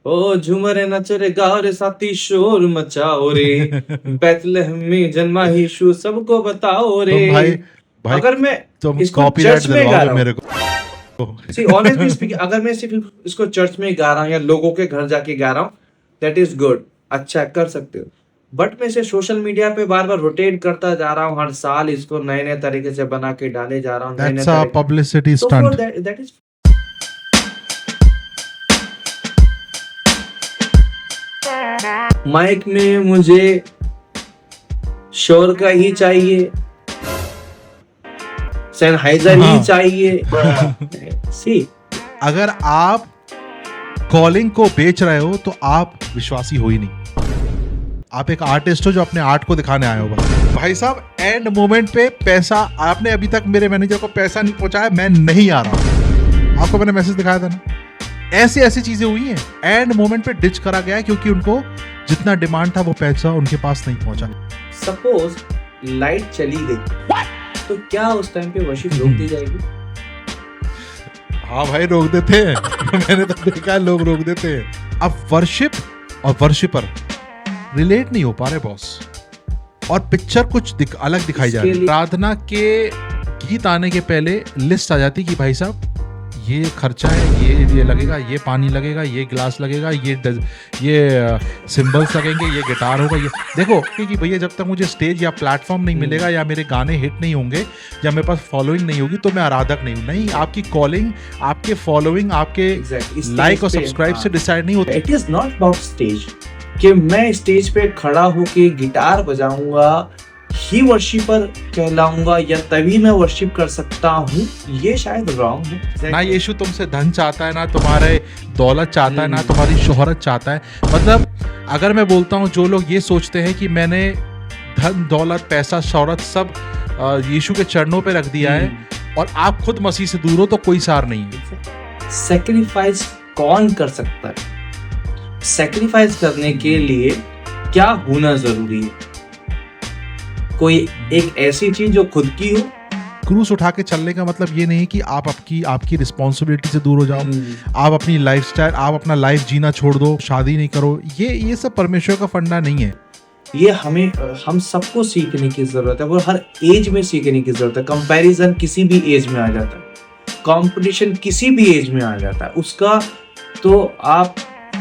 ओ झूमरे नाचो रे गाओ रे साथी शोर मचाओ रे बैतलहम में जन्मा यीशु सबको बताओ रे। तुम भाई भाई अगर मैं तुम इसको कॉपीराइट चर्च में गा दिलवाओगे रहा मेरे हूँ, को। सी ऑनेस्टली स्पीकिंग, अगर मैं सिर्फ इसको चर्च में गा रहा हूँ या लोगों के घर जाके गा रहा हूँ, दैट इज गुड, अच्छा कर सकते हो। बट मैं इसे सोशल मीडिया पे बार बार रोटेट करता जा रहा हूँ, हर साल इसको नए नए तरीके से बना के डाले जा रहा हूँ, नए नए दैट्स अ तरीके। पब्लिसिटी तो for stunt. That is, mic में मुझे शोर का ही चाहिए, सैनहाइजर ही हाँ। चाहिए। सी, अगर आप कॉलिंग को बेच रहे हो तो आप विश्वासी हो ही नहीं। आप एक आर्टिस्ट हो जो अपने आर्ट को दिखाने आए हो बस। भाई साहब एंड मोमेंट पे पैसा, आपने अभी तक मेरे मैनेजर को पैसा नहीं पहुंचाया, मैं नहीं आ रहा हूं। आपको मैंने मैसेज दिखाया था ना। ऐसी ऐसी चीजें हुई हैं, एंड मोमेंट पे डिच करा गया है क्योंकि उनको जितना डिमांड था वो पैसा उनके पास नहीं पहुंचा। सपोज लाइट चली गई तो क्या उस टाइम पे वर्शिप रोक दी जाएगी? हाँ भाई रोक देते हैं। मैंने तो देखा है लोग रोक देते हैं। अब वर्शिप और वर्शिपर रिलेट नहीं हो पा रहे बॉस, और पिक्चर कुछ अलग दिखाई जा रही है। प्रार्थना के गीत आने के पहले लिस्ट आ जाती कि भाई साहब ये खर्चा है, ये लगेगा, ये पानी लगेगा, ये गिलास लगेगा, ये सिंबल्स लगेंगे, ये गिटार होगा, ये देखो। क्योंकि भैया जब तक मुझे स्टेज या प्लेटफॉर्म नहीं मिलेगा या मेरे गाने हिट नहीं होंगे या मेरे पास फॉलोइंग नहीं होगी तो मैं आराधक नहीं हूँ। नहीं, आपकी कॉलिंग, आपके फॉलोइंग, आपके लाइक और सब्सक्राइब से डिसाइड नहीं होता। It is not about stage कि मैं स्टेज पे खड़ा होके गिटार बजाऊंगा ही वर्शिपर कहलाऊंगा या तभी मैं वर्शिप कर सकता हूँ, ये शायद रॉन्ग है। ना यीशु तुमसे धन चाहता है, ना तुम्हारे दौलत चाहता है, ना तुम्हारी शोहरत चाहता है। मतलब अगर मैं बोलता हूँ जो लोग ये सोचते हैं कि मैंने धन दौलत पैसा शोहरत सब यीशु के चरणों पे रख दिया है और आप खुद मसीह से दूर हो तो कोई सार नहीं है। सैक्रिफाइस कौन कर सकता है? सैक्रिफाइस करने के लिए क्या होना जरूरी है? कोई एक ऐसी चीज जो खुद की हो। क्रूस उठा के चलने का मतलब ये नहीं कि आप आपकी रिस्पॉन्सिबिलिटी से दूर हो जाओ, आप अपनी लाइफस्टाइल, आप अपना लाइफ जीना छोड़ दो, शादी नहीं करो। ये सब परमेश्वर का फंडा नहीं है। ये हम सबको सीखने की जरूरत है, वो हर एज में सीखने की जरूरत है। कंपैरिजन किसी भी एज में आ जाता है, कंपटीशन किसी भी एज में आ जाता है, उसका तो आप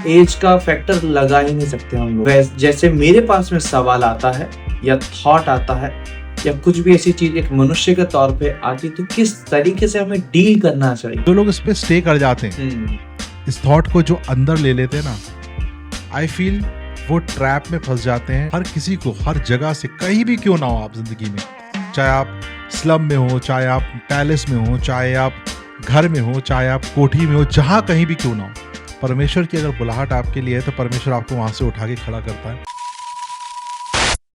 एज का फैक्टर लगा ही नहीं सकते हम लोग। जैसे मेरे पास में सवाल आता है या थॉट आता है या कुछ भी ऐसी चीज एक मनुष्य के तौर पे आती, तो किस तरीके से हमें डील करना चाहिए। जो लोग इस पे स्टे कर जाते हैं, इस थॉट को जो अंदर ले लेते हैं ना, आई फील वो ट्रैप में फंस जाते हैं। हर किसी को हर जगह से, कहीं भी क्यों ना हो आप जिंदगी में, चाहे आप स्लम में हो, चाहे आप पैलेस में हो, चाहे आप घर में हो, चाहे आप कोठी में हो, जहां कहीं भी क्यों ना हो, परमेश्वर की अगर बुलाहट आपके लिए है तो परमेश्वर आपको वहां से उठा के खड़ा करता है।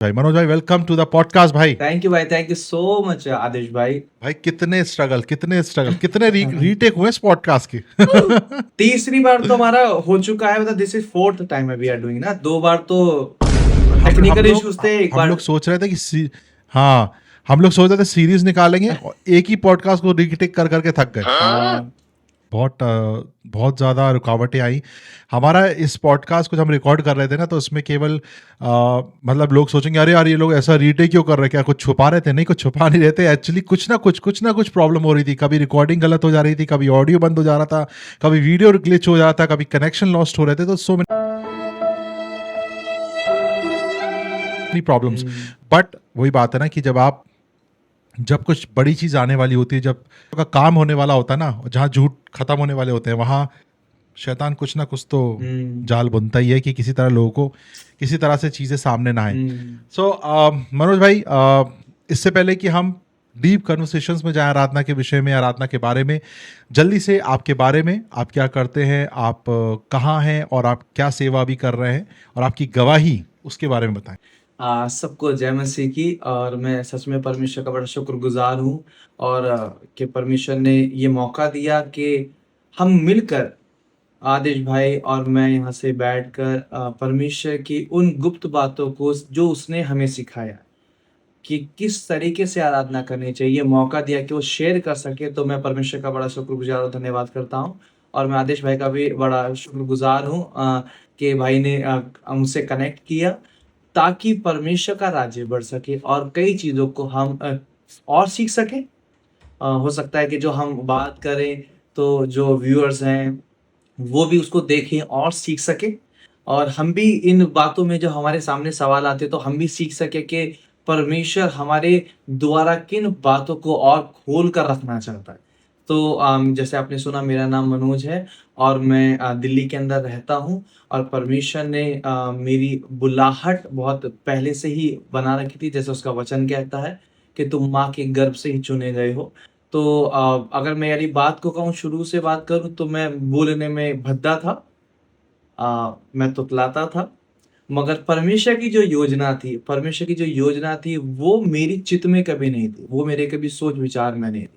भाई मनोज भाई, वेलकम टू द पॉडकास्ट भाई। थैंक यू भाई, थैंक यू सो मच आदिश भाई। भाई कितने स्ट्रगल कितने रीटेक हुए इस पॉडकास्ट के। तीसरी बार तो हमारा हो चुका है, मतलब this is fourth time we are doing ना। 2 बार तो टेक्निकल इश्यूज थे, एक बार हम लोग सोच रहे थे कि हाँ, हम लोग सोच रहे थे सीरीज निकालेंगे और एक ही पॉडकास्ट को रीटेक कर करके थक गए। बहुत ज़्यादा रुकावटें आई। हमारा इस पॉडकास्ट को जब हम रिकॉर्ड कर रहे थे ना, तो उसमें केवल मतलब लोग सोचेंगे अरे यार ये लोग ऐसा रीटेक क्यों कर रहे हैं, क्या कुछ छुपा रहे थे? नहीं, कुछ छुपा नहीं रहे थे। एक्चुअली कुछ ना कुछ प्रॉब्लम हो रही थी। कभी रिकॉर्डिंग गलत हो जा रही थी, कभी ऑडियो बंद हो जा रहा था, कभी वीडियो ग्लिच हो जा रहा था, कभी कनेक्शन लॉस्ट हो रहे थे। तो सो मेनी प्रॉब्लम्स। बट वही बात है ना कि जब कुछ बड़ी चीज आने वाली होती है, जब का काम होने वाला होता है ना, जहाँ झूठ खत्म होने वाले होते हैं, वहाँ शैतान कुछ ना कुछ तो जाल बुनता ही है कि किसी तरह लोगों को किसी तरह से चीजें सामने ना आए। सो मनोज भाई, इससे पहले कि हम डीप कन्वर्सेशंस में जाएं आराधना के विषय में, आराधना के बारे में, जल्दी से आपके बारे में, आप क्या करते हैं, आप कहाँ हैं और आप क्या सेवा भी कर रहे हैं और आपकी गवाही, उसके बारे में बताएं। सबको जय मसीह की। और मैं सच में परमेश्वर का बड़ा शुक्रगुजार हूँ और कि परमेश्वर ने ये मौका दिया कि हम मिलकर, आदिश भाई और मैं, यहाँ से बैठकर परमेश्वर की उन गुप्त बातों को जो उसने हमें सिखाया कि किस तरीके से आराधना करनी चाहिए, मौका दिया कि वो शेयर कर सके। तो मैं परमेश्वर का बड़ा शुक्रगुजार और धन्यवाद करता हूँ। और मैं आदेश भाई का भी बड़ा शुक्रगुजार हूँ कि भाई ने मुझसे कनेक्ट किया ताकि परमेश्वर का राज्य बढ़ सके और कई चीज़ों को हम और सीख सकें। हो सकता है कि जो हम बात करें तो जो व्यूअर्स हैं वो भी उसको देखें और सीख सकें, और हम भी इन बातों में जो हमारे सामने सवाल आते हैं तो हम भी सीख सकें कि परमेश्वर हमारे द्वारा किन बातों को और खोल कर रखना चाहता है। तो जैसे आपने सुना, मेरा नाम मनोज है और मैं दिल्ली के अंदर रहता हूँ, और परमेश्वर ने मेरी बुलाहट बहुत पहले से ही बना रखी थी, जैसे उसका वचन कहता है कि तुम माँ के गर्भ से ही चुने गए हो। तो अगर मैं यदि बात को कहूँ, शुरू से बात करूँ, तो मैं बोलने में भद्दा था, मैं तुतलाता था, मगर परमेश्वर की जो योजना थी वो मेरी चित्त में कभी नहीं थी, वो मेरे कभी सोच विचार में नहीं थी।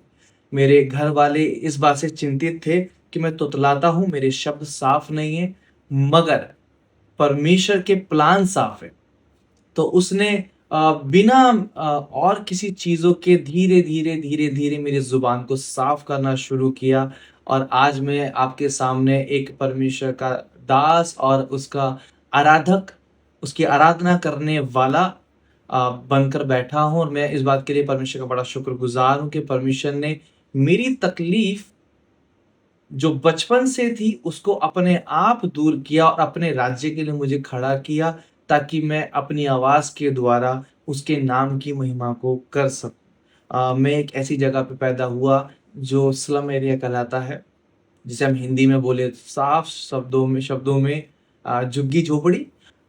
मेरे घर वाले इस बात से चिंतित थे कि मैं तुतलाता हूँ, मेरे शब्द साफ नहीं है, मगर परमेश्वर के प्लान साफ है। तो उसने बिना और किसी चीज़ों के धीरे-धीरे मेरी ज़ुबान को साफ करना शुरू किया, और आज मैं आपके सामने एक परमेश्वर का दास और उसका आराधक, उसकी आराधना करने वाला बनकर बैठा हूँ, और मैं इस बात के लिए परमेश्वर का बड़ा शुक्रगुज़ार हूँ कि परमेश्वर ने मेरी तकलीफ़ जो बचपन से थी उसको अपने आप दूर किया और अपने राज्य के लिए मुझे खड़ा किया, ताकि मैं अपनी आवाज़ के द्वारा उसके नाम की महिमा को कर सकूँ। मैं एक ऐसी जगह पे पैदा हुआ जो स्लम एरिया कहलाता है, जिसे हम हिंदी में बोले साफ शब्दों में झुग्गी-झोपड़ी।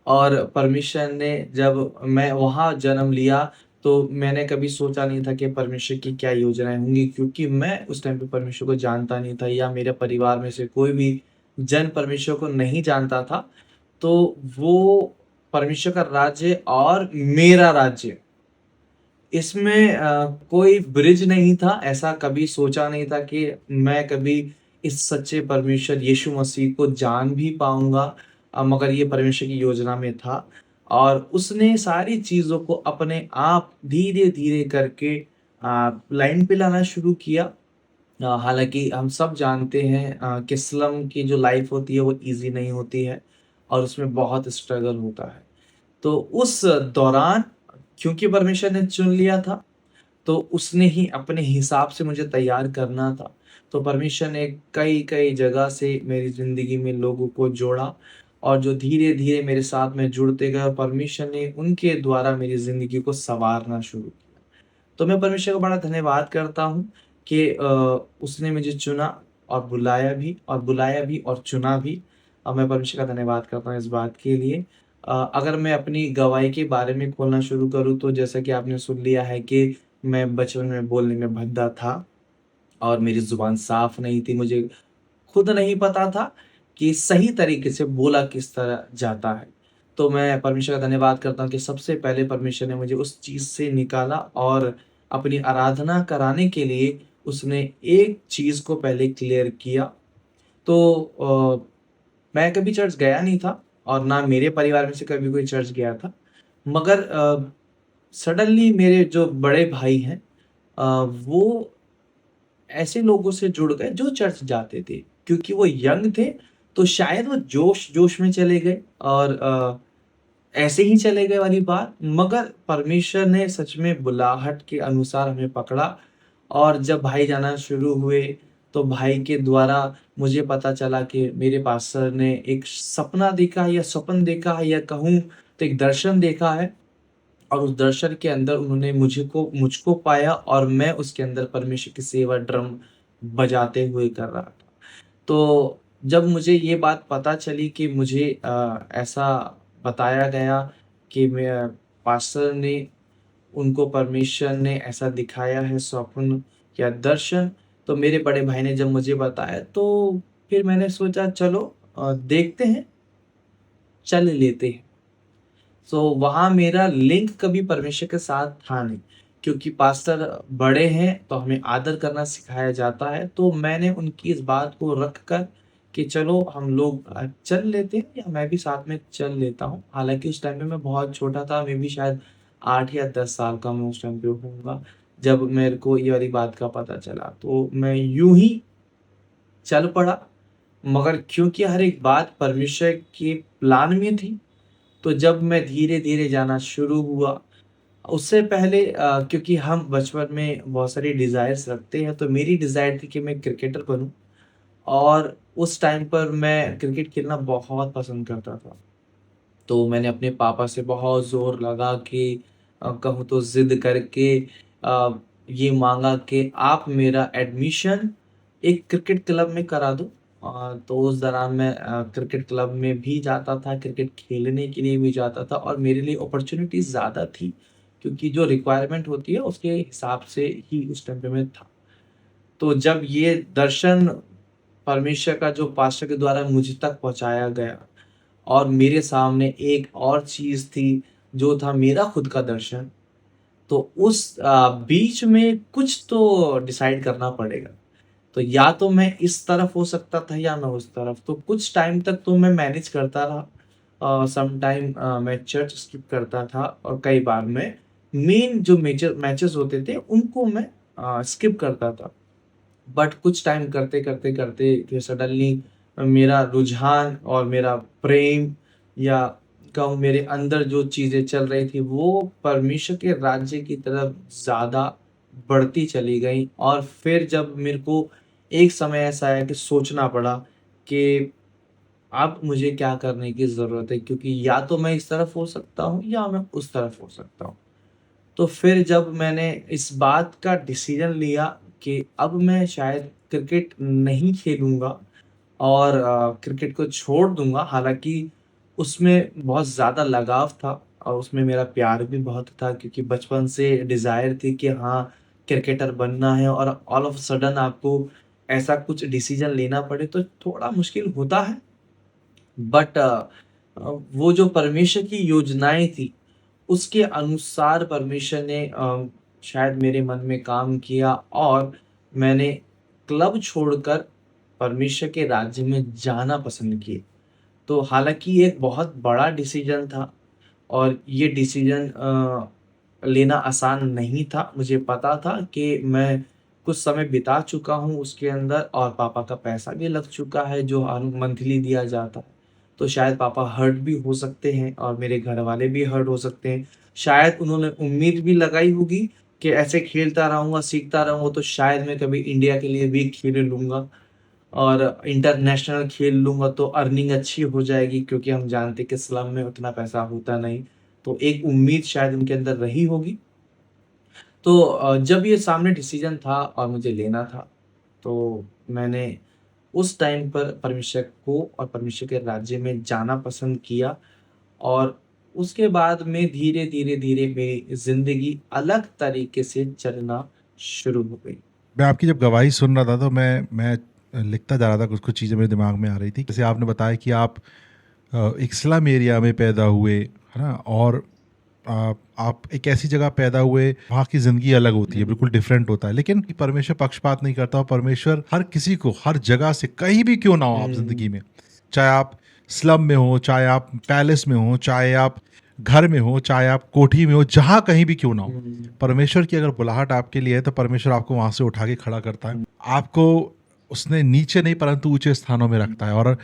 और परमेश्वर ने, जब मैं वहाँ जन्म लिया, तो मैंने कभी सोचा नहीं था कि परमेश्वर की क्या योजनाएँ होंगी, क्योंकि मैं उस टाइम पे परमेश्वर को जानता नहीं था, या मेरे परिवार में से कोई भी जन परमेश्वर को नहीं जानता था। तो वो परमेश्वर का राज्य और मेरा राज्य, इसमें कोई ब्रिज नहीं था, ऐसा कभी सोचा नहीं था कि मैं कभी इस सच्चे परमेश्वर यीशु मसीह को जान भी पाऊँगा, मगर ये परमेश्वर की योजना में था, और उसने सारी चीज़ों को अपने आप धीरे-धीरे करके लाइन पे लाना शुरू किया। हालाँकि हम सब जानते हैं कि स्लम की जो लाइफ़ होती है वो ईज़ी नहीं होती है, और उसमें बहुत स्ट्रगल होता है। तो उस दौरान, क्योंकि परमेश्वर ने चुन लिया था, तो उसने ही अपने हिसाब से मुझे तैयार करना था। तो परमेश्वर ने कई-कई जगह से मेरी ज़िंदगी में लोगों को जोड़ा, और जो धीरे-धीरे मेरे साथ में जुड़ते गए, और परमेश्वर ने उनके द्वारा मेरी ज़िंदगी को सँवारना शुरू किया। तो मैं परमेश्वर का बड़ा धन्यवाद करता हूँ कि उसने मुझे चुना और बुलाया भी और चुना भी। मैं परमेश्वर का धन्यवाद करता हूँ इस बात के लिए। अगर मैं अपनी गवाही के बारे में खोलना शुरू करूँ, तो जैसा कि आपने सुन लिया है कि मैं बचपन में बोलने में भद्दा था और मेरी ज़ुबान साफ नहीं थी। मुझे खुद नहीं पता था कि सही तरीके से बोला किस तरह जाता है। तो मैं परमेश्वर का धन्यवाद करता हूँ कि सबसे पहले परमेश्वर ने मुझे उस चीज़ से निकाला, और अपनी आराधना कराने के लिए उसने एक चीज़ को पहले क्लियर किया। तो मैं कभी चर्च गया नहीं था, और ना मेरे परिवार में से कभी कोई चर्च गया था। मगर सडनली मेरे जो बड़े भाई हैं, वो ऐसे लोगों से जुड़ गए जो चर्च जाते थे, क्योंकि वो यंग थे, तो शायद वो जोश-जोश में चले गए, और ऐसे ही चले गए वाली बात। मगर परमेश्वर ने सच में बुलाहट के अनुसार हमें पकड़ा, और जब भाई जाना शुरू हुए, तो भाई के द्वारा मुझे पता चला कि मेरे पास्टर ने एक सपना देखा है, या स्वप्न देखा है, या कहूँ तो एक दर्शन देखा है, और उस दर्शन के अंदर उन्होंने मुझको पाया, और मैं उसके अंदर परमेश्वर की सेवा ड्रम बजाते हुए कर रहा था। तो जब मुझे ये बात पता चली कि मुझे ऐसा बताया गया कि मैं पास्टर ने, उनको परमेश्वर ने ऐसा दिखाया है स्वप्न या दर्शन, तो मेरे बड़े भाई ने जब मुझे बताया, तो फिर मैंने सोचा चलो देखते हैं, चल लेते हैं। सो वहाँ मेरा लिंक कभी परमेश्वर के साथ था नहीं, क्योंकि पास्टर बड़े हैं तो हमें आदर करना सिखाया जाता है। तो मैंने उनकी इस बात को रख कर कि चलो हम लोग चल लेते हैं, या मैं भी साथ में चल लेता हूँ। हालाँकि उस टाइम पे मैं बहुत छोटा था, मैं भी शायद 8 या 10 साल का मैं उस टाइम पे होऊँगा, जब मेरे को ये वाली बात का पता चला। तो मैं यूँ ही चल पड़ा, मगर क्योंकि हर एक बात परमेश्वर के प्लान में थी, तो जब मैं धीरे-धीरे जाना शुरू हुआ, उससे पहले क्योंकि हम बचपन में बहुत सारी डिज़ायर्स रखते हैं, तो मेरी डिज़ायर थी कि मैं क्रिकेटर बनूँ और उस टाइम पर मैं क्रिकेट खेलना बहुत पसंद करता था। तो मैंने अपने पापा से बहुत ज़ोर लगा के कहूँ तो ज़िद करके अ, ये माँगा कि आप मेरा एडमिशन एक क्रिकेट क्लब में करा दो। तो उस दौरान मैं क्रिकेट क्लब में भी जाता था, क्रिकेट खेलने के लिए भी जाता था और मेरे लिए अपॉर्च्युनिटीज़ ज़्यादा थी, क्योंकि जो रिक्वायरमेंट होती है उसके हिसाब से ही उस टाइम पे मैं था। तो जब ये दर्शन परमेश्वर का जो पास्टर के द्वारा मुझ तक पहुँचाया गया और मेरे सामने एक और चीज़ थी, जो था मेरा खुद का दर्शन। तो उस बीच में कुछ तो डिसाइड करना पड़ेगा। तो या तो मैं इस तरफ हो सकता था या मैं उस तरफ। तो कुछ टाइम तक तो मैं मैनेज करता रहा। सम टाइम मैं चर्च स्किप करता था और कई बार मैं मेन जो मेजर मैचेज़ होते थे, उनको मैं स्किप करता था। बट कुछ टाइम करते-करते फिर सडनली मेरा रुझान और मेरा प्रेम या कहूँ मेरे अंदर जो चीज़ें चल रही थी वो परमेश्वर के राज्य की तरफ ज़्यादा बढ़ती चली गई और फिर जब मेरे को एक समय ऐसा आया कि सोचना पड़ा कि अब मुझे क्या करने की ज़रूरत है, क्योंकि या तो मैं इस तरफ हो सकता हूँ या मैं उस तरफ हो सकता हूँ। तो फिर जब मैंने इस बात का डिसीजन लिया कि अब मैं शायद क्रिकेट नहीं खेलूँगा और क्रिकेट को छोड़ दूँगा, हालाँकि उसमें बहुत ज़्यादा लगाव था और उसमें मेरा प्यार भी बहुत था, क्योंकि बचपन से डिज़ायर थी कि हाँ, क्रिकेटर बनना है और ऑल ऑफ अ सडन आपको ऐसा कुछ डिसीजन लेना पड़े तो थोड़ा मुश्किल होता है। बट वो जो परमेश्वर की योजनाएँ थी, उसके अनुसार परमेश्वर ने शायद मेरे मन में काम किया और मैंने क्लब छोड़कर परमेश्वर के राज्य में जाना पसंद किए। तो हालाँकि ये एक बहुत बड़ा डिसीज़न था और ये डिसीज़न लेना आसान नहीं था। मुझे पता था कि मैं कुछ समय बिता चुका हूँ उसके अंदर और पापा का पैसा भी लग चुका है जो हर मंथली दिया जाता है। तो शायद पापा हर्ट भी हो सकते हैं और मेरे घरवाले भी हर्ट हो सकते हैं। शायद उन्होंने उम्मीद भी लगाई होगी कि ऐसे खेलता रहूँगा, सीखता रहूँगा तो शायद मैं कभी इंडिया के लिए भी खेल लूँगा और इंटरनेशनल खेल लूँगा तो अर्निंग अच्छी हो जाएगी, क्योंकि हम जानते हैं कि स्लम में उतना पैसा होता नहीं। तो एक उम्मीद शायद उनके अंदर रही होगी। तो जब ये सामने डिसीज़न था और मुझे लेना था, तो मैंने उस टाइम पर परमेश्वर को और परमेश्वर के राज्य में जाना पसंद किया और उसके बाद में धीरे-धीरे मेरी ज़िंदगी अलग तरीके से चलना शुरू हो गई। मैं आपकी जब गवाही सुन रहा था तो मैं लिखता जा रहा था, कुछ कुछ चीज़ें मेरे दिमाग में आ रही थी। जैसे आपने बताया कि आप एक स्लम एरिया में पैदा हुए, है ना? और आप एक ऐसी जगह पैदा हुए वहाँ की ज़िंदगी अलग होती है, बिल्कुल डिफरेंट होता है। लेकिन परमेश्वर पक्षपात नहीं करता और परमेश्वर हर किसी को हर जगह से कहीं भी क्यों ना हो आप ज़िंदगी में, चाहे आप स्लम में हो, चाहे आप पैलेस में हो, चाहे आप घर में हो, चाहे आप कोठी में हो, जहाँ कहीं भी क्यों ना हो, परमेश्वर की अगर बुलाहट आपके लिए है तो परमेश्वर आपको वहाँ से उठा के खड़ा करता है। आपको उसने नीचे नहीं परंतु ऊंचे स्थानों में रखता है। और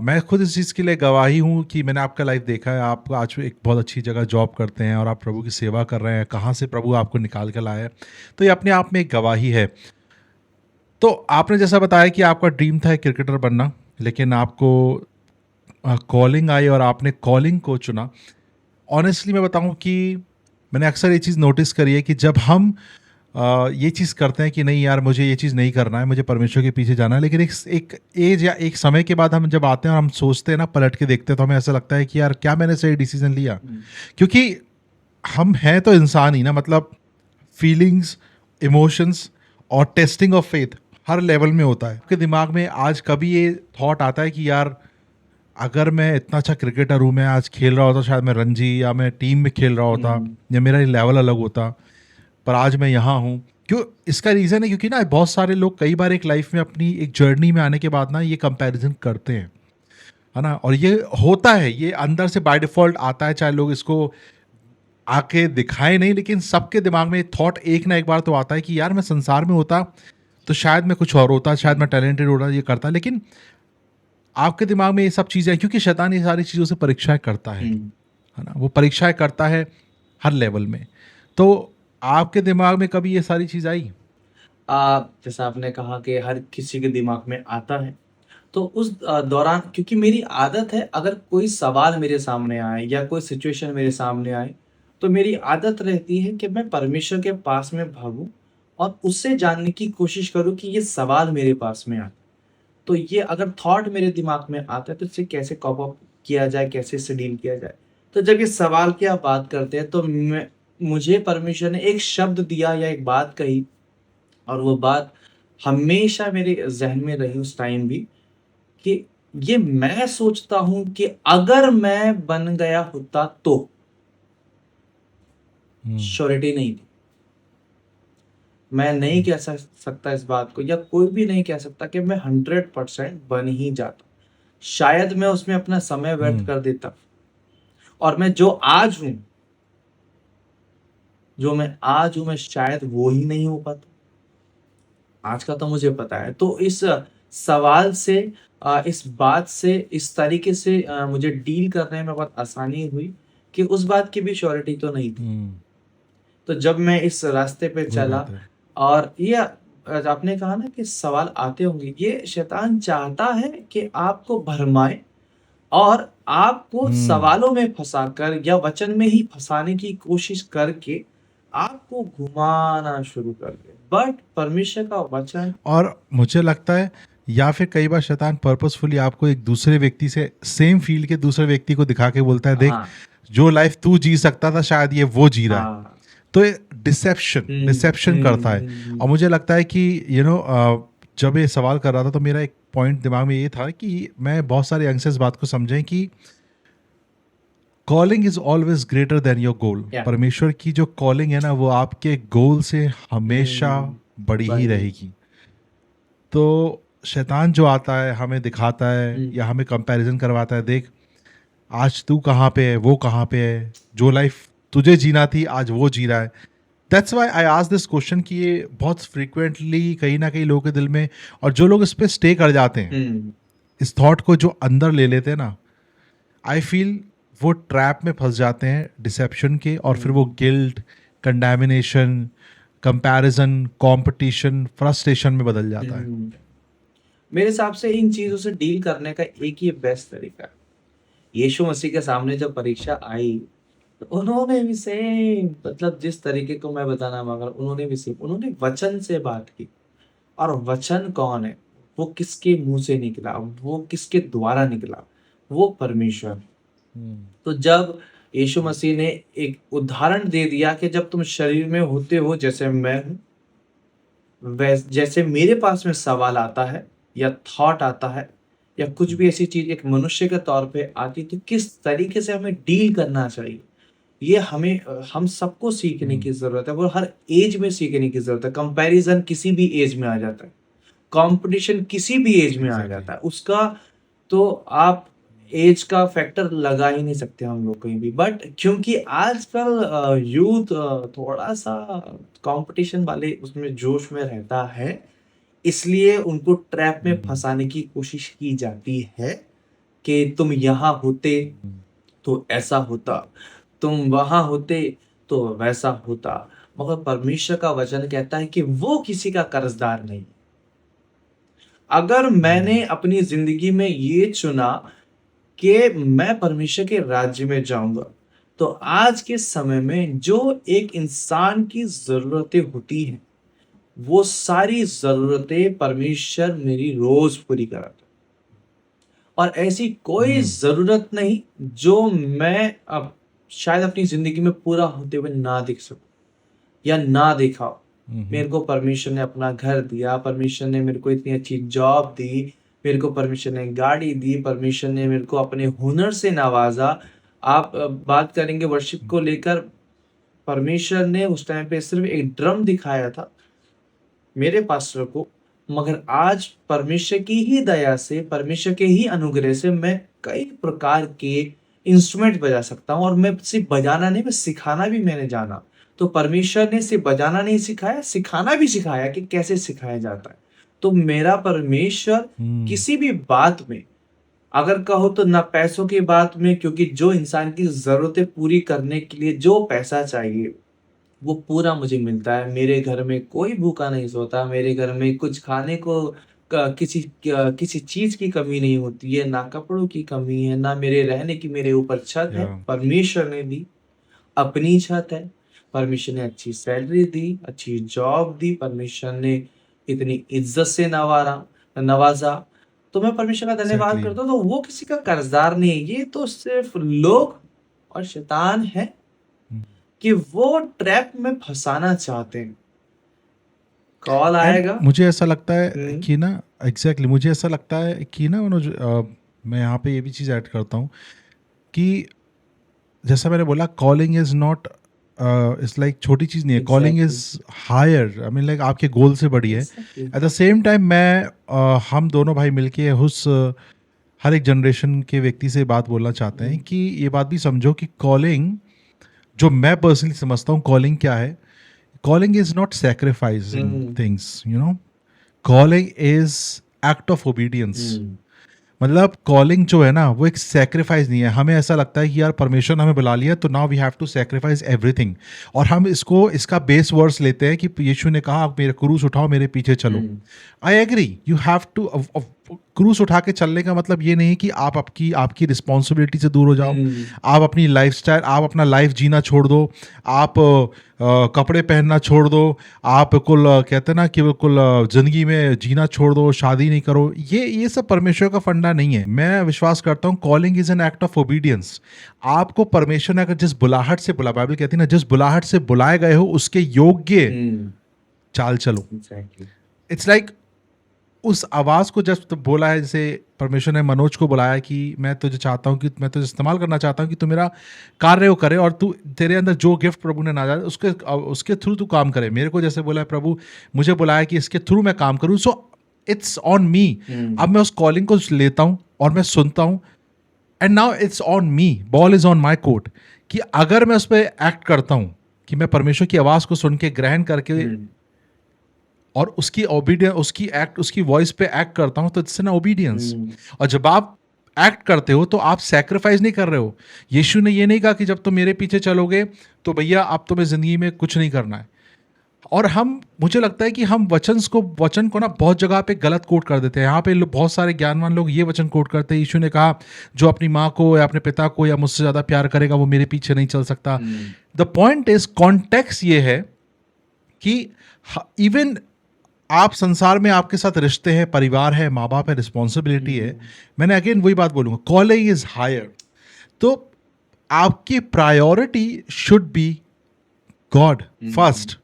मैं खुद इस चीज़ के लिए गवाही हूँ कि मैंने आपका लाइफ देखा है। आप आज एक बहुत अच्छी जगह जॉब करते हैं और आप प्रभु की सेवा कर रहे हैं, कहाँ से प्रभु आपको निकाल कर लाया है, तो ये अपने आप में एक गवाही है। तो आपने जैसा बताया कि आपका ड्रीम था क्रिकेटर बनना, लेकिन आपको कॉलिंग आई और आपने कॉलिंग को चुना। ऑनेस्टली मैं बताऊं कि मैंने अक्सर ये चीज़ नोटिस करी है कि जब हम ये चीज़ करते हैं कि नहीं यार मुझे ये चीज़ नहीं करना है, मुझे परमेश्वर के पीछे जाना है, लेकिन एक एज या एक समय के बाद हम जब आते हैं और हम सोचते हैं ना, पलट के देखते हैं, तो हमें ऐसा लगता है कि यार क्या मैंने सही डिसीजन लिया? क्योंकि हम हैं तो इंसान ही ना, मतलब फीलिंग्स, इमोशंस और testing of faith her level में होता है। आपके दिमाग में आज कभी ये थॉट आता है कि यार अगर मैं इतना अच्छा क्रिकेटर हूँ, मैं आज खेल रहा होता, शायद मैं रणजी या मैं टीम में खेल रहा होता या मेरा लेवल अलग होता, पर आज मैं यहाँ हूँ। क्यों? इसका रीज़न है क्योंकि ना बहुत सारे लोग कई बार एक लाइफ में अपनी एक जर्नी में आने के बाद ना ये कंपैरिजन करते हैं, है ना? और ये होता है, ये अंदर से बाय डिफ़ॉल्ट आता है, चाहे लोग इसको आके दिखाए नहीं, लेकिन सबके दिमाग में थॉट एक ना एक बार तो आता है कि यार मैं संसार में होता तो शायद मैं कुछ और होता, शायद मैं टैलेंटेड होता, ये करता। लेकिन आपके दिमाग में ये सब चीजें, क्योंकि शैतान ये सारी चीजों से परीक्षाएं करता है ना, वो परीक्षाएं करता है हर लेवल में। तो आपके दिमाग में कभी ये सारी चीज आई? जैसा आपने कहा कि हर किसी के दिमाग में आता है, तो उस दौरान क्योंकि मेरी आदत है, अगर कोई सवाल मेरे सामने आए या कोई सिचुएशन मेरे सामने आए, तो मेरी आदत रहती है कि मैं परमेश्वर के पास में भागूं और उससे जानने की कोशिश करूं कि ये सवाल मेरे पास में आए, तो ये अगर थॉट मेरे दिमाग में आता है तो इससे कैसे कॉप अप किया जाए, कैसे इससे डील किया जाए। तो जब ये सवाल की आप बात करते हैं, तो मुझे परमेश्वर ने एक शब्द दिया या एक बात कही, और वो बात हमेशा मेरे ज़हन में रही उस टाइम भी, कि ये मैं सोचता हूँ कि अगर मैं बन गया होता तो, श्योरिटी नहीं थी। मैं नहीं कह सकता इस बात को, या कोई भी नहीं कह सकता कि मैं 100% बन ही जाता। शायद मैं उसमें अपना समय व्यर्थ कर देता, और मैं जो आज हूँ, मैं शायद वो ही नहीं हो पाता। आज का तो मुझे पता है। तो इस सवाल से, इस बात से, इस तरीके से मुझे डील करने में बहुत आसानी हुई कि उस बात की भी श्योरिटी तो नहीं थी। तो जब मैं इस रास्ते पे चला, और ये आपने कहा ना कि सवाल आते होंगे, ये शैतान चाहता है कि आपको भरमाए और आपको सवालों में फंसाकर या वचन में ही फंसाने की कोशिश करके आपको घुमाना शुरू कर दे। बट परमेश्वर का वचन, और मुझे लगता है या फिर कई बार शैतान पर्पसफुली आपको एक दूसरे व्यक्ति से, सेम फील्ड के दूसरे व्यक्ति को दिखा के बोलता है, देख जो लाइफ तू जी सकता था शायद ये वो जी रहा है। तो डिसेप्शन करता है। और मुझे लगता है कि जब ये सवाल कर रहा था तो मेरा एक पॉइंट दिमाग में ये था कि मैं बहुत सारे यंगस्टर्स बात को समझें कि calling is always greater than your goal. परमेश्वर की जो कॉलिंग है ना, वो आपके गोल से हमेशा बड़ी ही रहेगी। तो शैतान जो आता है हमें दिखाता है या हमें कंपैरिजन करवाता है, देख आज तू कहाँ पे है, वो कहाँ पे है, जो लाइफ तुझे जीना थी आज वो जी रहा है। That's why I ask this question कि ये बहुत फ्रीक्वेंटली कहीं ना कहीं लोगों के दिल में, और जो लोग इस पे स्टे कर जाते हैं, इस थॉट को जो अंदर ले लेते हैं ना, आई फील वो ट्रैप में फंस जाते हैं डिसेप्शन के, और फिर वो गिल्ट, कंडैमिनेशन, कंपैरिजन, कंपटीशन, फ्रस्ट्रेशन में बदल जाता है। मेरे हिसाब से इन चीजों से डील करने का एक ही बेस्ट तरीका है। यीशु मसीह के सामने जब परीक्षा आई, तो उन्होंने भी सेम, मतलब जिस तरीके को मैं बताना मांग रहा हूँ, उन्होंने भी सेम, उन्होंने वचन से बात की। और वचन कौन है? वो किसके मुंह से निकला, वो किसके द्वारा निकला? वो परमेश्वर। तो जब यीशु मसीह ने एक उदाहरण दे दिया कि जब तुम शरीर में होते हो, जैसे मैं हूं, जैसे मेरे पास में सवाल आता है या थॉट आता है या कुछ भी ऐसी चीज एक मनुष्य के तौर पे आती, तो किस तरीके से हमें डील करना चाहिए, ये हम सबको सीखने की जरूरत है। वो हर एज में सीखने की जरूरत है। कंपैरिजन किसी भी एज में आ जाता है, कंपटीशन किसी भी एज में आ जाता है। उसका तो आप एज का फैक्टर लगा ही नहीं सकते हम लोग कहीं भी। बट क्योंकि आजकल यूथ थोड़ा सा कंपटीशन वाले उसमें जोश में रहता है, इसलिए उनको ट्रैप में फंसाने की कोशिश की जाती है कि तुम यहाँ होते तो ऐसा होता, तुम वहां होते तो वैसा होता। मगर परमेश्वर का वचन कहता है कि वो किसी का कर्जदार नहीं। अगर मैंने अपनी जिंदगी में ये चुना कि मैं परमेश्वर के राज्य में जाऊंगा, तो आज के समय में जो एक इंसान की जरूरतें होती हैं, वो सारी जरूरतें परमेश्वर मेरी रोज पूरी कराता है। और ऐसी कोई जरूरत नहीं जो मैं अब शायद अपनी जिंदगी में पूरा होते हुए ना देख सकूं या ना देखा हो। मेरे को परमेश्वर ने अपना घर दिया, परमेश्वर ने मेरे को इतनी अच्छी जॉब दी, मेरे को परमेश्वर ने गाड़ी दी, परमेश्वर ने मेरे को अपने हुनर से नवाजा। आप बात करेंगे वर्शिप को लेकर, परमेश्वर ने उस टाइम पे सिर्फ एक ड्रम दिखाया था मेरे पास्टर को, मगर आज परमेश्वर की ही दया से, परमेश्वर के ही अनुग्रह से मैं कई प्रकार के इंस्ट्रूमेंट बजा सकता हूँ। और मैं सिर्फ बजाना नहीं, मैं सिखाना भी मैंने जाना। तो परमेश्वर ने सिर्फ बजाना नहीं सिखाया, सिखाना भी सिखाया कि कैसे सिखाया जाता है। तो मेरा परमेश्वर किसी भी बात में अगर कहो तो ना पैसों की बात में, क्योंकि जो इंसान की ज़रूरतें पूरी करने के लिए जो पैसा चाहिए, वो पूरा मुझे मिलता है। मेरे घर में कोई भूखा नहीं सोता, मेरे घर में कुछ खाने को किसी चीज़ की कमी नहीं होती है, ना कपड़ों की कमी है, ना मेरे रहने की मेरे ऊपर छत है, या परमेश्वर ने दी। अपनी छत है, परमेश्वर ने अच्छी सैलरी दी, अच्छी जॉब दी, परमेश्वर ने इतनी इज़्ज़त से नवाज़ा, तो मैं परमेश्वर का धन्यवाद एग्जैक्टली। करता हूँ। तो वो किसी का कर्ज़दार नहीं है, ये तो सिर्फ़ लोग और शैतान है कि वो ट्रैप में फँसाना चाहते हैं। कॉल एंड आएगा। मुझे ऐसा लगता है हुँ, कि ना, एग्जैक्टली मुझे ऐसा लगता है कि ना मनोज, मैं यहाँ पे ये भी चीज़ ऐड करता हूँ कि जैसा मैंने बोला, calling is not it's like छोटी चीज़ नहीं है, calling is exactly, higher, I mean like आपके गोल से बड़ी है। Exactly. At the same time मैं हम दोनों भाई मिलके उस हर एक जनरेशन के व्यक्ति से बात बोलना चाहते हैं हुँ, कि ये बात भी समझो कि कॉलिंग, जो मैं पर्सनली समझता हूँ कॉलिंग क्या है, calling is not sacrificing hmm, things, you know, calling is act of obedience. Hmm, मतलब कॉलिंग जो है ना वो एक सेक्रीफाइस नहीं है। हमें ऐसा लगता है कि यार परमेश्वर ने हमें बुला लिया तो now we have to sacrifice everything, और हम इसका बेस वर्स लेते हैं कि यीशु ने कहा आप मेरे क्रूस उठाओ मेरे पीछे चलो। Hmm, I agree, you have to, क्रूस उठा के चलने का मतलब ये नहीं कि आप आपकी आपकी रिस्पॉन्सिबिलिटी से दूर हो जाओ, हुँ, आप अपनी लाइफस्टाइल, आप अपना लाइफ जीना छोड़ दो, आप कपड़े पहनना छोड़ दो, आप बिल्कुल कहते हैं ना कि बिल्कुल ज़िंदगी में जीना छोड़ दो, शादी नहीं करो, ये सब परमेश्वर का फंडा नहीं है। मैं विश्वास करता हूँ calling is an act of obedience. आपको परमेश्वर ने अगर जिस बुलाहट से बुला, बाइबल कहती है ना, जिस बुलाहट से बुलाए गए हो उसके योग्य हुँ, चाल चलो। एग्ज़ैक्टली। इट्स लाइक उस आवाज़ को जब तो बोला है, जैसे परमेश्वर ने मनोज को बुलाया कि मैं तुझे चाहता हूँ, कि मैं तुझे इस्तेमाल करना चाहता हूँ कि तू मेरा कार्य वो करे, और तू तेरे अंदर जो गिफ्ट प्रभु ने नाजा उसके थ्रू तू काम करे। मेरे को जैसे बोला है प्रभु, मुझे बुलाया कि इसके थ्रू मैं काम करूँ, सो इट्स ऑन मी। हुँ, अब मैं उस कॉलिंग को लेता हूँ और मैं सुनता हूँ, and now it's on me, ball is on my court, कि अगर मैं उस पर एक्ट करता हूँ, कि मैं परमेश्वर की आवाज़ को सुन के ग्रहण करके हुँ, और उसकी ओबीडियंस, उसकी वॉइस पे एक्ट करता हूँ, तो इट्स एन ओबीडियंस। हुँ, और जब आप एक्ट करते हो तो आप सैक्रिफाइस नहीं कर रहे हो। यीशु ने ये नहीं कहा कि जब तुम मेरे पीछे चलोगे तो भैया अब तुम्हें ज़िंदगी में कुछ नहीं करना है। और हम, मुझे लगता है कि हम वचन को ना बहुत जगह पे गलत कोट कर देते हैं। यहाँ पे बहुत सारे ज्ञानवान लोग ये वचन कोट करते हैं, यीशु ने कहा जो अपनी माँ को या अपने पिता को या मुझसे ज़्यादा प्यार करेगा वो मेरे पीछे नहीं चल सकता। हुँ, द पॉइंट इज, कॉन्टेक्स्ट ये है कि इवन आप संसार में आपके साथ रिश्ते हैं, परिवार है, माँ बाप है, रिस्पॉन्सिबिलिटी है। हुँ, मैंने अगेन वही बात बोलूँगा, कॉलिंग इज हायर। तो आपकी प्रायोरिटी शुड बी गॉड हुँ, फर्स्ट,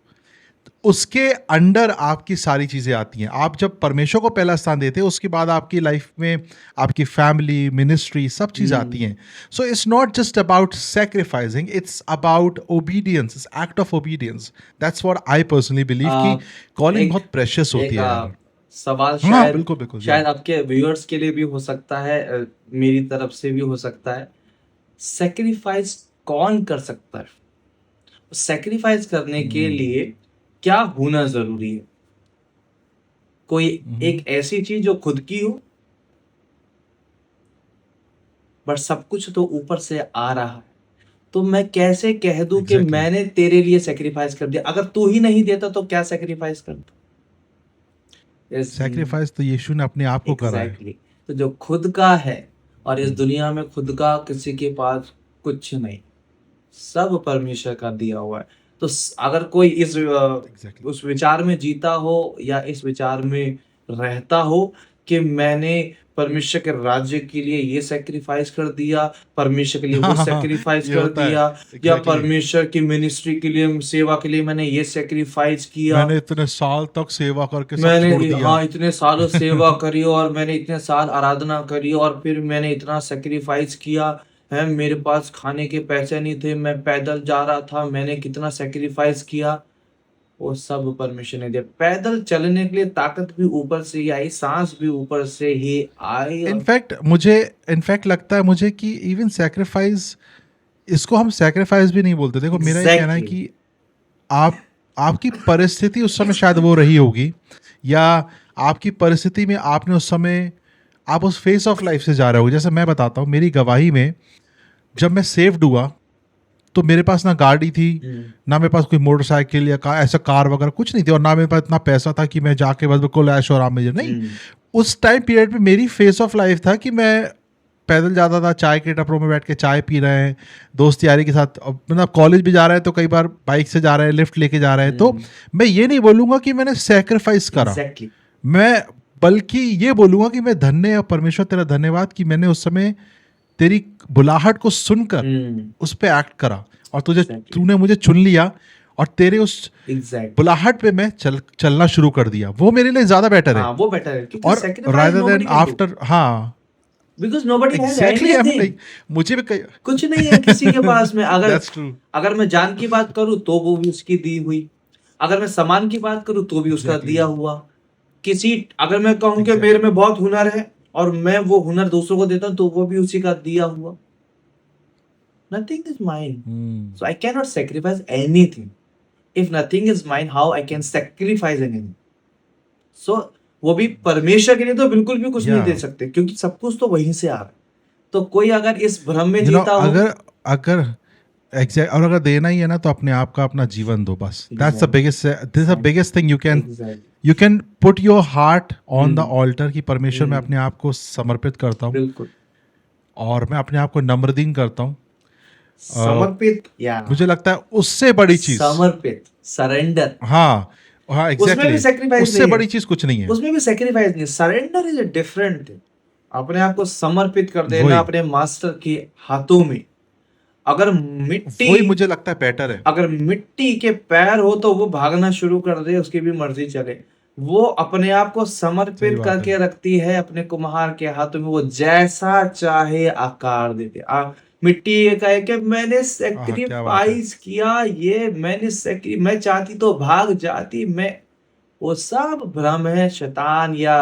उसके अंडर आपकी सारी चीज़ें आती हैं। आप जब परमेश्वर को पहला स्थान देते हैं उसके बाद आपकी लाइफ में आपकी फैमिली, मिनिस्ट्री, सब चीज़ आती हुँ। हैं। So it's not just about sacrificing, it's about obedience, it's act of obedience. That's what I personally believe कि अ, कॉलिंग एक बहुत प्रेशियस होती एक है यार। सवाल हाँ शायद बिल्कुल बिल्कुल, या शायद आपके व्यूअर्स के लिए भी हो सकता है, मेरी तरफ से भी हो सकता है। सैक्रिफाइस कौन कर सकता है? सैक्रिफाइस करने के लिए क्या होना ज़रूरी है? कोई एक ऐसी चीज़ जो खुद की हो, बट सब कुछ तो ऊपर से आ रहा है। तो मैं कैसे कह दूँ कि एग्जैक्टली। मैंने तेरे लिए सैक्रिफाइस कर दिया? अगर तू ही नहीं देता तो क्या सैक्रिफाइस करता? इस सेक्रीफाइस तो यीशु ने अपने आप को करा है। एग्ज़ैक्टली। तो जो खुद का है, और इस हम्म, दुनिया में खुद का किसी के पास कुछ नहीं, सब परमेश्वर का दिया हुआ है। तो अगर कोई एग्जैक्टली। उस विचार में जीता हो या इस विचार में रहता हो कि मैंने परमेश्वर के राज्य के लिए ये सैक्रिफाइस कर दिया, परमेश्वर के लिए वो हाँ हाँ हाँ, सैक्रिफाइस ये कर होता है, दिया, या एग्जैक्टली। परमेश्वर की मिनिस्ट्री के लिए, सेवा के लिए मैंने ये सैक्रिफाइस किया। मैंने इतने साल तक सेवा करके सब मैंने छोड़ दिया। हाँ, इतने सालों सेवा करी और मैंने इतने साल आराधना करी और फिर मैंने इतना सैक्रिफाइस किया है, मेरे पास खाने के पैसे नहीं थे, मैं पैदल जा रहा था, मैंने कितना सैक्रिफाइस किया, वो सब परमेश्वर ने दिया। पैदल चलने के लिए ताकत भी ऊपर से ही आई, सांस भी ऊपर से ही आई। और इनफैक्ट लगता है मुझे कि इवन सेक्रीफाइस, इसको हम सेक्रीफाइस भी नहीं बोलते। देखो मेरा ये कहना है एग्जैक्टली। कि आप, आपकी परिस्थिति उस समय शायद वो रही होगी, या आपकी परिस्थिति में आपने उस समय आप उस फेस ऑफ लाइफ से जा रहे हो। जैसे मैं बताता हूँ, मेरी गवाही में जब मैं सेव्ड हुआ तो मेरे पास ना गाड़ी थी, ना मेरे पास कोई मोटरसाइकिल या ऐसा कार वगैरह कुछ नहीं थी, और ना मेरे पास इतना पैसा था कि मैं जाके बस बिल्कुल ऐश और आराम में नहीं। उस टाइम पीरियड में मेरी फेस ऑफ लाइफ था कि मैं पैदल जाता था, चाय के टपरों में बैठ के चाय पी रहे हैं, दोस्त यारी के साथ, मतलब कॉलेज भी जा रहे हैं तो कई बार बाइक से जा रहे हैं, लिफ्ट लेके जा रहे हैं। तो मैं ये नहीं बोलूँगा कि मैंने सेक्रीफाइस करा, मैं बल्कि ये बोलूँगा कि मैं धन्य, परमेश्वर तेरा धन्यवाद कि मैंने उस समय तेरी बुलाहट को सुनकर उस पे एक्ट करा, और तूने मुझे चुन लिया, और तेरे उस बुलाहट पे मैं चलना शुरू कर दिया। वो मेरे लिए ज्यादा बेटर है, वो बेटर है, और rather than after, हाँ, because nobody has exactly, anything. मुझे भी कुछ नहीं है किसी के पास में। That's true. अगर मैं जान की बात करूं तो वो भी उसकी दी हुई, अगर मैं सामान की बात करूं तो भी उसका दिया हुआ। अगर मैं कहूं कि मेरे में बहुत हुनर है और मैं वो हुनर दूसरों को देता हूं तो वो भी उसी का दिया हुआ। Nothing is mine, so I cannot sacrifice anything. If nothing is mine, how I can sacrifice anything? So वो भी परमेश्वर के लिए तो बिल्कुल भी कुछ नहीं दे सकते, क्योंकि सब कुछ तो वहीं से आ रहा है। तो कोई अगर इस भ्रम में जीता हो, और अगर देना ही है ना तो अपने आप का अपना जीवन दो बस। That's the biggest thing you can put your heart on the altar कि परमेश्वर मैं अपने आप को समर्पित करता हूँ, और मैं अपने आप को नम्रदीन करता हूँ, समर्पित, मुझे लगता है उससे बड़ी चीज समर्पित, सरेंडर। हाँ एग्जैक्टली, उससे बड़ी चीज कुछ नहीं है, उसमें भी सैक्रिफाइस नहीं। Surrender is a different thing. अपने आप को समर्पित कर देना अपने मास्टर के हाथों में। अगर मिट्टी, वही मुझे लगता है बेटर है। अगर मिट्टी के पैर हो तो वो भागना शुरू कर दे, उसकी भी मर्जी चले। वो अपने आप को समर्पित करके रखती है अपने कुम्हार के हाथों में, वो जैसा चाहे आकार देते। मिट्टी ये कहे कि मैंने सेक्रीफाइस किया, ये मैं चाहती तो भाग जाती, मैं, वो सब भ्रम है, शैतान या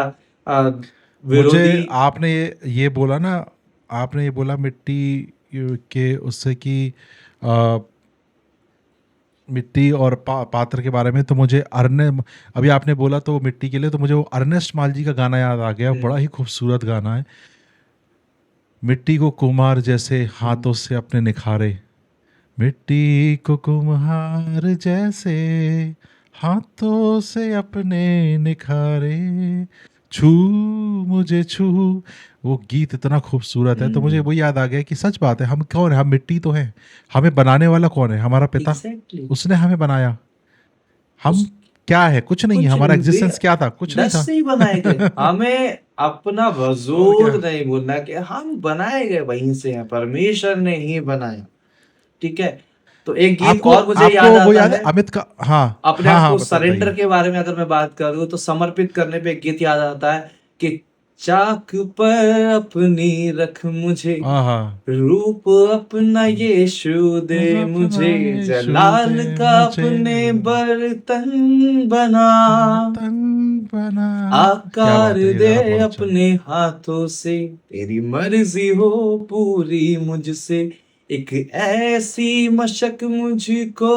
विरोधी। मुझे आपने ये बोला ना, आपने ये बोला मिट्टी के उससे कि मिट्टी और पात्र के बारे में, तो मुझे अभी आपने बोला तो मिट्टी के लिए, तो मुझे वो अर्नेस्ट मालजी का गाना याद आ गया। बड़ा ही खूबसूरत गाना है। मिट्टी को कुम्हार जैसे हाथों से अपने निखारे, मिट्टी को कुम्हार जैसे हाथों से अपने निखारे, छू मुझे छू। वो गीत इतना खूबसूरत है, तो मुझे वो याद आ गया कि सच बात है, हम कौन है? हम मिट्टी तो हैं। हमें बनाने वाला कौन है? हमारा पिता। उसने हमें बनाया। हम क्या है? कुछ नहीं है। हमारा एग्जिस्टेंस क्या था? कुछ नहीं था। ही बनाए गए। हमें अपना वजूद नहीं बोलना कि हम बनाए गए वहीं से हैं, परमेश्वर ने ही बनाया। ठीक है। तो एक गीत और मुझे याद आता है अमित का, हाँ, अपने आप को सरेंडर के बारे में अगर मैं बात करूं तो समर्पित करने पे एक गीत याद आता है कि चाक पर अपनी रख मुझे, रूप अपना यीशु दे मुझे, जलाल का अपने बर्तन बना, आकार दे अपने हाथों से, तेरी मर्जी हो पूरी मुझसे, एक ऐसी मशक मुझको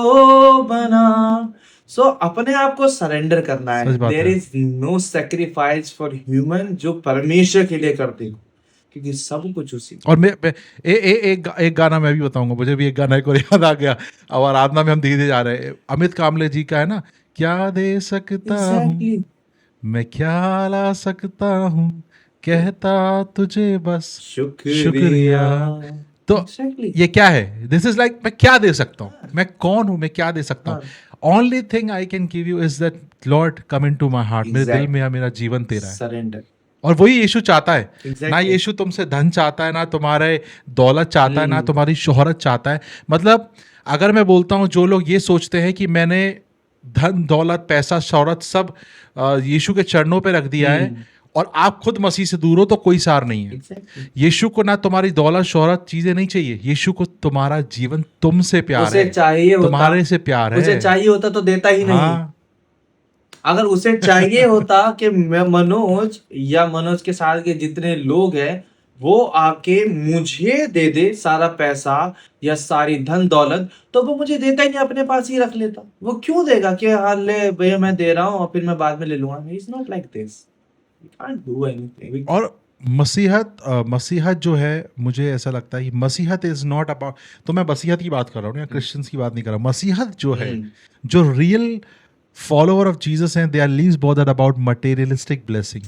बना। सो अपने आप को सरेंडर करना है। There is no sacrifice for human जो परमेश्वर के लिए करते हो, क्योंकि सब कुछ उसी। और मैं एक गाना मैं भी बताऊंगा, मुझे भी एक गाना एक और याद आ गया। अब आराधना में हम धीरे जा रहे हैं। अमित कामले जी का है ना, क्या दे सकता हूँ मैं, क्या ला सकता हूँ, कहता तुझे बस शुक्रिया। तो ये क्या है? दिस इज लाइक, मैं क्या दे सकता हूँ, मैं कौन हूँ, मैं क्या दे सकता हूँ। Only thing I can give you is that Lord come into my heart. मेरे दिल में मेरा जीवन तेरा है। सरेंडर। और वही यीशु चाहता है। ना यीशु तुमसे धन चाहता है, ना तुम्हारे दौलत चाहता है, ना तुम्हारी शोहरत चाहता है। मतलब अगर मैं बोलता हूँ, जो लोग ये सोचते हैं कि मैंने धन दौलत पैसा शोहरत सब यीशु के चरणों पे रख दिया है और आप खुद मसीह से दूर हो, तो कोई सार नहीं है। यीशु को ना तुम्हारी दौलत शोहरत चीजें नहीं चाहिए। यीशु को तुम्हारा जीवन तुमसे प्यार उसे है, चाहिए तुम्हारे से प्यार है। उसे चाहिए होता तो देता ही नहीं। अगर उसे चाहिए होता कि मनोज या मनोज के साथ के जितने लोग हैं वो आके मुझे दे दे सारा पैसा या सारी धन दौलत, तो वो मुझे देता ही नहीं, अपने पास ही रख लेता। वो क्यों देगा कि हाँ ले भैया मैं दे रहा हूँ और फिर मैं बाद में ले लूंगा। It's not like this. We can't do anything. और मसीहत जो है, मुझे ऐसा लगता है कि मसीहत इज नॉट अबाउट, तो मैं मसीहत की बात कर रहा हूँ या क्रिश्चियंस की बात नहीं कर रहा हूँ। मसीहत जो है, जो रियल फॉलोअर ऑफ जीसस हैं, they are least bothered about materialistic blessing,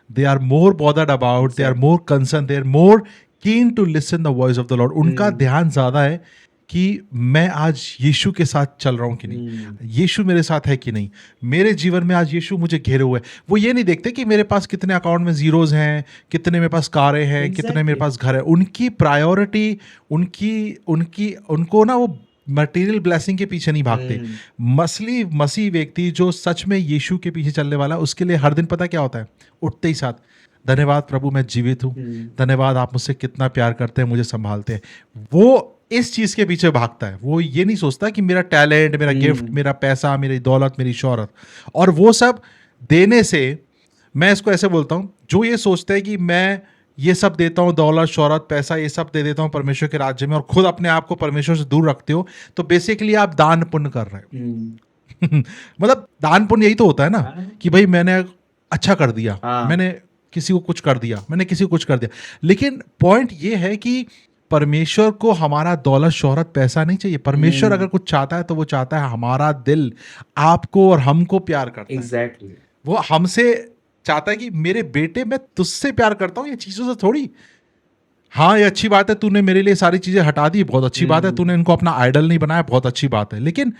they are more bothered about, they are more concern, they are more keen to listen the voice of the lord. उनका ध्यान ज्यादा है कि मैं आज यीशु के साथ चल रहा हूँ कि नहीं, यीशु मेरे साथ है कि नहीं, मेरे जीवन में आज यीशु मुझे घेरे हुए है। वो ये नहीं देखते कि मेरे पास कितने अकाउंट में जीरोज हैं, कितने मेरे पास कारें हैं, कितने मेरे पास घर है। उनकी प्रायोरिटी, उनको ना वो मटेरियल ब्लेसिंग के पीछे नहीं भागते। मसीह व्यक्ति जो सच में यीशु के पीछे चलने वाला, उसके लिए हर दिन पता क्या होता है, उठते ही साथ धन्यवाद प्रभु मैं जीवित हूँ, धन्यवाद आप मुझसे कितना प्यार करते हैं, मुझे संभालते हैं। वो इस चीज के पीछे भागता है। वो ये नहीं सोचता कि मेरा टैलेंट, मेरा गिफ्ट, मेरा पैसा, मेरी दौलत, मेरी शोहरत और वो सब देने से, मैं इसको ऐसे बोलता हूँ, जो ये सोचता है कि मैं ये सब देता हूँ, दौलत, शोहरत, पैसा, ये सब दे देता हूँ परमेश्वर के राज्य में, और खुद अपने आप को परमेश्वर से दूर रखते हो, तो बेसिकली आप दान पुण्य कर रहे हो। मतलब दान पुण्य यही तो होता है ना, कि भाई मैंने अच्छा कर दिया, मैंने किसी को कुछ कर दिया, मैंने किसी को कुछ कर दिया। लेकिन पॉइंट ये है कि परमेश्वर को हमारा दौलत, शोहरत, पैसा नहीं चाहिए। परमेश्वर अगर कुछ चाहता है तो वो चाहता है हमारा दिल आपको और हमको प्यार करता है। एग्जैक्टली। वो हमसे चाहता है कि मेरे बेटे मैं तुझसे प्यार करता हूँ, ये चीज़ों से थोड़ी। हाँ, ये अच्छी बात है, तूने मेरे लिए सारी चीज़ें हटा दी, बहुत अच्छी बात है, तूने इनको अपना आइडल नहीं बनाया, बहुत अच्छी बात है। लेकिन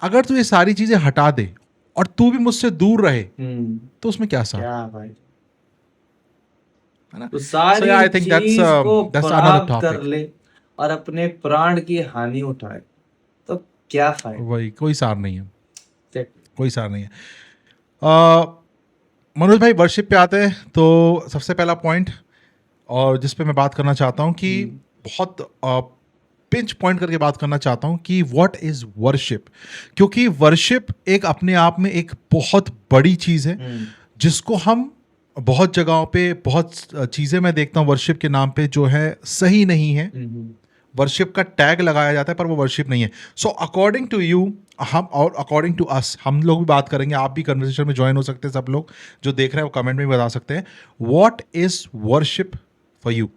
अगर तू ये सारी चीज़ें हटा दे और तू भी मुझसे दूर रहे, तो उसमें क्या सा भाई, है ना? तो सारी I think चीज को that's another प्राप्त कर topic. ले और अपने प्राण की हानि उठाए तो क्या फायदा? वही, कोई सार नहीं है, Exactly. कोई सार नहीं है। मनोज भाई, वर्शिप पे आते हैं तो सबसे पहला पॉइंट और जिस पे मैं बात करना चाहता हूँ कि बहुत पिंच पॉइंट करके बात करना चाहता हूँ कि व्हाट इज वर्शिप। क्योंकि वर्शिप एक अपने आप में एक बहुत बड़ी चीज़ है, जिसको हम बहुत जगहों पे, बहुत चीज़ें मैं देखता हूँ वर्शिप के नाम पे जो है सही नहीं है। वर्शिप का टैग लगाया जाता है पर वो वर्शिप नहीं है। सो अकॉर्डिंग टू यू, हम और अकॉर्डिंग टू अस, हम लोग भी बात करेंगे, आप भी कन्वर्सेशन में ज्वाइन हो सकते हैं, सब लोग जो देख रहे हैं वो कमेंट में भी बता सकते हैं, what is worship for you.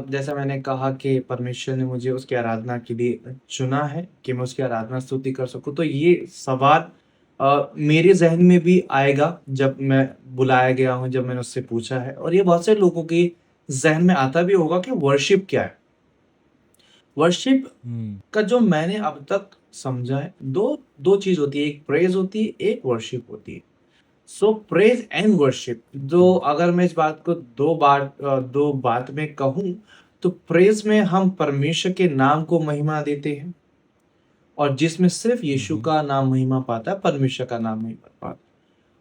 जैसा मैंने कहा कि परमेश्वर ने मुझे उसकी आराधना के लिए चुना है कि मैं उसकी आराधना स्तुति कर सकूं, तो ये सवाल मेरे जहन में भी आएगा जब मैं बुलाया गया हूं, जब मैंने उससे पूछा है, और ये बहुत से लोगों के जहन में आता भी होगा कि वर्शिप क्या है। वर्शिप का जो मैंने अब तक समझा है, दो चीज होती है, एक प्रेज होती है, एक वर्शिप होती है। सो प्रेज एंड वर्शिप, जो अगर मैं इस बात को दो बात में कहूं, तो प्रेज में हम परमेश्वर के नाम को महिमा देते हैं, और जिसमें सिर्फ यीशु का नाम महिमा पाता है, परमेश्वर का नाम महिमा पाता है।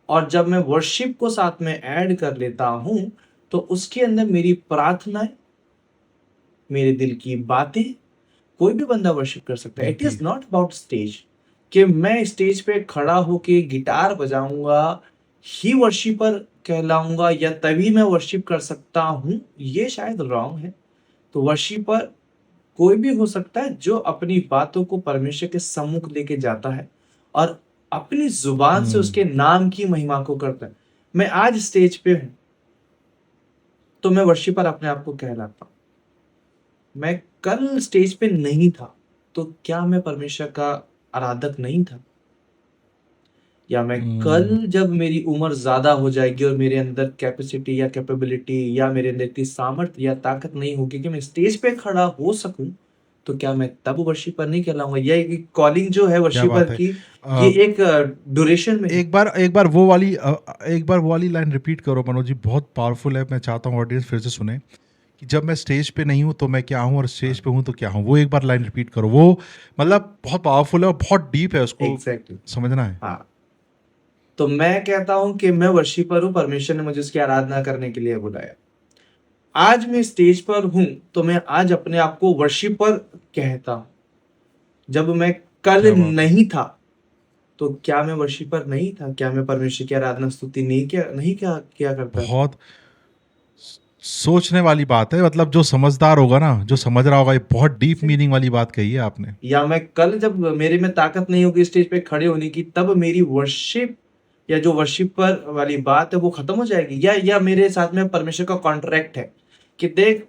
और जब मैं वर्शिप को साथ में ऐड कर लेता हूं, तो उसके अंदर मेरी प्रार्थनाएं, मेरे दिल की बातें, कोई भी बंदा वर्शिप कर सकता है। It is not about stage, कि मैं स्टेज पे खड़ा होके गिटार बजाऊंगा ही वर्शिपर कहलाऊंगा, या तभी मैं वर्शिप कर सकता हूं, ये शायद रॉन्ग है। तो वर्शिपर कोई भी हो सकता है जो अपनी बातों को परमेश्वर के सम्मुख लेके जाता है और अपनी जुबान से उसके नाम की महिमा को करता है। मैं आज स्टेज पे हूं तो मैं वर्शिपर अपने आप को कहलाता हूं। मैं कल स्टेज पे नहीं था तो क्या मैं परमेश्वर का आराधक नहीं था? या मैं कल जब मेरी उम्र ज्यादा हो जाएगी और मेरे अंदर कैपेसिटी या कैपेबिलिटी या मेरे अंदर इतनी सामर्थ्य या ताकत नहीं होगी कि मैं स्टेज पे खड़ा हो सकूं, तो क्या मैं तब वर्शिपर नहीं कहलाऊंगा? ये एक कॉलिंग जो है वर्शिपर की, ये एक ड्यूरेशन में। एक बार वो वाली लाइन रिपीट करो मनोज जी, बहुत पावरफुल है। मैं चाहता हूँ ऑडियंस फिर से सुने कि जब मैं स्टेज पे नहीं हूँ तो मैं क्या हूँ, और स्टेज पे हूँ तो क्या हूँ। वो एक बार लाइन रिपीट करो, वो मतलब बहुत पावरफुल है और बहुत डीप है, उसको समझना है। हाँ, तो मैं कहता हूं कि मैं वर्शिपर हूं, परमेश्वर ने मुझे उसकी आराधना करने के लिए बुलाया। आज मैं स्टेज पर हूं तो मैं आज अपने आप को वर्शिपर कहता हूं। जब मैं कल नहीं था तो क्या मैं वर्शिपर नहीं था? क्या मैं परमेश्वर की आराधना स्तुति नहीं किया करता? बहुत सोचने वाली बात है, मतलब जो समझदार होगा ना, जो समझ रहा होगा, ये बहुत डीप मीनिंग वाली बात कही है आपने। या मैं कल जब मेरे में ताकत नहीं होगी स्टेज पे खड़े होने की, तब मेरी वर्शिप या जो वर्शिपर वाली बात है वो खत्म हो जाएगी, या मेरे साथ में परमेश्वर का कॉन्ट्रैक्ट है कि देख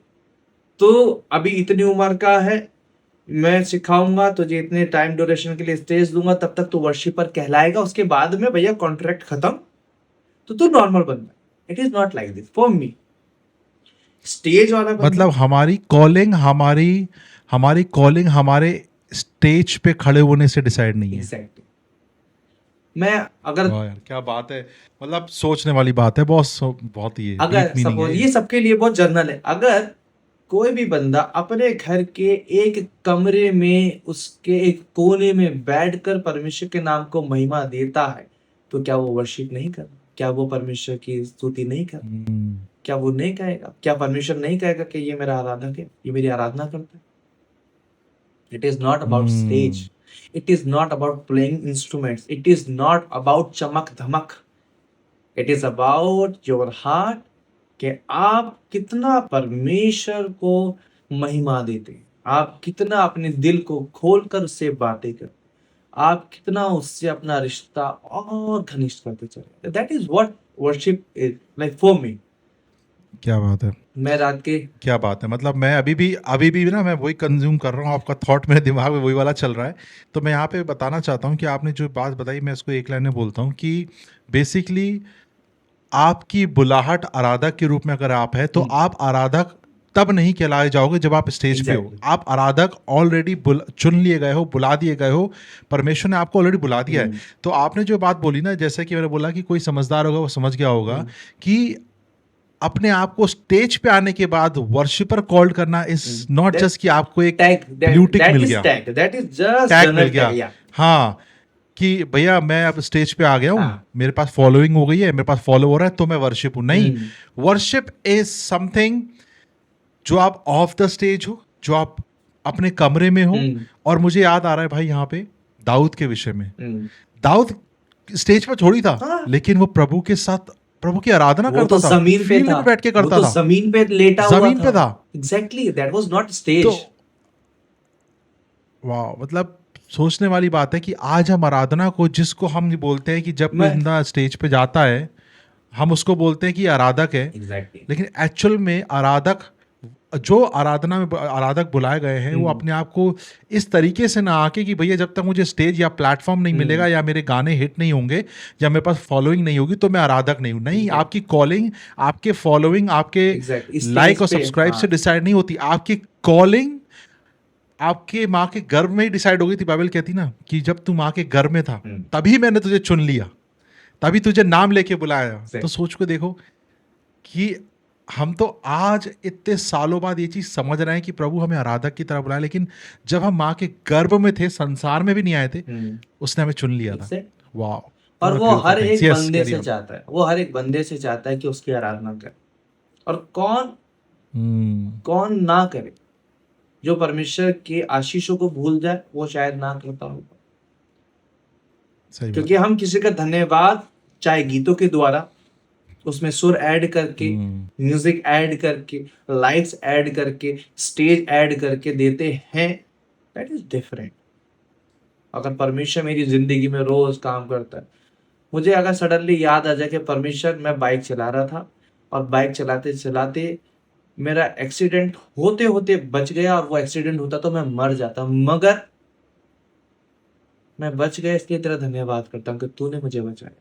तो अभी इतनी उम्र का है, मैं सिखाऊंगा तुझे, इतने टाइम ड्यूरेशन के लिए स्टेज दूंगा, तब तक तू वर्शिपर कहलाएगा, उसके बाद में भैया कॉन्ट्रैक्ट खत्म, तो तू नॉर्मल बंदा। It is not like this for me. Stage वाला बंदा, मतलब हमारी कॉलिंग हमारे स्टेज पे खड़े होने से डिसाइड नहीं है। एग्जैक्टली। मैं अगर वाह यार, क्या बात है, मतलब सोचने वाली बात है बॉस, बहुत ही अगर डीप मीनिंग सपोज है ये सबके लिए बहुत जनरल है, अगर कोई भी बंदा अपने घर के एक कमरे में उसके एक कोने में बैठकर परमेश्वर के नाम को महिमा देता है, तो क्या वो वर्शिप नहीं कर, क्या वो परमेश्वर की स्तुति नहीं कर, क्या वो नहीं कहेगा, क्या परमेश्वर नहीं कहेगा कि ये मेरा आराधक है, ये मेरी आराधना करता है? It is not about stage, it is not about playing instruments, it is not about चमक धमक, it is about your heart, कि आप कितना परमेश्वर को महिमा देते हैं, आप कितना अपने दिल को खोलकर उससे बातें करते, आप कितना उससे अपना रिश्ता और घनिष्ठ करते चले। That is what worship is like for me. क्या बात है, मैं रात के क्या बात है, मतलब मैं अभी भी ना मैं वही कंज्यूम कर रहा हूँ, आपका थॉट मेरे दिमाग में वही वाला चल रहा है। तो मैं यहाँ पे बताना चाहता हूँ कि आपने जो बात बताई, मैं इसको एक लाइन में बोलता हूँ कि बेसिकली आपकी बुलाहट आराधक के रूप में अगर आप है, तो आप आराधक तब नहीं कहलाए जाओगे जब आप स्टेज पे हो। Exactly. आप आराधक ऑलरेडी चुन लिए गए हो, बुला दिए गए हो, परमेश्वर ने आपको ऑलरेडी बुला दिया है। तो आपने जो बात बोली ना, जैसे कि मैंने बोला कि कोई समझदार होगा वो समझ गया होगा कि अपने आप को स्टेज पे आने के बाद वर्शिपर कॉल्ड करना इज नॉट जस्ट कि आपको एक ब्लू टिक मिल गया, टैग मिल गया, हाँ, कि भैया मैं अब स्टेज पे आ गया हूँ, हाँ. मेरे पास फॉलोइंग हो गई है, मेरे पास फॉलो हो रहा है, तो मैं वर्शिप हूँ। नहीं, वर्शिप इज समथिंग जो आप ऑफ द स्टेज हो, जो आप अपने कमरे में हो। और मुझे याद आ रहा है भाई यहाँ पे दाऊद के विषय में, दाऊद स्टेज पर छोड़ी था, हाँ. लेकिन वो प्रभु के साथ प्रभु की आराधना वो करता तो था, जमीन पे फील्ड था, में बैठ के करता वो तो था, जमीन पे लेटा हुआ जमीन पे था। Exactly, that was not stage. तो वाह, मतलब सोचने वाली बात है कि आज हम आराधना को, जिसको हम बोलते हैं कि जब कोई बंदा स्टेज पे जाता है हम उसको बोलते हैं कि आराधक है, एग्जैक्टली, लेकिन एक्चुअल में आराधक, जो आराधना में आराधक बुलाए गए हैं, वो अपने आप को इस तरीके से ना आके कि भैया जब तक मुझे स्टेज या प्लेटफॉर्म नहीं मिलेगा, या मेरे गाने हिट नहीं होंगे, या मेरे पास फॉलोइंग नहीं होगी, तो मैं आराधक नहीं हूँ। नहीं, आपकी कॉलिंग, आपके फॉलोइंग, आपके लाइक और सब्सक्राइब से डिसाइड नहीं होती। आपकी कॉलिंग आपके माँ के गर्भ में ही डिसाइड हो गई थी। बाइबल कहती ना कि जब तू माँ के गर्भ में था तभी मैंने तुझे चुन लिया, तभी तुझे नाम लेके बुलाया। तो सोच को देखो कि हम तो आज इतने सालों बाद ये चीज समझ रहे हैं कि प्रभु हमें आराधक की तरह बुलाया, लेकिन जब हम माँ के गर्भ में थे, संसार में भी नहीं आए थे, उसने हमें चुन लिया था। वाह। और वो हर एक बंदे से चाहता है, वो हर एक बंदे से चाहता है कि उसकी आराधना करे। और कौन ना करे? जो परमेश्वर के आशीषों को भूल जाए वो शायद ना करता होगा। क्योंकि हम किसी का धन्यवाद चाहे गीतों के द्वारा, उसमें सुर ऐड करके, म्यूजिक ऐड करके, लाइट्स ऐड करके, स्टेज ऐड करके देते हैं, दैट इज डिफरेंट। अगर परमेश्वर मेरी जिंदगी में रोज काम करता है, मुझे अगर सडनली याद आ जाए कि परमेश्वर, मैं बाइक चला रहा था और बाइक चलाते चलाते मेरा एक्सीडेंट होते होते बच गया, और वो एक्सीडेंट होता तो मैं मर जाता, मगर मैं बच गया, इसलिए तेरा धन्यवाद करता हूँ कि तूने मुझे बचाया।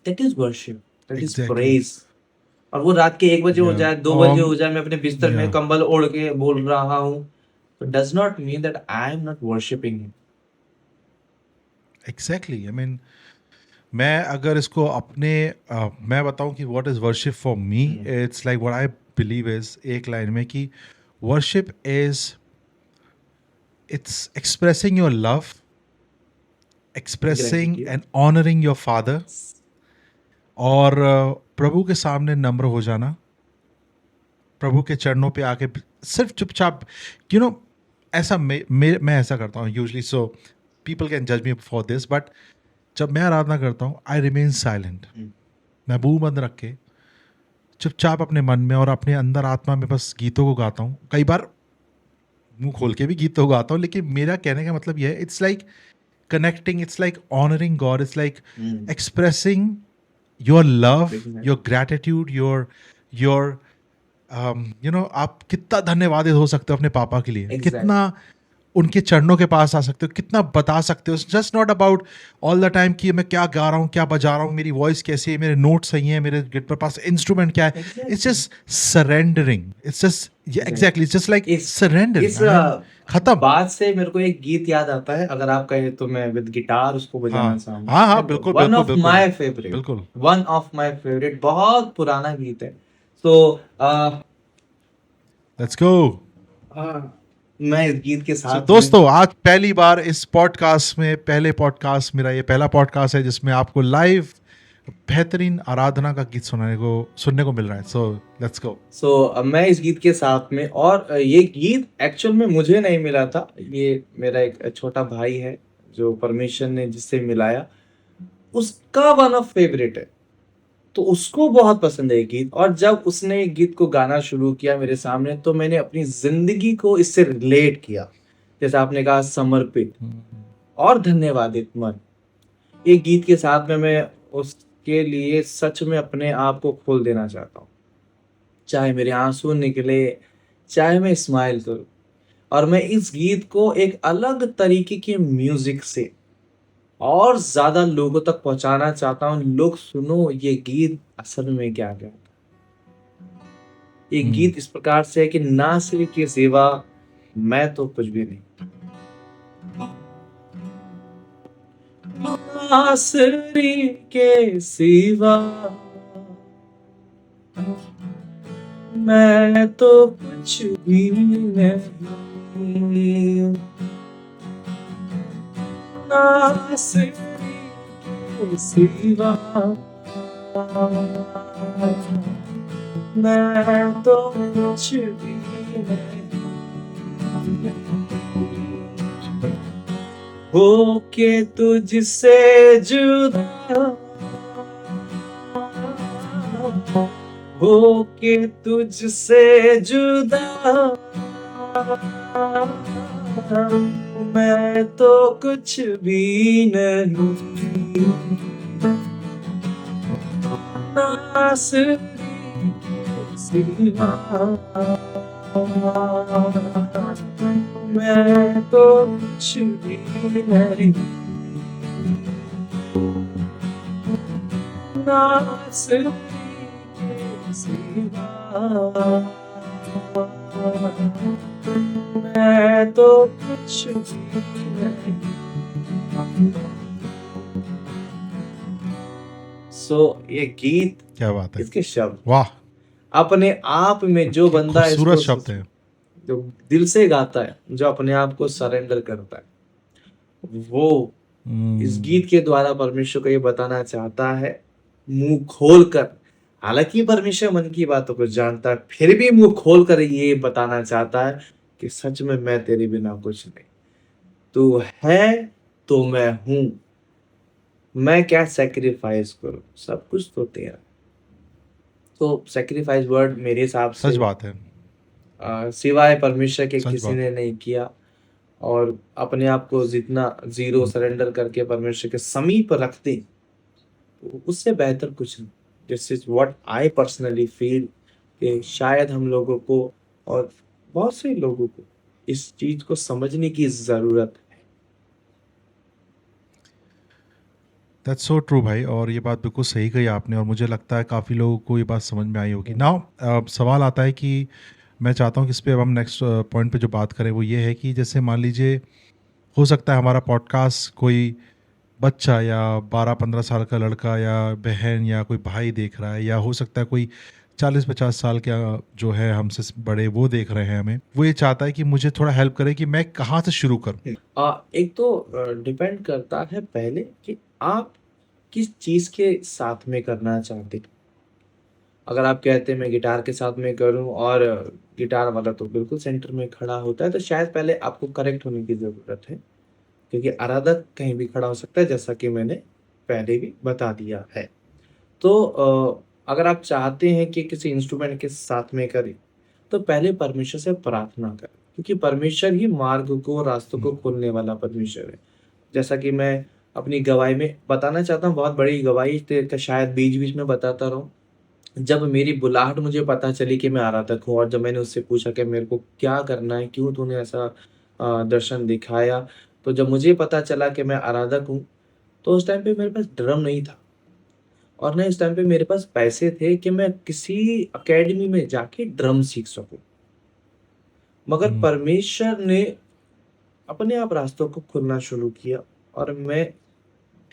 That is worship, that is praise. और वो रात के 1 बजे हो जाए, 2 बजे हो जाए, मैं अपने बिस्तर में कंबल ओढ़ के बोल रहा हूँ, तो does not mean that I am not worshipping him. Exactly, I mean मैं अगर इसको अपने मैं बताऊं कि what is worship for me, it's like what I believe is, एक लाइन में, कि worship is, it's expressing your love, expressing and honouring your father, और प्रभु के सामने नम्र हो जाना, प्रभु के चरणों पे आके सिर्फ चुपचाप, यू नो, ऐसा मैं ऐसा करता हूँ यूजली। सो पीपल कैन जज मी फॉर दिस, बट जब मैं आराधना करता हूँ, आई रिमेन साइलेंट। मैं मुंह बंद रख के चुपचाप अपने मन में और अपने अंदर आत्मा में बस गीतों को गाता हूँ। कई बार मुंह खोल के भी गीतों को गाता हूँ, लेकिन मेरा कहने का मतलब यह है, it's like connecting, it's like honoring God, it's like Hmm. expressing your love, Exactly. your gratitude, your आप कितना धन्यवादित हो सकते हो अपने पापा के लिए, Exactly. कितना उनके चरणों के पास आ सकते हो, कितना बता सकते हो. Just not about all the time कि मैं क्या गा रहा हूँ, क्या बजा रहा हूँ, मेरी वॉइस कैसी है, मेरे नोट सही हैं, मेरे गिटार पास इंस्ट्रूमेंट क्या है. Exactly. It's just surrendering, it's just Exactly. Exactly, it's just like इस सरेंडरिंग. इस खत्म. बात से मेरे को एक गीत याद आता है, अगर आप कहे तो मैं विद गिटार उसको बजाना हाँ चाहूंगा. हाँ हाँ, बिल्कुल वन बिल्कुल ऑफ बिल्कुल माय फेवरेट, बिल्कुल. वन ऑफ माय फेवरेट, बहुत पुराना गीत है. तो लेट्स गो. मैं इस गीत के साथ दोस्तों, आज पहली बार इस पॉडकास्ट में, पहले पॉडकास्ट, मेरा ये पहला पॉडकास्ट है जिसमें आपको लाइव बेहतरीन आराधना का गीत सुनने को मिल रहा है. So let's go. सो मैं इस गीत के साथ में, और ये गीत एक्चुअल में मुझे नहीं मिला था, ये मेरा एक छोटा भाई है जो परमेश्वर ने जिससे मिलाया, उसका वन ऑफ फेवरेट है, तो उसको बहुत पसंद है ये गीत. और जब उसने ये गीत को गाना शुरू किया मेरे सामने, तो मैंने अपनी जिंदगी को इससे रिलेट किया. जैसे आपने कहा, समर्पित और धन्यवादित मन. ये गीत के साथ में मैं उसके लिए सच में अपने आप को खोल देना चाहता हूँ. चाहे मेरे आंसू निकले, चाहे मैं स्माइल करूं, और मैं इस गीत को एक अलग तरीके के म्यूजिक से और ज्यादा लोगों तक पहुंचाना चाहता हूँ. लोग सुनो ये गीत असल में क्या कहता है. ये गीत इस प्रकार से है कि नासरी के सिवा मैं तो कुछ भी नहीं. नासरी के सिवा मैं तो कुछ भी नहीं. नासरी के सिवा मैं तो कुछ भी नहीं. होके तुझसे जुदा, होके तुझसे जुदा मैं तो कुछ भी नहीं. नासरी के सिवा मैं तो कुछ भी नहीं. नासरी के सिवा मैं तो कुछ भी नहीं. ये गीत, क्या बात है, इसके शब्द, वाह, अपने आप में जो बंदा खूबसूरत शब्द है, जो दिल से गाता है, जो अपने आप को सरेंडर करता है, वो इस गीत के द्वारा परमेश्वर को ये बताना चाहता है, मुंह खोलकर. हालांकि परमेश्वर मन की बातों को जानता है, फिर भी मुंह खोलकर ये बताना चाहता है कि सच में मैं तेरे बिना कुछ नहीं. तू है तो मैं हूं, मैं क्या सैक्रिफाइस करूं, सब कुछ तो तेरा. तो सैक्रिफाइस वर्ड मेरे हिसाब से सच बात है, सिवाय परमेश्वर के सच किसी बात ने नहीं किया. और अपने आप को जितना जीरो सरेंडर करके परमेश्वर के समीप रखते, तो उससे बेहतर कुछ नहीं. This is what I personally feel, कि शायद हम लोगों को और बहुत से लोगों को इस चीज को समझने की जरूरत है. दैट्स सो ट्रू भाई. और ये बात बिल्कुल सही कही आपने, और मुझे लगता है काफ़ी लोगों को ये बात समझ में आई होगी. नाउ सवाल आता है कि मैं चाहता हूँ कि इस पे अब हम नेक्स्ट पॉइंट पे जो बात करें वो ये है कि जैसे मान लीजिए, हो सकता है हमारा पॉडकास्ट कोई बच्चा या 12-15 साल का लड़का या बहन या कोई भाई देख रहा है, या हो सकता है कोई 40-50 साल का जो है हमसे बड़े वो देख रहे हैं हमें. वो ये चाहता है कि मुझे थोड़ा हेल्प करे कि मैं कहाँ से शुरू करूँ. एक तो डिपेंड करता है पहले कि आप किस चीज के साथ में करना चाहते. अगर आप कहते हैं मैं गिटार के साथ में करूं, और गिटार वाला तो बिल्कुल सेंटर में खड़ा होता है, तो शायद पहले आपको करेक्ट होने की जरूरत है, क्योंकि आराधक कहीं भी खड़ा हो सकता है, जैसा कि मैंने पहले भी बता दिया है. तो अगर आप चाहते हैं कि किसी इंस्ट्रूमेंट के साथ में करें, तो पहले परमेश्वर से प्रार्थना करें, क्योंकि परमेश्वर ही मार्ग को, रास्तों को खोलने वाला परमेश्वर है. जैसा कि मैं अपनी गवाही में बताना चाहता हूँ, बहुत बड़ी गवाही शायद बीच-बीच में बताता रहूँ। जब मेरी बुलाहट मुझे पता चली कि मैं आराधक हूँ और जब मैंने उससे पूछा कि मेरे को क्या करना है, क्यों तूने ऐसा दर्शन दिखाया? तो जब मुझे पता चला कि मैं आराधक हूँ, तो उस टाइम पे मेरे पास ड्रम नहीं था और ना इस टाइम पे मेरे पास पैसे थे कि मैं किसी अकेडमी में जाके ड्रम सीख सकूँ। मगर हम्म, परमेश्वर ने अपने आप रास्तों को खुलना शुरू किया और मैं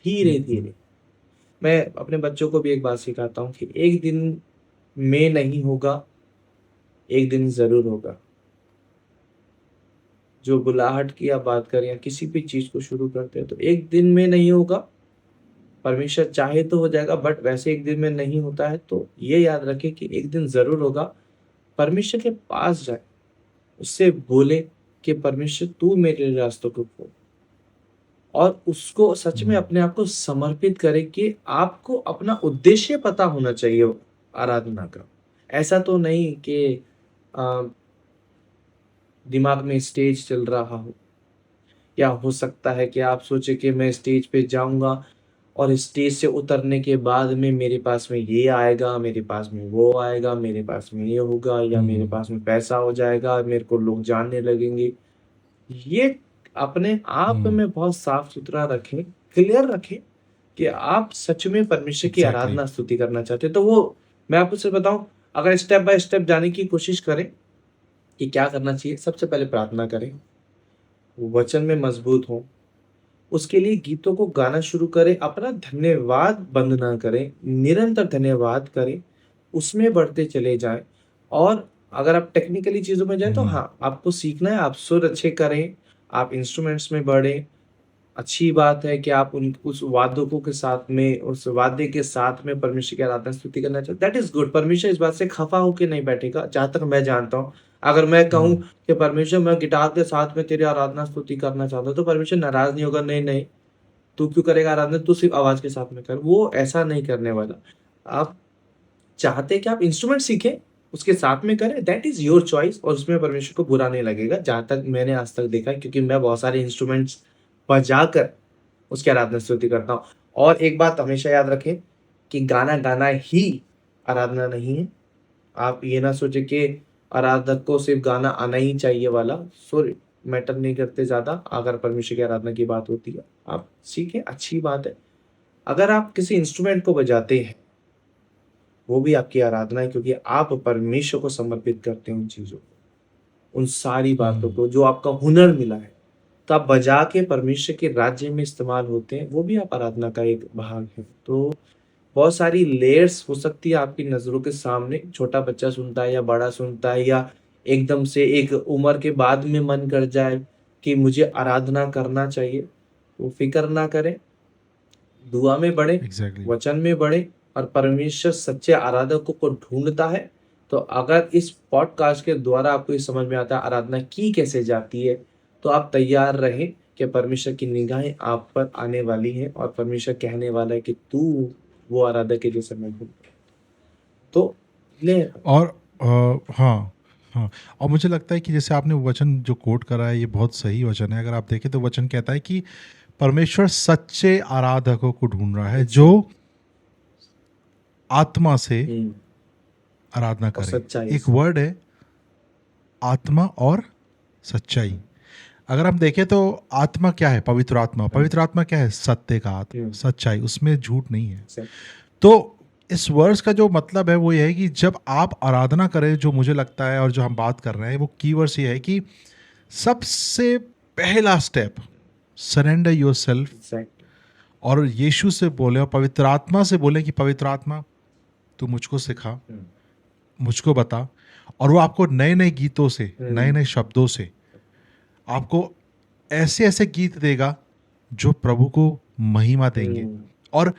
धीरे-धीरे मैं अपने बच्चों को भी एक बात सिखाता हूँ कि एक दिन में नहीं होगा, एक दिन ज़रूर होगा। जो बुलाहट की आप बात करें या किसी भी चीज़ को शुरू करते हैं तो एक दिन में नहीं होगा, परमेश्वर चाहे तो हो जाएगा बट वैसे एक दिन में नहीं होता है तो ये याद रखें कि एक दिन ज़रूर होगा। परमेश्वर के पास जाएँ, उससे बोलें कि परमेश्वर तू मेरे रास्तों को खोल और उसको सच में हम्म, अपने आप को समर्पित करें कि आपको अपना उद्देश्य पता होना चाहिए आराधना का। ऐसा तो नहीं कि अ, दिमाग में स्टेज चल रहा हो या हो सकता है कि आप सोचे कि मैं स्टेज पे जाऊँगा और स्टेज से उतरने के बाद में मेरे पास में ये आएगा, मेरे पास में वो आएगा, मेरे पास में ये होगा या मेरे हम्म, पास में पैसा हो जाएगा, मेरे को लोग जानने लगेंगे। ये अपने आप हम्म, में बहुत साफ-सुथरा रखें, क्लियर रखें कि आप सच में परमेश्वर की एग्जैक्टली। आराधना स्तुति करना चाहते हैं। तो वो मैं आपको सच बताऊँ, अगर स्टेप बाय स्टेप जाने की कोशिश करें कि क्या करना चाहिए, सबसे पहले प्रार्थना करें, वचन में मजबूत हों, उसके लिए गीतों को गाना शुरू करें, अपना धन्यवाद बंद ना करें, निरंतर धन्यवाद करें, उसमें बढ़ते चले जाएँ और अगर आप टेक्निकली चीज़ों में जाएँ तो हम्म, हाँ, आपको सीखना है, आप सुर अच्छे करें, आप इंस्ट्रूमेंट्स में बढ़ें। अच्छी बात है कि आप उन उस वादकों के साथ में, उस वाद्य के साथ में परमेश्वर की आराधना स्तुति करना चाहते दैट इज़ गुड। परमेश्वर इस बात से खफ़ा होके नहीं बैठेगा, जहाँ तक मैं जानता हूँ। अगर मैं कहूँ हम्म, कि परमेश्वर मैं गिटार के साथ में तेरी आराधना स्तुति करना चाहता हूँ, तो परमेश्वर नाराज़ नहीं होगा, नहीं, नहीं, तू क्यों करेगा आराधना? तू सिर्फ़ आवाज़ के साथ में कर। वो ऐसा नहीं करने वाला। आप चाहते हैं कि आप इंस्ट्रूमेंट सीखें, उसके साथ में करें, दैट इज़ योर चॉइस और उसमें परमेश्वर को बुरा नहीं लगेगा, जहाँ तक मैंने आज तक देखा है क्योंकि मैं बहुत सारे इंस्ट्रूमेंट्स बजाकर उसकी आराधना स्तुति करता हूँ। और एक बात हमेशा याद रखें कि गाना गाना ही आराधना नहीं है। आप ये ना सोचें कि आराधक को सिर्फ़ गाना आना ही चाहिए वाला, सुर मैटर नहीं करते ज़्यादा अगर परमेश्वर की आराधना की बात होती है। आप सीखें, अच्छी बात है। अगर आप किसी इंस्ट्रूमेंट को बजाते हैं, वो भी आपकी आराधना है क्योंकि आप परमेश्वर को समर्पित करते हैं उन चीज़ों को, उन सारी बातों हम्म, को जो आपका हुनर मिला है। तो आप बजा के परमेश्वर के राज्य में इस्तेमाल होते हैं, वो भी आप आराधना का एक भाग है। तो बहुत सारी लेयर्स हो सकती है आपकी नज़रों के सामने, छोटा बच्चा सुनता है या बड़ा सुनता है या एकदम से एक उम्र के बाद में मन कर जाए कि मुझे आराधना करना चाहिए, तो फ़िक्र ना करें, दुआ में बढ़ें, एग्जैक्टली। वचन में बढ़ें और परमेश्वर सच्चे आराधकों को ढूँढता है। तो अगर इस पॉडकास्ट के द्वारा आपको ये समझ में आता है आराधना की कैसे जाती है, तो आप तैयार रहें कि परमेश्वर की निगाहें आप पर आने वाली हैं और परमेश्वर कहने वाला है कि तू वो आराधक है जिसे मैं हूँ। तो ले और हाँ, हाँ, और मुझे लगता है कि जैसे आपने वचन जो कोट करा है ये बहुत सही वचन है। अगर आप देखें तो वचन कहता है कि परमेश्वर सच्चे आराधकों को ढूंढ रहा है जो एग्ज़ैक्ट आत्मा से हुँ, आराधना और करें। सच्चाई एक से। वर्ड है आत्मा और सच्चाई। हुँ, अगर हम देखें तो आत्मा क्या है? पवित्र आत्मा। हुँ, पवित्र आत्मा क्या है? सत्य का आत्मा, हुँ, सच्चाई, उसमें झूठ नहीं है। एग्ज़ैक्ट तो इस वर्ड्स का जो मतलब है वो ये है कि जब आप आराधना करें, जो मुझे लगता है और जो हम बात कर रहे हैं वो कीवर्ड्स ये है कि सबसे पहला स्टेप सरेंडर योरसेल्फ एग्ज़ैक्ट और यीशु से बोले और पवित्र आत्मा से बोले कि पवित्र आत्मा तू मुझको सिखा, हुँ, मुझको बता, और वो आपको नए नए गीतों से, नए हुँ, नए शब्दों से आपको ऐसे ऐसे गीत देगा जो प्रभु को महिमा देंगे। हुँ, और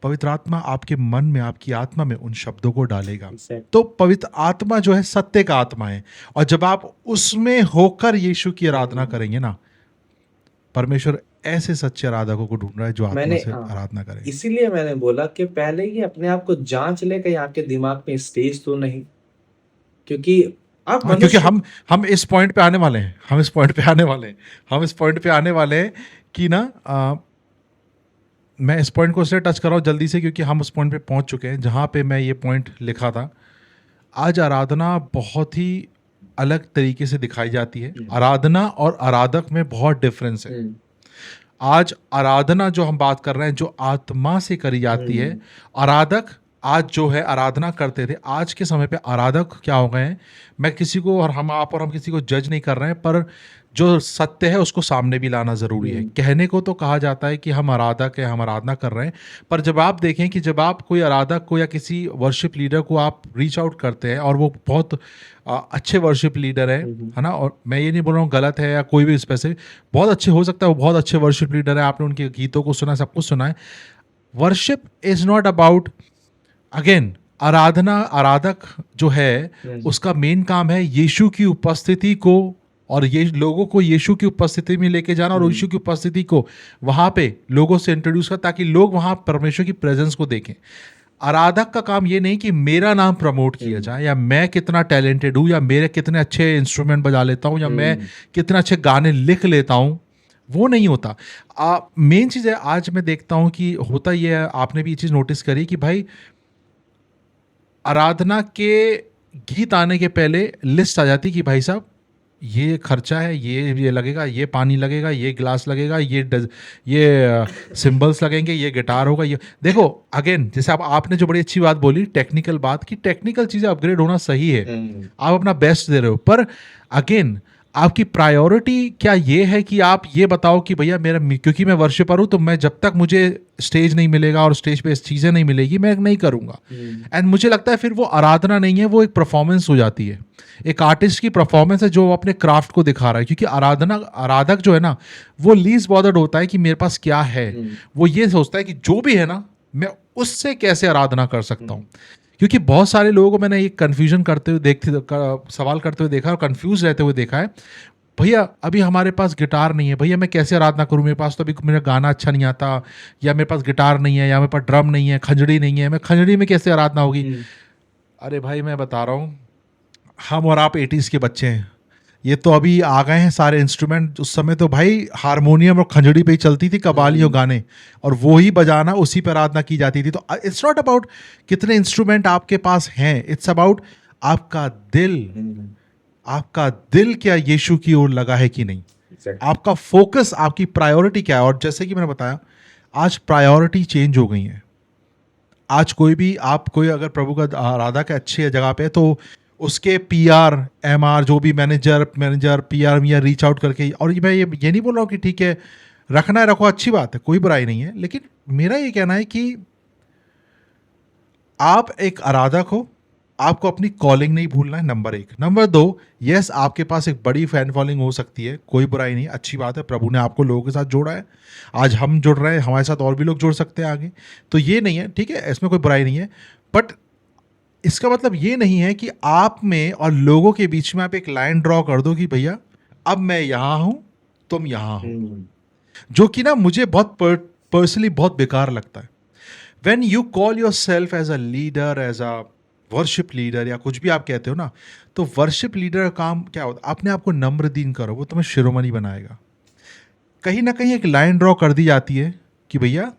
पवित्र आत्मा आपके मन में, आपकी आत्मा में उन शब्दों को डालेगा। एग्ज़ैक्ट तो पवित्र आत्मा जो है सत्य का आत्मा है, और जब आप उसमें होकर यीशु की आराधना हुँ। करेंगे ना, परमेश्वर ऐसे सच्चे आराधकों को ढूंढ रहा है जो आत्मा मैंने से हाँ, आराधना करें। इसीलिए मैंने बोला कि पहले ही अपने आप को जाँच लें कहीं आपके दिमाग में स्टेज तो नहीं, क्योंकि आप हाँ, क्योंकि मनुष्य हम इस पॉइंट पे आने वाले हैं, हम इस पॉइंट पे आने वाले हैं, हम इस पॉइंट पे आने वाले हैं कि ना मैं इस पॉइंट को इसलिए टच कर रहा हूँ जल्दी से क्योंकि हम उस पॉइंट पे पहुंच चुके हैं जहाँ पे मैं ये पॉइंट लिखा था। आज आराधना बहुत ही अलग तरीके से दिखाई जाती है। आराधना और आराधक में बहुत डिफरेंस है। आज आराधना जो हम बात कर रहे हैं जो आत्मा से करी जाती है, आराधक आज जो है आराधना करते थे, आज के समय पे आराधक क्या हो गए हैं। मैं किसी को और हम किसी को जज नहीं कर रहे हैं, पर जो सत्य है उसको सामने भी लाना ज़रूरी है। कहने को तो कहा जाता है कि हम आराधक हैं, हम आराधना कर रहे हैं, पर जब आप देखें कि जब आप कोई आराधक को या किसी वर्शिप लीडर को आप रीच आउट करते हैं और वो बहुत अच्छे वर्शिप लीडर है ना, और मैं ये नहीं बोल रहा हूँ गलत है या कोई भी स्पेसिफिक, बहुत अच्छे हो सकता है, वो बहुत अच्छे वर्शिप लीडर है, आपने उनके गीतों को सुना, सब कुछ सुना है। Worship is not about, again आराधना, आराधक जो है उसका मेन काम है यीशु की उपस्थिति को और ये लोगों को यीशु की उपस्थिति में लेके जाना और यीशु की उपस्थिति को वहाँ पे लोगों से इंट्रोड्यूस कर, ताकि लोग वहाँ परमेश्वर की प्रेजेंस को देखें। आराधक का काम ये नहीं कि मेरा नाम प्रमोट किया जाए या मैं कितना टैलेंटेड हूँ या मेरे कितने अच्छे इंस्ट्रूमेंट बजा लेता हूँ या मैं कितने अच्छे गाने लिख लेता हूँ, वो नहीं होता। मेन चीज़ है, आज मैं देखता हूँ कि होता ये है, आपने भी ये चीज़ नोटिस करी कि भाई आराधना के गीत आने के पहले लिस्ट आ जाती कि भाई साहब ये खर्चा है, ये लगेगा, ये पानी लगेगा, ये ग्लास लगेगा, ये सिंबल्स लगेंगे, ये गिटार होगा। ये देखो अगेन, जैसे आपने जो बड़ी अच्छी बात बोली, टेक्निकल बात की, टेक्निकल चीज़ें अपग्रेड होना सही है, आप अपना बेस्ट दे रहे हो, पर अगेन आपकी प्रायोरिटी क्या ये है कि आप ये बताओ कि भैया मेरा, क्योंकि मैं वर्शिपर हूँ तो मैं जब तक मुझे स्टेज नहीं मिलेगा और स्टेज पे चीज़ें नहीं मिलेगी मैं नहीं करूँगा। एंड मुझे लगता है फिर वो आराधना नहीं है, वो एक परफॉर्मेंस हो जाती है, एक आर्टिस्ट की परफॉर्मेंस है जो अपने क्राफ्ट को दिखा रहा है। क्योंकि आराधक जो है ना, वो लीस्ट बॉदर्ड होता है कि मेरे पास क्या है, वो ये सोचता है कि जो भी है ना मैं उससे कैसे आराधना कर सकता हूँ। क्योंकि बहुत सारे लोगों को मैंने एक कन्फ्यूजन करते हुए सवाल करते हुए देखा और कंफ्यूज रहते हुए देखा है, भैया अभी हमारे पास गिटार नहीं है, भैया मैं कैसे आराधना करूँ, मेरे पास तो अभी मेरा गाना अच्छा नहीं आता, या मेरे पास गिटार नहीं है, या मेरे पास ड्रम नहीं है, खंजड़ी नहीं है, मैं खंजड़ी में कैसे आराधना होगी। अरे भाई मैं बता रहा हूँ, हम और आप 80s के बच्चे हैं, ये तो अभी आ गए हैं सारे इंस्ट्रूमेंट। उस समय तो भाई हारमोनियम और खंजड़ी पे ही चलती थी कव्वालियों गाने, और वो ही बजाना, उसी पर आराधना की जाती थी। तो इट्स नॉट अबाउट कितने इंस्ट्रूमेंट आपके पास हैं, इट्स अबाउट आपका दिल, आपका दिल क्या यीशु की ओर लगा है कि नहीं, आपका फोकस, आपकी प्रायोरिटी क्या है। और जैसे कि मैंने बताया, आज प्रायोरिटी चेंज हो गई है। आज कोई अगर प्रभु का आराधना के अच्छी जगह पे है तो उसके पीआर, एमआर, जो भी मैनेजर पीआर में रीच आउट करके, और मैं ये नहीं बोल रहा हूँ कि ठीक है रखना है रखो, अच्छी बात है, कोई बुराई नहीं है, लेकिन मेरा ये कहना है कि आप एक आराधक हो, आपको अपनी कॉलिंग नहीं भूलना है, नंबर 1। नंबर 2, यस आपके पास एक बड़ी फैन फॉलोइंग हो सकती है, कोई बुराई नहीं, अच्छी बात है, प्रभु ने आपको लोगों के साथ जोड़ा है, आज हम जुड़ रहे हैं, हमारे साथ और भी लोग जुड़ सकते हैं आगे, तो ये नहीं है, ठीक है, इसमें कोई बुराई नहीं है। बट इसका मतलब ये नहीं है कि आप में और लोगों के बीच में आप एक लाइन ड्रॉ कर दो कि भैया अब मैं यहाँ हूँ, तुम यहाँ हो, जो कि ना मुझे बहुत पर्सनली बहुत बेकार लगता है। When you call yourself as a leader, as a worship leader, या कुछ भी आप कहते हो ना, तो वर्शिप लीडर का काम क्या होता है, अपने आप को नम्र दीन करो, वो तुम्हें शिरोमणि बनाएगा। कहीं ना कहीं एक लाइन ड्रॉ कर दी जाती है कि भैया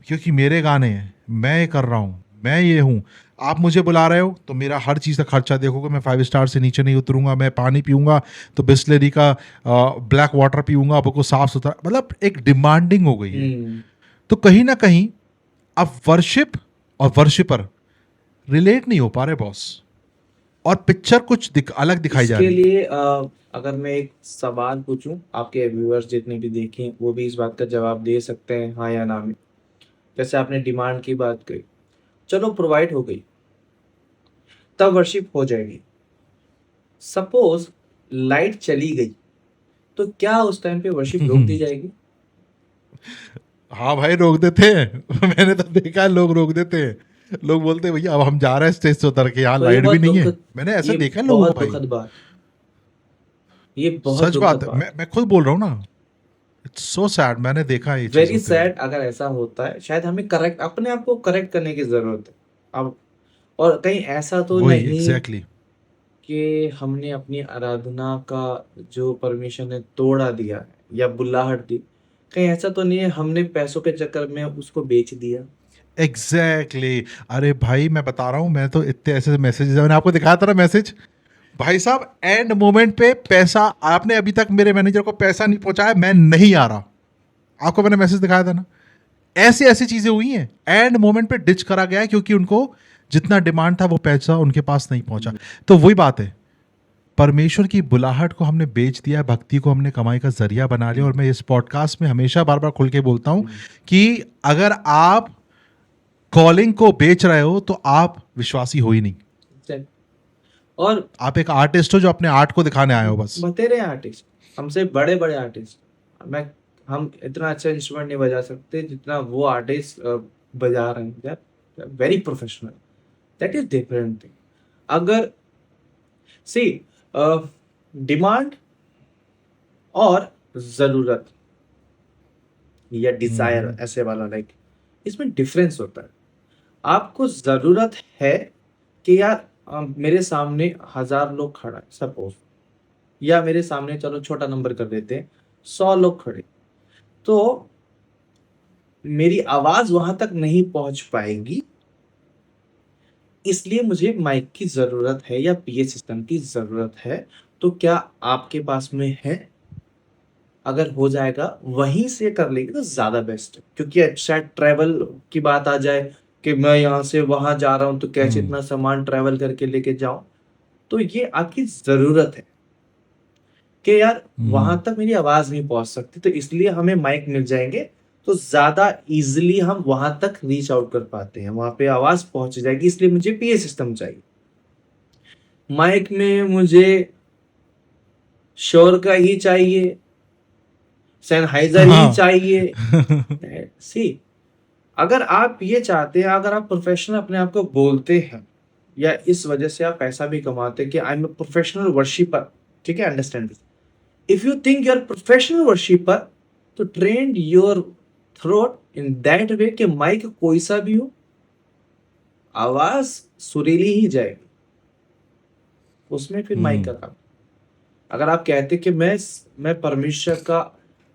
क्योंकि मेरे गाने हैं, मैं ये कर रहा हूँ, मैं ये हूँ, आप मुझे बुला रहे हो तो मेरा हर चीज़ का खर्चा देखोगे, मैं 5 स्टार से नीचे नहीं उतरूंगा, मैं पानी पीऊंगा तो बिस्लरी का ब्लैक वाटर पीऊंगा, आपको साफ सुथरा, मतलब एक डिमांडिंग हो गई है। तो कहीं ना कहीं अब वर्शिप और वर्शिपर रिलेट नहीं हो पा रहे बॉस, और पिक्चर कुछ अलग दिखाई जा रही है। इसके लिए अगर मैं एक सवाल पूछूं, आपके व्यूअर्स जितने भी देखें वो भी इस बात का जवाब दे सकते हैं हाँ या ना में। जैसे आपने डिमांड की बात कही, चलो प्रोवाइड हो गई, तब वर्शिप हो जाएगी। सपोज लाइट चली गई तो क्या उस टाइम पे वर्शिप रोक दी जाएगी? हाँ भाई रोक देते हैं मैंने तो देखा है, लोग रोक देते हैं, लोग बोलते हैं भैया अब हम जा रहे हैं स्टेज से उतर के, यहाँ तो ये लाइट भी बहुत नहीं है। दुखद, मैंने ऐसे ये देखा है लोगों को बहुत भाई, दुखद बात, ये बहुत सच बात दुखद है, बात, मैं खुद बोल रहा हूँ ना, इट्स सो सैड, मैंने देखा है ये चीज वेरी होते हुए। सैड। अगर ऐसा होता है शायद हमें करेक्ट, अपने आप को करेक्ट करने की जरूरत है अब। और कहीं ऐसा तो वही नहीं एग्जैक्टली कि हमने अपनी आराधना का जो परमिशन है तोड़ा दिया है या बुलाहट दी। कहीं ऐसा तो नहीं है हमने पैसों के चक्कर में उसको बेच दिया? एग्जैक्टली अरे भाई मैं बता रहा हूँ, मैं तो इतने ऐसे मैसेजेस, मैंने आपको दिखाया था ना मैसेज, भाई साहब एंड मोमेंट पे पैसा, आपने अभी तक मेरे मैनेजर को पैसा नहीं पहुंचाया, मैं नहीं आ रहा, आपको मैंने मैसेज दिखाया था ना। ऐसी ऐसी चीजें हुई हैं, एंड मोमेंट पे डिच करा गया है क्योंकि उनको जितना डिमांड था वो पैसा उनके पास नहीं पहुंचा। तो वही बात है, परमेश्वर की बुलाहट को हमने बेच दिया, भक्ति को हमने कमाई का जरिया बना लिया। और मैं इस पॉडकास्ट में हमेशा बार बार खुल के बोलता हूं कि अगर आप कॉलिंग को बेच रहे हो तो आप विश्वासी हो ही नहीं, और आप एक आर्टिस्ट हो जो अपने आर्ट को दिखाने आए हो बस। बतेरे आर्टिस्ट, हमसे बड़े बड़े आर्टिस्ट, मैं हम इतना अच्छा इंस्ट्रूमेंट नहीं बजा सकते जितना वो आर्टिस्ट बजा रहे हैं, very professional, that is different thing. अगर सी डिमांड और जरूरत या डिजायर ऐसे वाला, लाइक इसमें डिफरेंस होता है। आपको जरूरत है कि यार मेरे सामने 1000 लोग खड़ा है सपोज, या मेरे सामने चलो छोटा नंबर कर देते हैं 100 लोग खड़े, तो मेरी आवाज वहां तक नहीं पहुंच पाएगी, इसलिए मुझे माइक की जरूरत है या पीए सिस्टम की जरूरत है। तो क्या आपके पास में है? अगर हो जाएगा वहीं से कर लेंगे तो ज्यादा बेस्ट है, क्योंकि शायद ट्रैवल की बात आ जाए कि मैं यहाँ से वहां जा रहा हूं तो कैसे इतना सामान ट्रैवल करके लेके जाऊं, तो ये आपकी जरूरत है कि यार वहां तक मेरी आवाज नहीं पहुंच सकती, तो इसलिए हमें माइक मिल जाएंगे तो ज्यादा इजीली हम वहां तक रीच आउट कर पाते हैं, वहां पे आवाज पहुंच जाएगी, इसलिए मुझे पीए सिस्टम चाहिए। माइक में मुझे शोर का ही चाहिए, सैनहाइजर ही हाँ चाहिए। सी, अगर आप ये चाहते हैं, अगर आप प्रोफेशनल अपने आप को बोलते हैं या इस वजह से आप पैसा भी कमाते हैं कि I am a professional worshipper, ठीक है, understand this. If you think you are professional worshipper, तो train your throat in that way कि माइक कोई सा भी हो, आवाज सुरीली ही जाएगी, उसमें फिर माइक का काम। अगर आप कहते कि मैं परमेश्वर का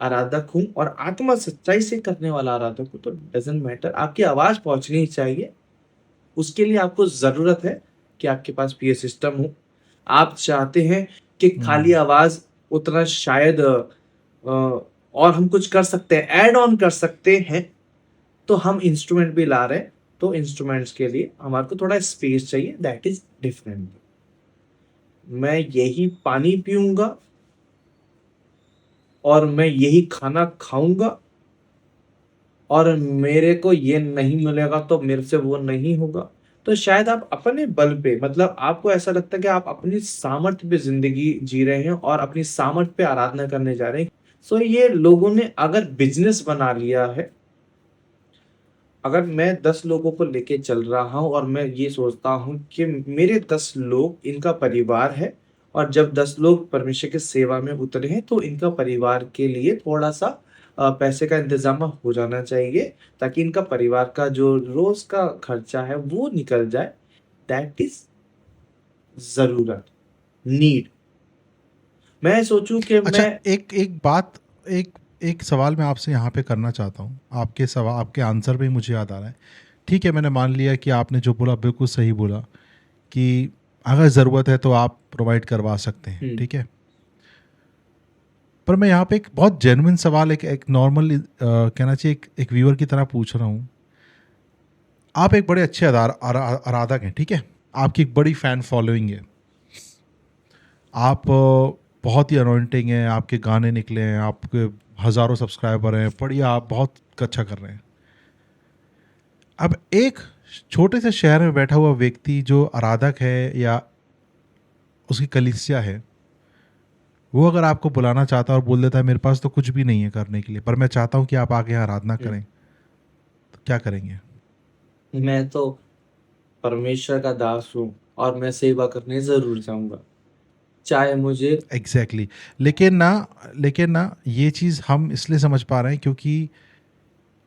आराधक हूं और आत्मा सच्चाई से करने वाला आराधक हूं, तो डजंट मैटर, आपकी आवाज पहुंचनी चाहिए। उसके लिए आपको जरूरत है कि आपके पास पीए सिस्टम हो। आप चाहते हैं कि खाली आवाज उतना शायद और हम कुछ कर सकते हैं, ऐड ऑन कर सकते हैं, तो हम इंस्ट्रूमेंट भी ला रहे हैं, तो इंस्ट्रूमेंट्स के लिए हमारे को थोड़ा स्पेस चाहिए, दैट इज डिफरेंट। मैं यही पानी पीऊंगा और मैं यही खाना खाऊंगा और मेरे को ये नहीं मिलेगा तो मेरे से वो नहीं होगा, तो शायद आप अपने बल पे, मतलब आपको ऐसा लगता है कि आप अपनी सामर्थ्य पे जिंदगी जी रहे हैं और अपनी सामर्थ्य पे आराधना करने जा रहे हैं। सो ये लोगों ने अगर बिजनेस बना लिया है, अगर मैं 10 लोगों को लेके चल रहा हूं और मैं ये सोचता हूं कि मेरे 10 लोग इनका परिवार है, और जब 10 लोग परमेश्वर की सेवा में उतरे हैं तो इनका परिवार के लिए थोड़ा सा पैसे का इंतजाम हो जाना चाहिए, ताकि इनका परिवार का जो रोज का खर्चा है वो निकल जाए, दैट इज जरूरत, नीड। मैं सोचूं कि अच्छा, मैं एक एक बात, एक एक सवाल मैं आपसे यहाँ पे करना चाहता हूँ। आपके सवाल, आपके आंसर पे ही मुझे याद आ रहा है। ठीक है, मैंने मान लिया कि आपने जो बोला बिल्कुल सही बोला कि अगर ज़रूरत है तो आप प्रोवाइड करवा सकते हैं, ठीक है। पर मैं यहाँ पे एक बहुत जेन्युइन सवाल, एक नॉर्मल कहना चाहिए एक व्यूअर की तरह पूछ रहा हूँ। आप एक बड़े अच्छे आराधक हैं, ठीक है, आपकी एक बड़ी फ़ैन फॉलोइंग है, आप बहुत ही अनॉइंटिंग हैं, आपके गाने निकले हैं, आपके हज़ारों सब्सक्राइबर हैं, बढ़िया, आप बहुत अच्छा कर रहे हैं। अब एक छोटे से शहर में बैठा हुआ व्यक्ति जो आराधक है या उसकी कलीसिया है, वो अगर आपको बुलाना चाहता है और बोल देता है मेरे पास तो कुछ भी नहीं है करने के लिए, पर मैं चाहता हूँ कि आप आगे आराधना करें, तो क्या करेंगे? मैं तो परमेश्वर का दास हूँ और मैं सेवा करने जरूर जाऊंगा, चाहे मुझे एग्जैक्टली लेकिन ना ये चीज़ हम इसलिए समझ पा रहे हैं क्योंकि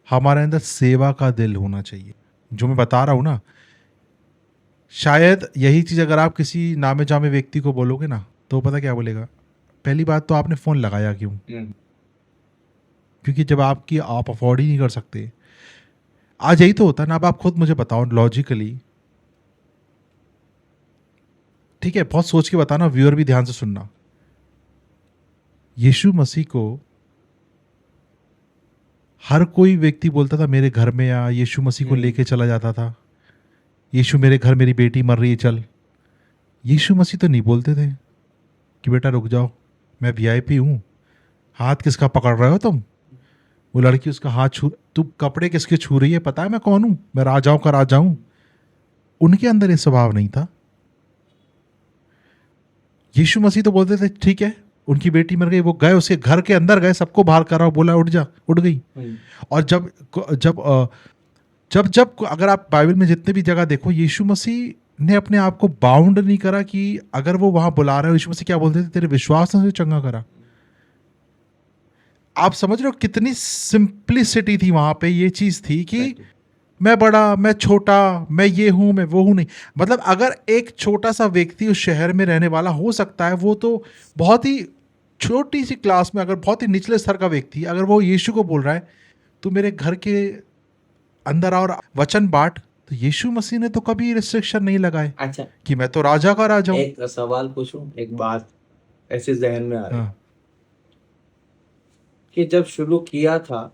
हमारे अंदर सेवा का दिल होना चाहिए। जो मैं बता रहा हूँ ना, शायद यही चीज़ अगर आप किसी नामे जामे व्यक्ति को बोलोगे ना, तो पता क्या बोलेगा? पहली बात तो आपने फ़ोन लगाया क्यों? क्योंकि जब आप अफोर्ड ही नहीं कर सकते, आज यही तो होता है ना। अब आप खुद मुझे बताओ लॉजिकली, ठीक है, बहुत सोच के बताना, व्यूअर भी ध्यान से सुनना। यीशु मसीह को हर कोई व्यक्ति बोलता था मेरे घर में आ, यीशु मसीह को लेके चला जाता था, यीशु मेरे घर मेरी बेटी मर रही है चल। यीशु मसीह तो नहीं बोलते थे कि बेटा रुक जाओ, मैं वीआईपी हूँ, हाथ किसका पकड़ रहे हो तुम। वो लड़की उसका हाथ छू, तू कपड़े किसके छू रही है, पता है मैं कौन हूँ, मैं राजाओं का राजा हूँ। उनके अंदर ये स्वभाव नहीं था। यीशु मसीह तो बोलते थे ठीक है, उनकी बेटी मर गई, वो गए उसके घर के अंदर गए, सबको बाहर करा, बोला उठ जा, उठ गई। और जब जब जब जब अगर आप बाइबल में जितने भी जगह देखो, यीशु मसीह ने अपने आप को बाउंड नहीं करा कि अगर वो वहां बुला रहे हो, यीशु मसीह क्या बोलते थे, तेरे विश्वास ने चंगा करा। आप समझ रहे हो कितनी सिंप्लिसिटी थी वहां पे। ये चीज थी कि मैं बड़ा, मैं छोटा, मैं ये हूं, मैं वो हूं नहीं। मतलब अगर एक छोटा सा व्यक्ति उस शहर में रहने वाला हो सकता है, वो तो बहुत ही छोटी सी क्लास में, अगर बहुत ही निचले स्तर का व्यक्ति, अगर वो यीशु को बोल रहा है तू मेरे घर के अंदर और वचन बांट, तो यीशु मसीह ने तो कभी रिस्ट्रिक्शन नहीं लगाए। अच्छा, कि मैं तो राजा का राजा हूं। एक सवाल पूछूं, एक बात ऐसे जहन में आ रही हाँ, कि जब शुरू किया था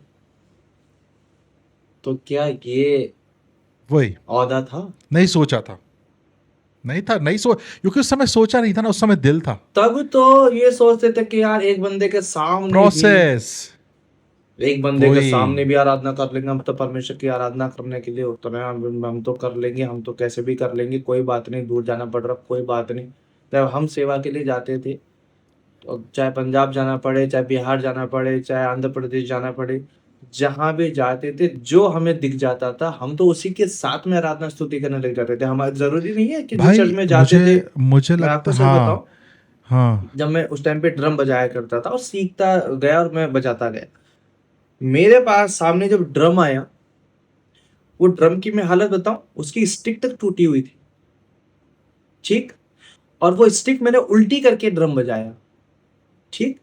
तो क्या ये वही औदा था? नहीं सोचा था, नहीं था, नहीं क्योंकि उस समय सोचा नहीं था ना, उस समय दिल था। तब तो ये सोचते थे कि यार एक बंदे के सामने प्रोसेस, एक बंदे के वही सामने भी आराधना कर लेंगे, हम तो परमेश्वर की आराधना करने के लिए उतरे हैं, हम तो कर लेंगे, हम तो कैसे भी कर लेंगे, कोई बात नहीं, दूर जाना पड़ रहा कोई बात नहीं। जब हम सेवा के लिए जाते थे, तो चाहे पंजाब जाना पड़े, चाहे बिहार जाना पड़े, चाहे आंध्र प्रदेश जाना पड़े, जहां भी जाते थे जो हमें दिख जाता था हम तो उसी के साथ में आराधना स्तुति करने लग जाते थे। हमारा जरूरी नहीं है कि जो भाई चर्च में जाते थे। मुझे मैं लगता, आपको सच हाँ बताऊं, हाँ, जब मैं उस टाइम पे ड्रम बजाया करता था और सीखता गया और मैं बजाता गया, मेरे पास सामने जब ड्रम आया, वो ड्रम की मैं हालत बताऊं, उसकी स्टिक तक टूटी हुई थी, ठीक, और वो स्टिक मैंने उल्टी करके ड्रम बजाया, ठीक।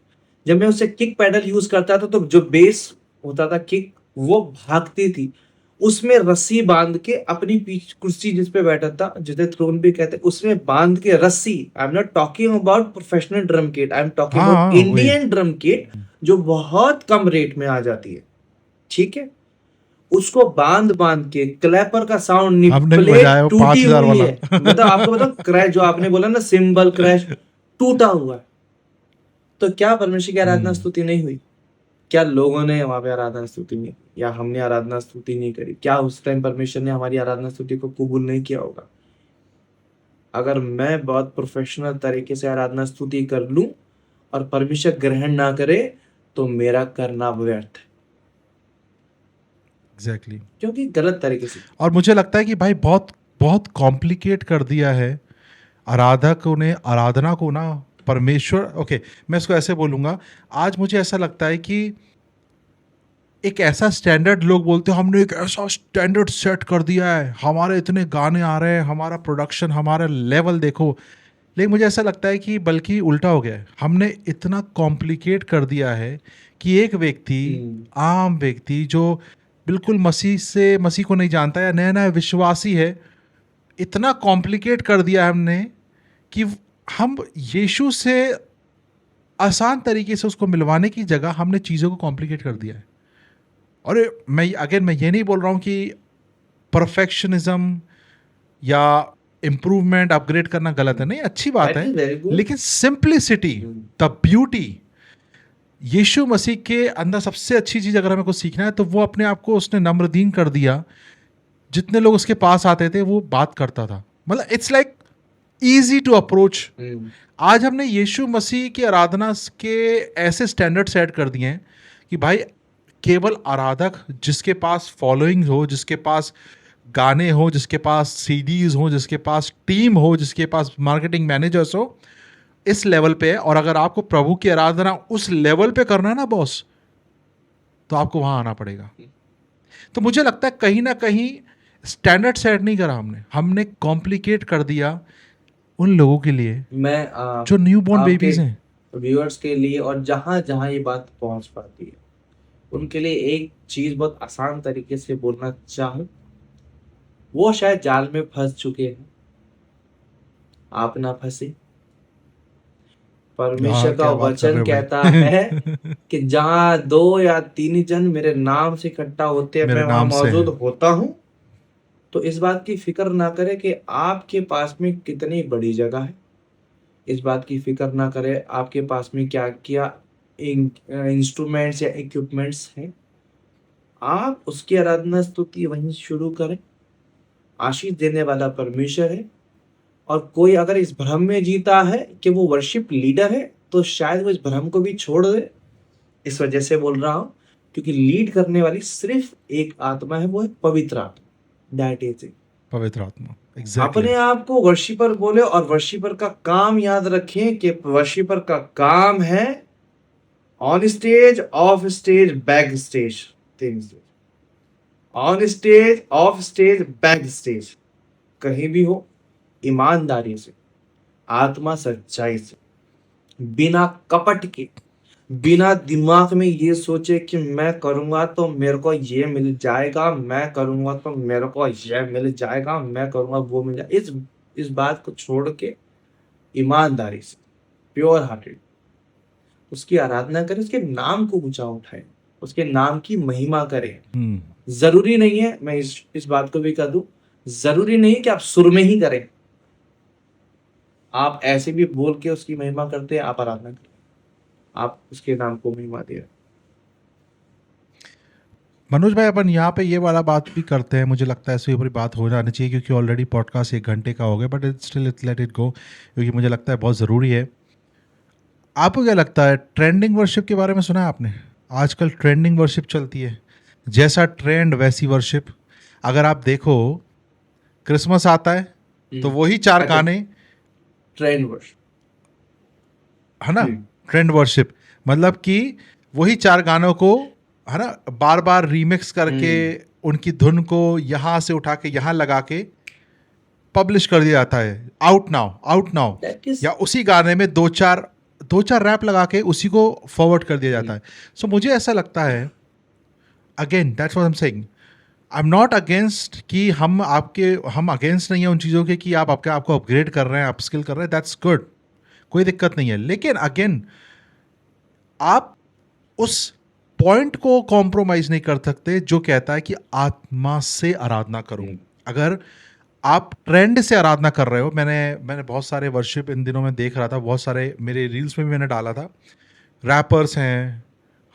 जब मैं उसे किक पैडल यूज करता था तो जो बेस होता था किक, वो भागती थी, उसमें रस्सी बांध के अपनी पीछ कुर्सी जिस पे बैठा था, जिसे थ्रोन भी कहते हैं, उसमें बांध के रस्सी। I am not talking about professional drum kit, I am talking हाँ अबाउट हाँ, वही इंडियन ड्रम किट जो बहुत कम रेट में आ जाती है, ठीक है। उसको बांध बांध के क्लैपर का साउंड, आपने भी प्लेट बजाया वो टूटी 5,000 हुई वाला। है, मतलब आपको बताओ क्रैश, जो आपने बोला ना सिंबल क्रैश, टूटा हुआ है। तो क्या परमेश्वर की आराधना स्तुति नहीं हुई? क्या लोगों ने वहां पे आराधना स्तुति नहीं, या हमने आराधना स्तुति नहीं करी? क्या उस टाइम परमेश्वर ने हमारी आराधना स्तुति को कबूल नहीं किया होगा? अगर मैं बहुत प्रोफेशनल तरीके से आराधना स्तुति कर लूं और परमेश्वर ग्रहण ना करे, तो मेरा करना व्यर्थ है, एग्जैक्टली। क्योंकि गलत तरीके से। और मुझे लगता है कि भाई बहुत बहुत कॉम्प्लिकेट कर दिया है आराधकों ने आराधना को ना, परमेश्वर। ओके, मैं इसको ऐसे बोलूंगा, आज मुझे ऐसा लगता है कि एक ऐसा स्टैंडर्ड, लोग बोलते हैं हमने एक ऐसा स्टैंडर्ड सेट कर दिया है, हमारे इतने गाने आ रहे हैं, हमारा प्रोडक्शन, हमारा लेवल देखो। लेकिन मुझे ऐसा लगता है कि बल्कि उल्टा हो गया है, हमने इतना कॉम्प्लिकेट कर दिया है कि एक व्यक्ति, आम व्यक्ति जो बिल्कुल मसीह को नहीं जानता या नया नया विश्वासी है, इतना कॉम्प्लिकेट कर दिया है हमने कि हम यीशु से आसान तरीके से उसको मिलवाने की जगह हमने चीज़ों को कॉम्प्लिकेट कर दिया है। और मैं ये नहीं बोल रहा हूँ कि परफेक्शनिज्म या इम्प्रूवमेंट, अपग्रेड करना गलत है, नहीं, अच्छी बात That is very है, good. लेकिन सिंप्लिसिटी, द ब्यूटी, यीशु मसीह के अंदर सबसे अच्छी चीज़ अगर हमें कुछ सीखना है तो वो अपने आप को उसने नम्रदीन कर दिया। जितने लोग उसके पास आते थे वो बात करता था, मतलब it's like easy to approach. आज हमने यीशु मसीह की आराधना के ऐसे स्टैंडर्ड सेट कर दिए हैं कि भाई केवल आराधक जिसके पास फॉलोइंग हो, जिसके पास गाने हो, जिसके पास सीडीज हो, जिसके पास टीम हो, जिसके पास मार्केटिंग मैनेजर्स हो, इस लेवल पे है। और अगर आपको प्रभु की आराधना उस लेवल पे करना है ना बॉस, तो आपको वहां आना पड़ेगा। तो मुझे लगता है कहीं ना कहीं स्टैंडर्ड सेट नहीं करा हमने कॉम्प्लिकेट कर दिया उन लोगों के लिए मैं जो न्यू बॉर्न बेबीज हैं। व्यूअर्स के लिए, और जहां जहां ये बात पहुंच पाती है, उनके लिए एक चीज बहुत आसान तरीके से बोलना चाहूं, वो शायद जाल में फंस चुके हैं, आप ना फंसे। परमेश्वर का क्या बात कर वचन रहे हो कहता है भाई। कि जहां 2 या 3 जन मेरे नाम से इकट्ठा होते हैं, मेरे मैं वहां नाम से मौजूद है। होता हूं। तो इस बात की फिक्र ना करें कि आपके पास में कितनी बड़ी जगह है, इस बात की फिक्र ना करें आपके पास में क्या क्या इंस्ट्रूमेंट्स या इक्विपमेंट्स हैं। आप उसकी आराधना स्तुति वहीं शुरू करें। आशीष देने वाला परमेश्वर है। और कोई अगर इस भ्रम में जीता है कि वो वर्शिप लीडर है, तो शायद वो इस भ्रम को भी छोड़ दे। इस वजह से बोल रहा हूं क्योंकि लीड करने वाली सिर्फ एक आत्मा है, वो है पवित्र आत्मा, दैट इज इट। पवित्र आत्मा, एग्जैक्टली। अपने आप को वर्शिपर बोले, और वर्शिपर का काम याद रखें कि वर्शिपर का काम है on stage, of stage, back stage, 3 stage. On stage, of stage, back stage, कहीं भी हो, ईमानदारी से, आत्मा सच्चाई से, बिना कपट के, बिना दिमाग में ये सोचे कि मैं करूंगा तो मेरे को ये मिल जाएगा, मैं करूंगा तो मेरे को ये मिल जाएगा, मैं करूंगा वो मिल जाएगा, इस बात को छोड़ के ईमानदारी से, प्योर हार्टेड उसकी आराधना करें, उसके नाम को ऊंचा उठाएं, उसके नाम की महिमा करें। जरूरी नहीं है, मैं इस बात को भी कह दूं, जरूरी नहीं है कि आप सुर में ही करें, आप ऐसे भी बोल के उसकी महिमा करते हैं, आप आराधना करें, आप उसके नाम को महिमा दे रहे हैं। मनोज भाई, अपन यहाँ पे ये वाला बात भी करते हैं, मुझे लगता है इसके ऊपर बात हो जानी चाहिए क्योंकि ऑलरेडी पॉडकास्ट 1 घंटे का हो गया, but it still let it go क्योंकि मुझे लगता है बहुत ज़रूरी है। आपको क्या लगता है, ट्रेंडिंग वर्शिप के बारे में सुना है आपने? आजकल ट्रेंडिंग वर्शिप चलती है, जैसा ट्रेंड वैसी वर्शिप। अगर आप देखो, क्रिसमस आता है तो वही 4 अच्छा, गाने, ट्रेंड वर्ष, है ना, ट्रेंड वर्शिप, मतलब कि वही 4 गानों को, है ना, बार बार रीमिक्स करके उनकी धुन को यहाँ से उठा के यहाँ लगा के पब्लिश कर दिया जाता है, आउट नाउ, आउट नाउ, या उसी गाने में दो चार रैप लगा के उसी को फॉरवर्ड कर दिया जाता है। सो मुझे ऐसा लगता है, again that's what I am saying, I am not against कि हम अगेंस्ट नहीं है उन चीज़ों के कि आप आपको अपग्रेड कर रहे हैं, अपस्किल कर रहे हैं, दैट्स गुड, कोई दिक्कत नहीं है। लेकिन अगेन, आप उस पॉइंट को कॉम्प्रोमाइज नहीं कर सकते जो कहता है कि आत्मा से आराधना करो। अगर आप ट्रेंड से आराधना कर रहे हो, मैंने बहुत सारे वर्शिप इन दिनों में देख रहा था, बहुत सारे मेरे रील्स में भी मैंने डाला था, रैपर्स हैं,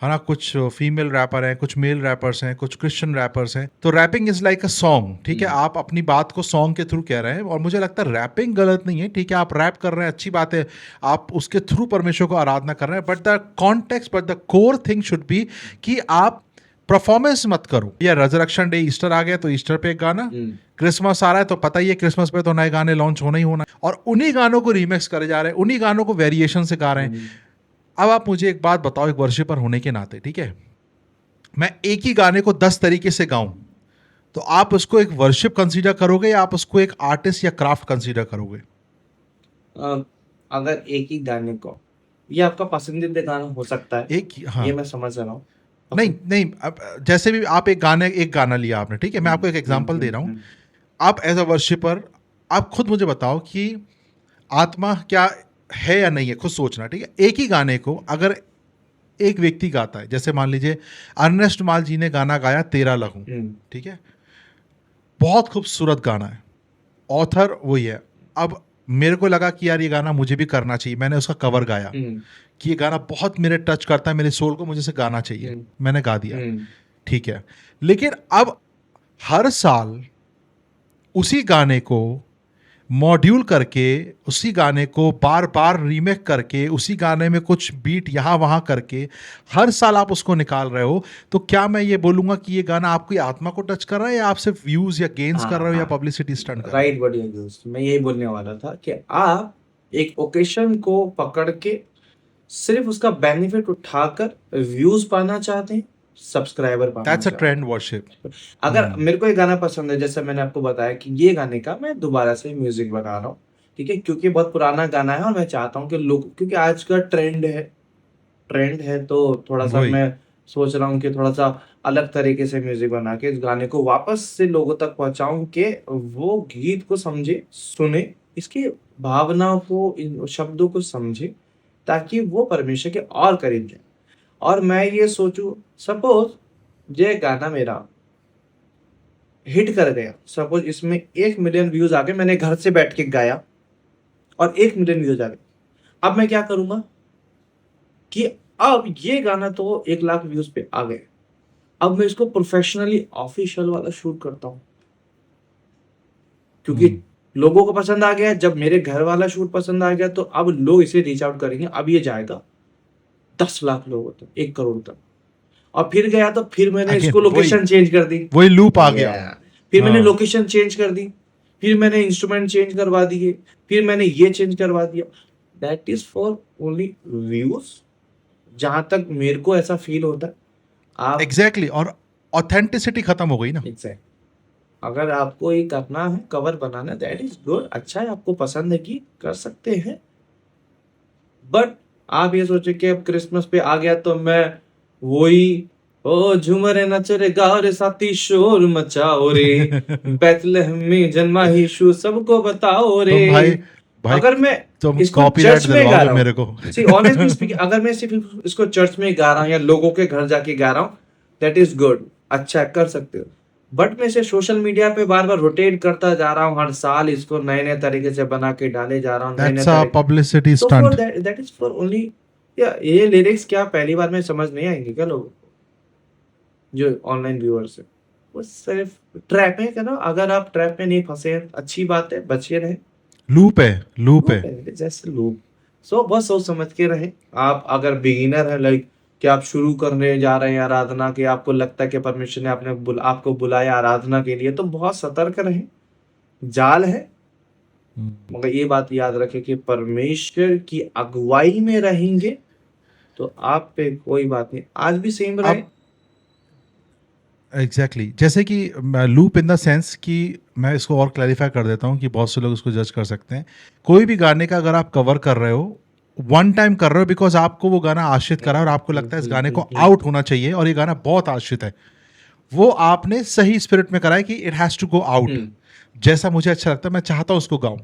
है ना, कुछ फीमेल रैपर हैं, कुछ मेल रैपर्स हैं, कुछ क्रिश्चियन रैपर्स हैं। तो rapping is like a song, ठीक है, आप अपनी बात को सॉन्ग के थ्रू कह रहे हैं, और मुझे लगता है रैपिंग गलत नहीं है, ठीक है, आप रैप कर रहे हैं, अच्छी बात है, आप उसके थ्रू परमेश्वर को आराधना कर रहे हैं, but the context, but the core thing should be कि आप परफॉर्मेंस मत करो। या रेजरेक्शन डे, ईस्टर आ गया तो ईस्टर पे एक गाना, क्रिसमस आ रहा है तो पता ही है क्रिसमस पे तो नए गाने लॉन्च होना ही होना, और उन्हीं गानों को रीमिक्स करे जा रहे हैं, उन्हीं गानों को वेरिएशन से गा रहे हैं। अब आप मुझे एक बात बताओ, एक वर्शिपर होने के नाते, ठीक है, मैं एक ही गाने को 10 तरीके से गाऊं, तो आप उसको एक वर्शिप कंसीडर करोगे या आप उसको एक आर्टिस्ट या क्राफ्ट कंसीडर करोगे? अगर एक ही गाने को, ये आपका पसंदीदा गाना हो सकता है, हाँ, ये मैं समझ रहा हूँ। नहीं, अब जैसे भी आप एक गाना लिया आपने, ठीक है, मैं आपको एक एग्जांपल दे रहा हूँ। आप एज अ वर्शिपर, आप खुद मुझे बताओ कि आत्मा क्या है या नहीं है, खुद सोचना, ठीक है। एक ही गाने को अगर एक व्यक्ति गाता है, जैसे मान लीजिए अर्नेस्ट माल जी ने गाना गाया तेरा लहू, ठीक है, बहुत खूबसूरत गाना है, ऑथर वही है। अब मेरे को लगा कि यार ये गाना मुझे भी करना चाहिए, मैंने उसका कवर गाया कि ये गाना बहुत मेरे टच करता है, मेरे सोल को, मुझे इसे गाना चाहिए, मैंने गा दिया, ठीक है। लेकिन अब हर साल उसी गाने को मॉड्यूल करके, उसी गाने को बार बार रीमेक करके, उसी गाने में कुछ बीट यहाँ वहाँ करके हर साल आप उसको निकाल रहे हो, तो क्या मैं ये बोलूँगा कि ये गाना आपकी आत्मा को टच कर रहा है, या आप सिर्फ व्यूज़ या गेन्स कर रहे हो, या पब्लिसिटी स्टंट कर रहे हो? राइट, बढ़िया दोस्त, मैं यही बोलने वाला था कि आप एक ओकेशन को पकड़ के सिर्फ उसका बेनिफिट उठाकर व्यूज पाना चाहते हैं, सब्सक्राइबर पाना दैट्स अ चाहते हैं। Trend worship. अगर मेरे को ये गाना पसंद है, जैसे मैंने आपको बताया कि ये गाने का मैं दोबारा से म्यूजिक बना रहा हूँ, ठीक है, क्योंकि बहुत पुराना गाना है और मैं चाहता हूँ कि लोग, क्योंकि आज का ट्रेंड है तो थोड़ा सा वही। मैं सोच रहा हूँ कि थोड़ा सा अलग तरीके से म्यूजिक बना के इस गाने को वापस से लोगों तक पहुंचाऊं कि वो गीत को समझे, सुने, इसकी भावनाओं को, इन शब्दों को समझे, ताकि वो परमेश्वर के और करीब जाए। और मैं ये सोचूं, सपोज ये गाना मेरा हिट कर गया, सपोज इसमें 1 मिलियन व्यूज आ गए, मैंने घर से बैठ के गाया और 1 मिलियन व्यूज आ गए। अब मैं क्या करूंगा कि अब ये गाना तो 1 लाख व्यूज पे आ गए, अब मैं इसको प्रोफेशनली ऑफिशियल वाला शूट करता हूँ, क्योंकि लोगों को पसंद आ गया। जब मेरे घर वाला शूट पसंद आ गया तो अब लोग इसे रीच आउट करेंगे, अब ये जाएगा 10 लाख लोगों तक, 1 करोड़ तक। और फिर गया तो फिर मैंने Again, इसको लोकेशन चेंज कर दी, वही लूप आ गया। फिर मैंने हाँ। लोकेशन चेंज कर दी, फिर मैंने इंस्ट्रूमेंट चेंज करवा दिए, फिर मैंने ये चेंज करवा दिया। That is for only views, जहां तक मेरे को ऐसा फील होता है। आप एग्जैक्टली, और ऑथेंटिसिटी खत्म हो गई ना। एग्जैक्ट, अगर आपको ये करना है, कवर बनाना है, दैट इज गुड, अच्छा है, आपको पसंद है कि कर सकते हैं। बट आप ये सोचे कि अब क्रिसमस पे आ गया तो मैं वही ओ झूमरे नच रे गाओ रे साथी शोर मचाओ रे बैतलहम में जन्मा यीशु सबको बताओ रे। तुम भाई अगर मैं तुम इसको कॉपीराइट चर्च में गा दिलवाओगे रहा मेरे को। हूँ, सी ऑनेस्टली स्पीकिंग, अगर मैं सिर्फ इसको चर्च में गा रहा हूँ या लोगों के घर जाके गा रहा हूँ, दैट इज गुड, अच्छा है, कर सकते हो। बट मैं इसे सोशल मीडिया पे बार बार रोटेट करता जा रहा हूँ, हर साल इसको नए नए तरीके से बना के डाले जा रहा हूँ, नए नए दैट्स अ तरीके। पब्लिसिटी तो for stunt. That is for only, या ये लिरिक्स क्या पहली बार में समझ नहीं आएंगे क्या लोगों को, जो ऑनलाइन व्यूअर्स है? वो सिर्फ ट्रैप है क्या ना, अगर आप ट्रैप में नहीं फंसे हैं, अच्छी बात है, बचे रहे। लूप है, लूप है। जैसे लोग, सो बहुत सोच समझ के रहे। आप अगर बिगिनर है, लाइक कि आप शुरू करने जा रहे हैं आराधना के, आपको लगता है कि परमेश्वर ने आपको बुलाया आराधना के लिए, तो बहुत सतर्क रहे, जाल है। मगर ये बात याद रखें कि परमेश्वर की अगुवाई में रहेंगे तो आप पे कोई बात नहीं, आज भी सेम रहे। अब एग्जैक्टली जैसे कि लूप इन द सेंस कि मैं इसको और क्लैरिफाई कर देता हूँ कि बहुत से लोग इसको जज कर सकते हैं। कोई भी गाने का अगर आप कवर कर रहे हो, वन टाइम कर रहे हो बिकॉज आपको वो गाना आश्रित करा और आपको लगता है इस गाने को आउट होना चाहिए और ये गाना बहुत आश्रित है, वो आपने सही स्पिरिट में करा है कि it has to go out, जैसा मुझे अच्छा लगता है मैं चाहता हूँ उसको गाऊं।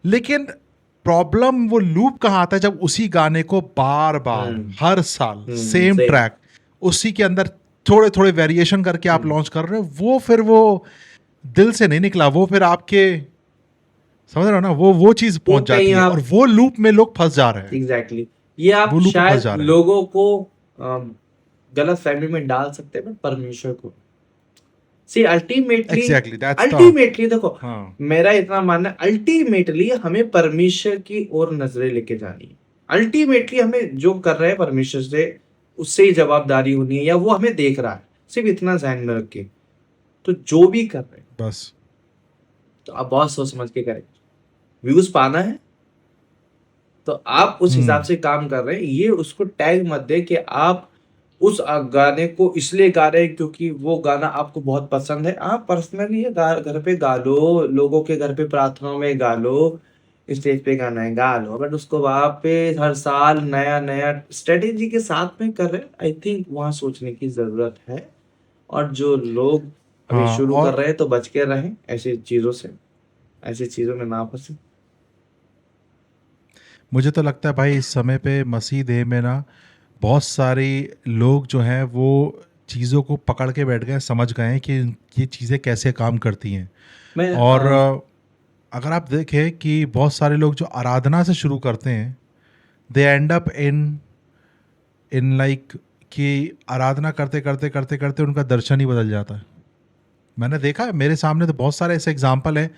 लेकिन प्रॉब्लम वो लूप कहाँ आता है, जब उसी गाने को बार बार हर साल सेम same। ट्रैक उसी के अंदर थोड़े थोड़े वेरिएशन करके आप लॉन्च कर रहे हो, वो फिर वो दिल से नहीं निकला, वो फिर आपके समझ रहे हो ना, वो चीज पहुंच जाती है और वो लूप में लोग फंस जा रहे हैं। एग्जैक्टली, ये आप वो loop में फंस शायद जा रहे हैं। लोगों को गलत फहमी में डाल सकते हैं, परमेश्वर को see ultimately, Exactly, that's the- ultimately देखो, हाँ। मेरा इतना मानना है, अल्टीमेटली हमें परमेश्वर की ओर नजरें लेके जानी है। अल्टीमेटली हमें जो कर रहे हैं परमेश्वर से, उससे ही जवाबदारी होनी है, या वो हमें देख रहा है, सिर्फ इतना ध्यान में रख के। तो जो भी कर रहे हैं बस तो आप बहुत सोच समझ के करें। व्यूज पाना है तो आप उस हिसाब से काम कर रहे हैं, ये उसको टैग मत दे कि आप उस गाने को इसलिए गा रहे हैं क्योंकि वो गाना आपको बहुत पसंद है। आप पर्सनली घर पे गा लो, लोगों के घर पे प्रार्थनाओं में गा लो, स्टेज पे गाना है गा लो, बट उसको वहां पे हर साल नया नया स्ट्रेटेजी के साथ में कर रहे हैं, आई थिंक वहां सोचने की जरूरत है। और जो लोग अभी हाँ, शुरू और कर रहे हैं तो बच के रहें ऐसी चीजों से, ऐसी चीजों में ना फंसे। मुझे तो लगता है भाई इस समय पे मसीह देह में ना बहुत सारे लोग जो हैं वो चीज़ों को पकड़ के बैठ गए, समझ गए हैं कि ये चीज़ें कैसे काम करती हैं। मैं और अगर आप देखें कि बहुत सारे लोग जो आराधना से शुरू करते हैं, दे एंड अप इन लाइक कि आराधना करते करते करते करते उनका दर्शन ही बदल जाता है। मैंने देखा है, मेरे सामने तो बहुत सारे ऐसे एग्जाम्पल हैं,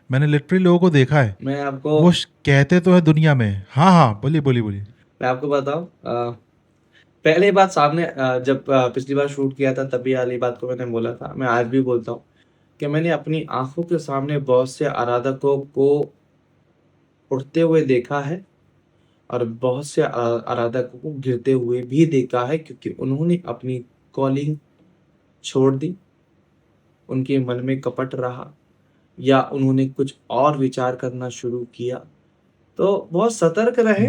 मैंने लिटरली लोगों को देखा है। मैं आपको वो कहते तो है दुनिया में, हाँ हाँ बोलिए बोलिए बोलिए। मैं आपको बताऊं, पहले बात सामने जब पिछली बार शूट किया था तभी वाली बात को मैंने बोला था, मैं आज भी बोलता हूँ कि मैंने अपनी आंखों के सामने बहुत से आराधकों को उठते हुए देखा है और बहुत से आराधकों को गिरते हुए भी देखा है, क्योंकि उन्होंने अपनी कॉलिंग छोड़ दी, उनके मन में कपट रहा, या उन्होंने कुछ और विचार करना शुरू किया। तो बहुत सतर्क रहे।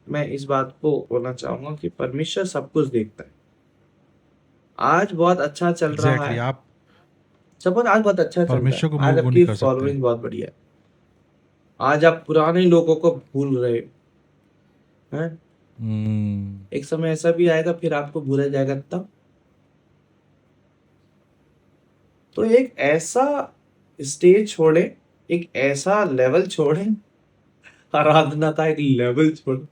मैं इस बात को बोलना चाहूंगा कि परमेश्वर सब कुछ देखता है, आज बहुत अच्छा चल रहा एग्जैक्टली है, आप सपोज आज बहुत अच्छा चल रहा है, परमेश्वर को आज मूव नहीं आपकी कर सकते। फॉलोइंग बहुत बढ़िया है, आज आप पुराने लोगों को भूल रहे हैं, एक समय ऐसा भी आएगा फिर आपको भूला जाएगा तब। तो एक ऐसा स्टेज छोड़े, एक ऐसा लेवल छोड़े, आराधना का एक लेवल छोड़े,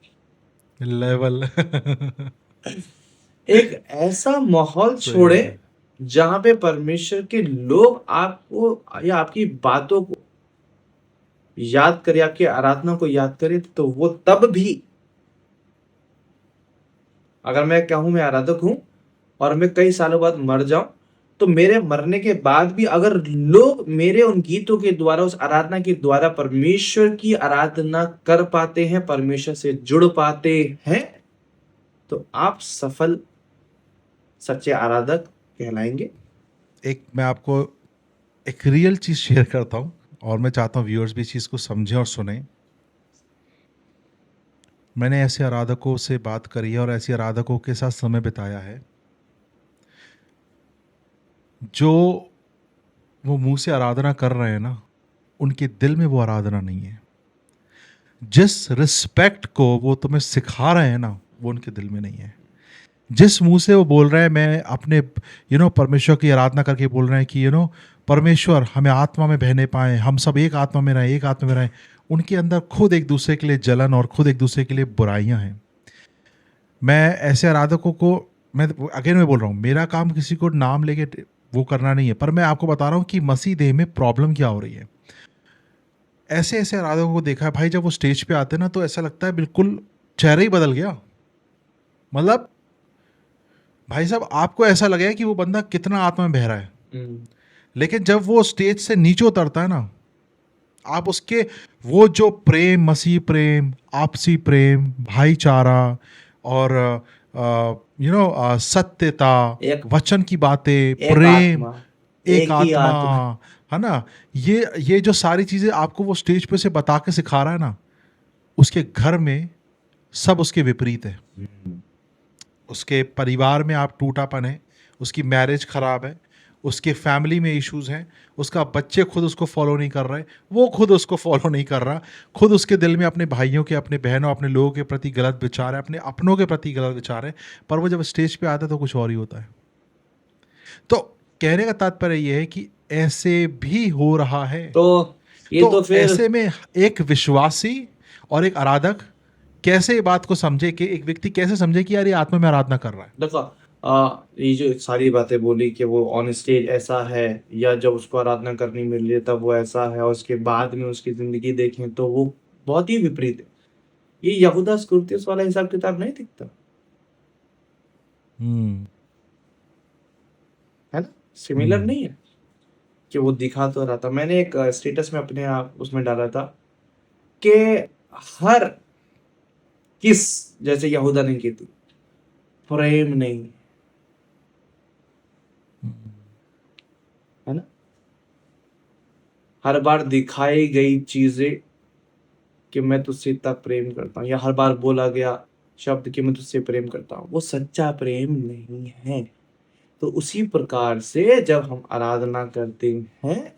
लेवल एक ऐसा माहौल सही छोड़े बात है। जहां पे परमेश्वर के लोग आपको या आपकी बातों को याद करे, आपकी आराधना को याद करे, तो वो तब भी, अगर मैं कहूं मैं आराधक हूं और मैं कई सालों बाद मर जाऊं, तो मेरे मरने के बाद भी अगर लोग मेरे उन गीतों के द्वारा, उस आराधना के द्वारा परमेश्वर की आराधना कर पाते हैं, परमेश्वर से जुड़ पाते हैं, तो आप सफल सच्चे आराधक कहलाएंगे। एक मैं आपको एक रियल चीज शेयर करता हूँ और मैं चाहता हूँ व्यूअर्स भी इस चीज को समझें और सुने। मैंने ऐसे आराधकों से बात करी है और ऐसे आराधकों के साथ समय बिताया है जो वो मुंह से आराधना कर रहे हैं ना, उनके दिल में वो आराधना नहीं है। जिस रिस्पेक्ट को वो तुम्हें सिखा रहे हैं ना, वो उनके दिल में नहीं है। जिस मुंह से वो बोल रहे हैं, मैं अपने परमेश्वर की आराधना करके बोल रहे हैं कि परमेश्वर हमें आत्मा में बहने पाए, हम सब एक आत्मा में रहें, एक आत्मा में रहें, उनके अंदर खुद एक दूसरे के लिए जलन और खुद एक दूसरे के लिए बुराइयां हैं। मैं ऐसे आराधकों को मैं बोल रहा हूँ, मेरा काम किसी को नाम लेके वो करना नहीं है, पर मैं आपको बता रहा हूँ कि मसीह देह में प्रॉब्लम क्या हो रही है। ऐसे ऐसे आराधकों को देखा है भाई, जब वो स्टेज पे आते हैं ना तो ऐसा लगता है बिल्कुल चेहरा ही बदल गया। मतलब भाई साहब, आपको ऐसा लगेगा कि वो बंदा कितना आत्मा में बह रहा है, लेकिन जब वो स्टेज से नीचे उतरता है ना, आप उसके वो जो प्रेम, मसीह प्रेम, आपसी प्रेम, भाईचारा और सत्यता, एक वचन की बातें, एक प्रेम, आत्मा, एक एक ही आत्मा, आत्मा। है ना, ये जो सारी चीजें आपको वो स्टेज पे से बता के सिखा रहा है ना, उसके घर में सब उसके विपरीत है। उसके परिवार में आप टूटापन है, उसकी मैरिज खराब है, उसके फैमिली में इश्यूज हैं, उसका बच्चे खुद उसको फॉलो नहीं कर रहे, वो खुद उसको फॉलो नहीं कर रहा, खुद उसके दिल में अपने भाइयों के, अपने बहनों, अपने लोगों के प्रति गलत विचार है, अपने अपनों के प्रति गलत विचार है, पर वो जब स्टेज पे आता है तो कुछ और ही होता है। तो कहने का तात्पर्य यह है कि ऐसे भी हो रहा है। तो ये तो फिर ऐसे में एक विश्वासी और एक आराधक कैसे ये बात को समझे, कि एक व्यक्ति कैसे समझे कि यार ये आत्मा में आराधना कर रहा है। देखो, ये जो सारी बातें बोली कि वो ऑन स्टेज ऐसा है, या जब उसको आराधना करनी मिल रही है तब वो ऐसा है, और उसके बाद में उसकी जिंदगी देखें तो वो बहुत ही विपरीत है। ये यहूदा स्कुर्तियस वाला हिसाब किताब नहीं दिखता है ना, सिमिलर नहीं है कि वो दिखा तो रहा था। मैंने एक स्टेटस में अपने आप उसमें डाला था कि हर किस, जैसे यहूदा ने की थी, प्रेम नहीं है ना, हर बार दिखाई गई चीजें कि मैं तुझसे इतना प्रेम करता हूँ, या हर बार बोला गया शब्द कि मैं तुझसे प्रेम करता हूँ, वो सच्चा प्रेम नहीं है। तो उसी प्रकार से जब हम आराधना करते हैं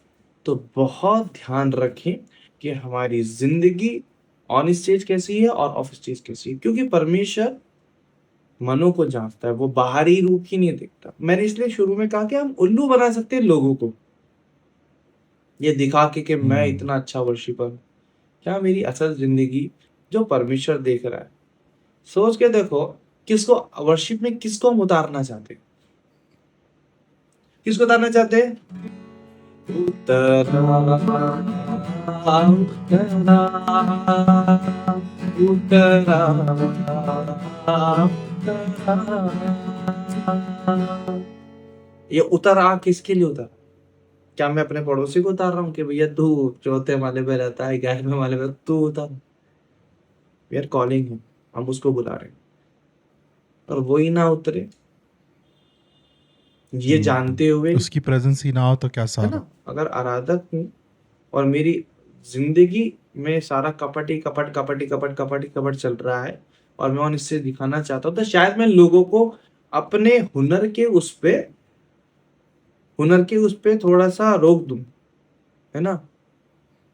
तो बहुत ध्यान रखें कि हमारी जिंदगी ऑन स्टेज कैसी है और ऑफ स्टेज कैसी है, क्योंकि परमेश्वर मनों को जांचता है, वो बाहरी रूप ही नहीं देखता। मैंने इसलिए शुरू में कहा कि हम उल्लू बना सकते हैं लोगों को, ये दिखा के कि मैं इतना अच्छा वर्शिपर हूं, क्या मेरी असल जिंदगी जो परमेश्वर देख रहा है। सोच के देखो, किसको वर्शिप में, किसको हम उतारना चाहते हैं, किसको उतारना चाहते हैं? उतरा उतरा उतरा। ये उतरा किसके लिए उतरा? क्या मैं अपने पड़ोसी को उतार रहा हूँ कि भैया तू चौथे माले पे रहता है, 11वें माले पे, तू उतार? यार कॉलिंग है, हम उसको बुला रहे हैं, और वो ही ना उतरे, ये जानते हुए, उसकी प्रेजेंस ही ना हो तो क्या है सहारा। ना। अगर आराधक हूँ और मेरी जिंदगी में सारा कपट ही कपट कपट ही कपट कपट ही कपट चल रहा है, और मैं उन इससे दिखाना चाहता हूँ, तो शायद मैं लोगों को अपने हुनर के उस पे थोड़ा सा रोक दूं, है ना,